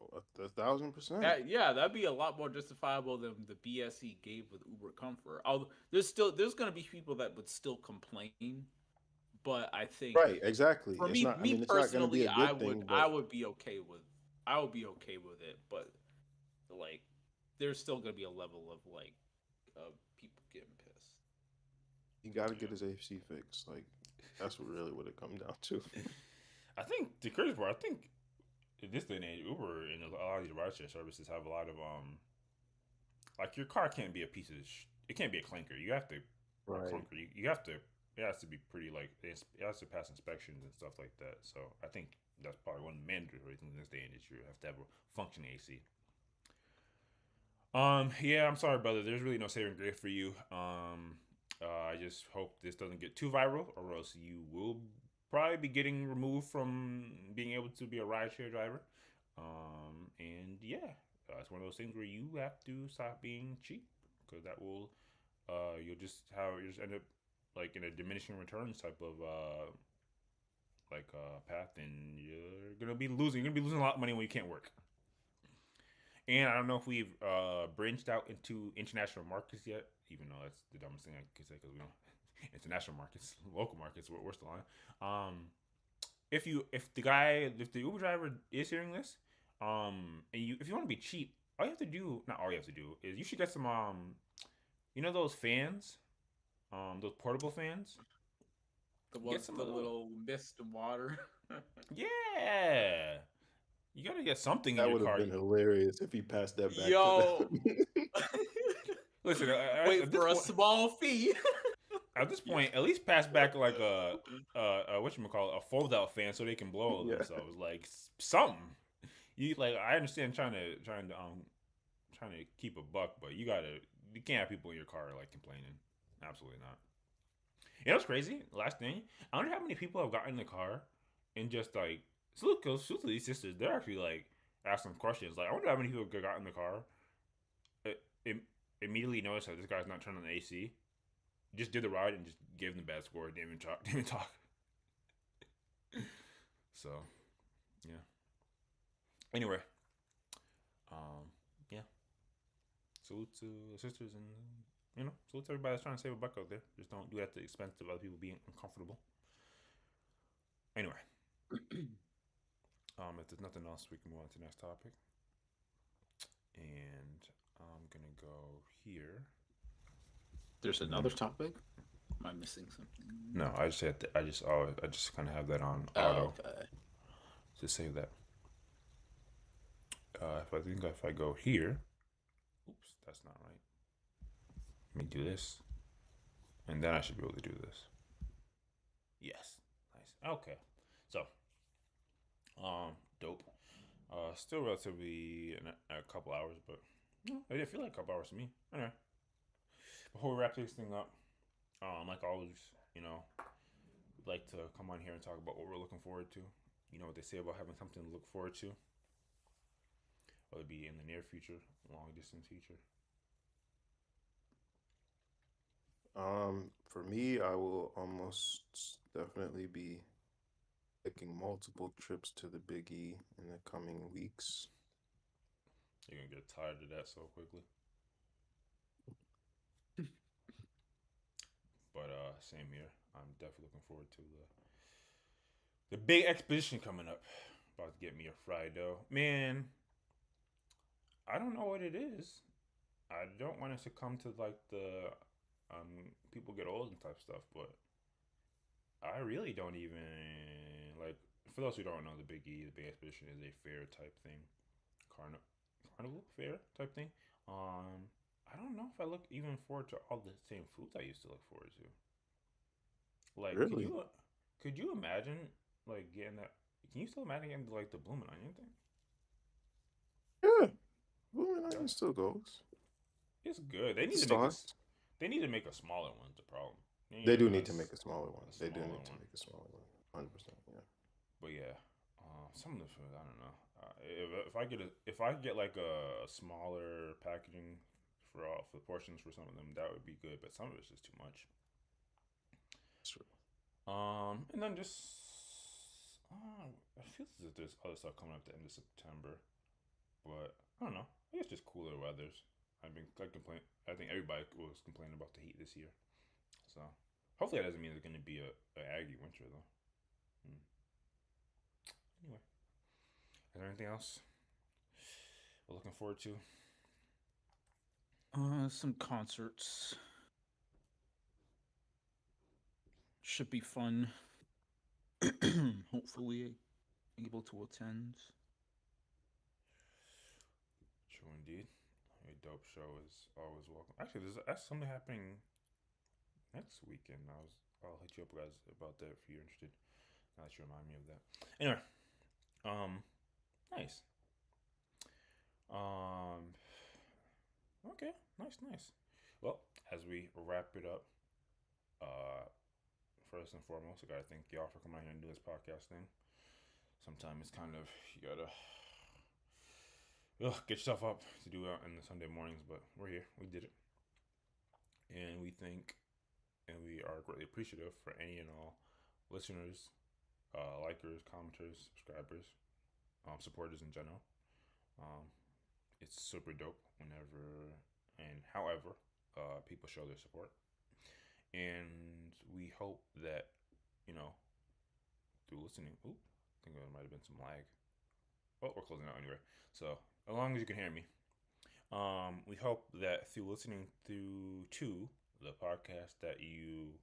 Speaker 2: 1,000%.
Speaker 3: Yeah, that'd be a lot more justifiable than the BS he gave with Uber Comfort. Although there's gonna be people that would still complain, but I think
Speaker 2: Right, exactly.
Speaker 3: for
Speaker 2: It's
Speaker 3: me,
Speaker 2: not. I mean, it's not going to be
Speaker 3: personally,
Speaker 2: a good thing,
Speaker 3: I
Speaker 2: but
Speaker 3: would be okay with it. But like, there's still gonna be a level of like people getting pissed.
Speaker 2: he got to get his AC fixed. Like that's really what it comes down to.
Speaker 1: I think the crazy part, I think in this day and age, Uber and a lot of these rideshare services have a lot of like your car can't be a piece of it can't be a clinker. You have to
Speaker 2: Right.
Speaker 1: clunker. You have to. It has to be pretty like it has to pass inspections and stuff like that. So I think that's probably one of the mandatory reasons in this day and age you have to have a functioning AC. Yeah, I'm sorry, brother. There's really no saving grace for you. I just hope this doesn't get too viral, or else you will probably be getting removed from being able to be a rideshare driver. And yeah, it's one of those things where you have to stop being cheap because that will, you'll just end up like in a diminishing returns type of path, and you're gonna be losing a lot of money when you can't work. And I don't know if we've branched out into international markets yet, even though that's the dumbest thing I could say because we don't international markets, local markets, we're still on. If the Uber driver is hearing this, and if you want to be cheap, all you have to do, not all you have to do, is you should get some those fans, those portable fans.
Speaker 3: The
Speaker 1: Get some
Speaker 3: the
Speaker 1: of those.
Speaker 3: little mist and water.
Speaker 1: Yeah, you gotta get something in
Speaker 2: That
Speaker 1: your
Speaker 2: would have
Speaker 1: car.
Speaker 2: been hilarious if he passed that back to
Speaker 3: Yo,
Speaker 2: them.
Speaker 1: Listen,
Speaker 3: wait for a small fee.
Speaker 1: at this point, at least pass back like a whatchamacallit, a fold out fan so they can blow
Speaker 2: Yeah.
Speaker 1: themselves. Like something. You like I understand trying to keep a buck, but you can't have people in your car like complaining. Absolutely not. You know what's crazy? Last thing, I wonder how many people have gotten in the car and just like salute to these sisters. They're actually like asking questions. Like I wonder how many people got in the car, it, immediately noticed that this guy's not turning on the AC. Just did the ride and just gave them the bad score. Didn't even talk. Didn't even talk. So, yeah. Anyway, yeah. Salute to the sisters and salute to everybody that's trying to save a buck out there. Just don't do it at the expense of other people being uncomfortable. Anyway, if there's nothing else, we can move on to the next topic. And I'm gonna go here.
Speaker 3: There's another topic. Am I missing something?
Speaker 1: No, I just kind of have that on auto.
Speaker 3: Okay.
Speaker 1: Just save that. If I go here, oops, that's not right. Let me do this, and then I should be able to do this. Yes, nice. Okay, so, dope. Still relatively in a couple hours, but it didn't feel like a couple hours to me. Anyway, before we wrap this thing up, like always, we'd like to come on here and talk about what we're looking forward to. You know what they say about having something to look forward to, whether it be in the near future, long distance future.
Speaker 2: For me, I will almost definitely be taking multiple trips to the Big E in the coming weeks.
Speaker 1: You're gonna get tired of that so quickly. But same here. I'm definitely looking forward to the big exposition coming up. About to get me a fried dough. Man, I don't know what it is. I don't want to succumb to like the people get old and type stuff, but I really don't even like. For those who don't know, the Big E, the Big Exposition is a fair type thing, carnival fair type thing. I don't know if I look even forward to all the same foods I used to look forward to. Like,
Speaker 2: Really?
Speaker 1: could you imagine like getting that? Can you still imagine getting like the blooming onion thing?
Speaker 2: Yeah, blooming onion
Speaker 1: That's
Speaker 2: still goes.
Speaker 1: It's good. They
Speaker 2: With the
Speaker 1: need to make
Speaker 2: sauce.
Speaker 1: They need to make a smaller one. The problem. They need
Speaker 2: They
Speaker 1: to
Speaker 2: do
Speaker 1: make
Speaker 2: need to make a smaller one.
Speaker 1: a
Speaker 2: They do
Speaker 1: smaller
Speaker 2: need to
Speaker 1: one.
Speaker 2: make a smaller one. 100%. Yeah.
Speaker 1: But yeah, some of the food I don't know. If I get like a smaller packaging for the portions for some of them, that would be good. But some of it's just too much.
Speaker 2: That's true.
Speaker 1: And then just I feel as if there's other stuff coming up at the end of September, but I don't know. I guess just cooler weathers. I think everybody was complaining about the heat this year. So hopefully that doesn't mean there's going to be a Aggie winter though. Anyway, is there anything else we're looking forward to?
Speaker 3: Some concerts. Should be fun. Hopefully able to attend.
Speaker 1: True indeed. A dope show is always welcome. Actually, that's something happening next weekend. I'll hit you up guys about that if you're interested. Now that you remind me of that. Anyway, nice. Okay, nice. Well, as we wrap it up, first and foremost, I gotta thank y'all for coming out here and do this podcast thing. Sometimes it's kind of you gotta get yourself up to do it in the Sunday mornings, but we're here. We did it, and we think and we are greatly appreciative for any and all listeners, likers, commenters, subscribers, supporters in general. It's super dope whenever and however people show their support. And we hope that, through listening. I think there might have been some lag. Oh, we're closing out anyway. So, as long as you can hear me, we hope that through listening to the podcast that you,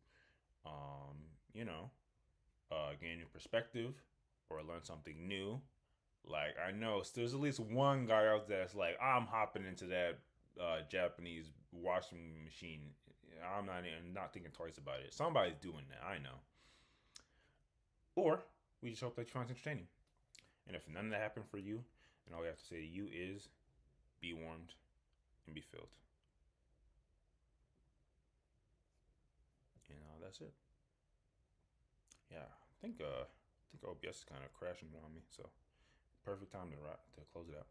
Speaker 1: gain new perspective or learn something new. Like, I know there's at least one guy out there that's like, I'm hopping into that Japanese washing machine. I'm not thinking twice about it. Somebody's doing that. I know. Or we just hope that you find it entertaining. And if none of that happened for you, then all we have to say to you is be warmed and be filled. And that's it. Yeah, I think OBS is kind of crashing on me, so perfect time to close it out.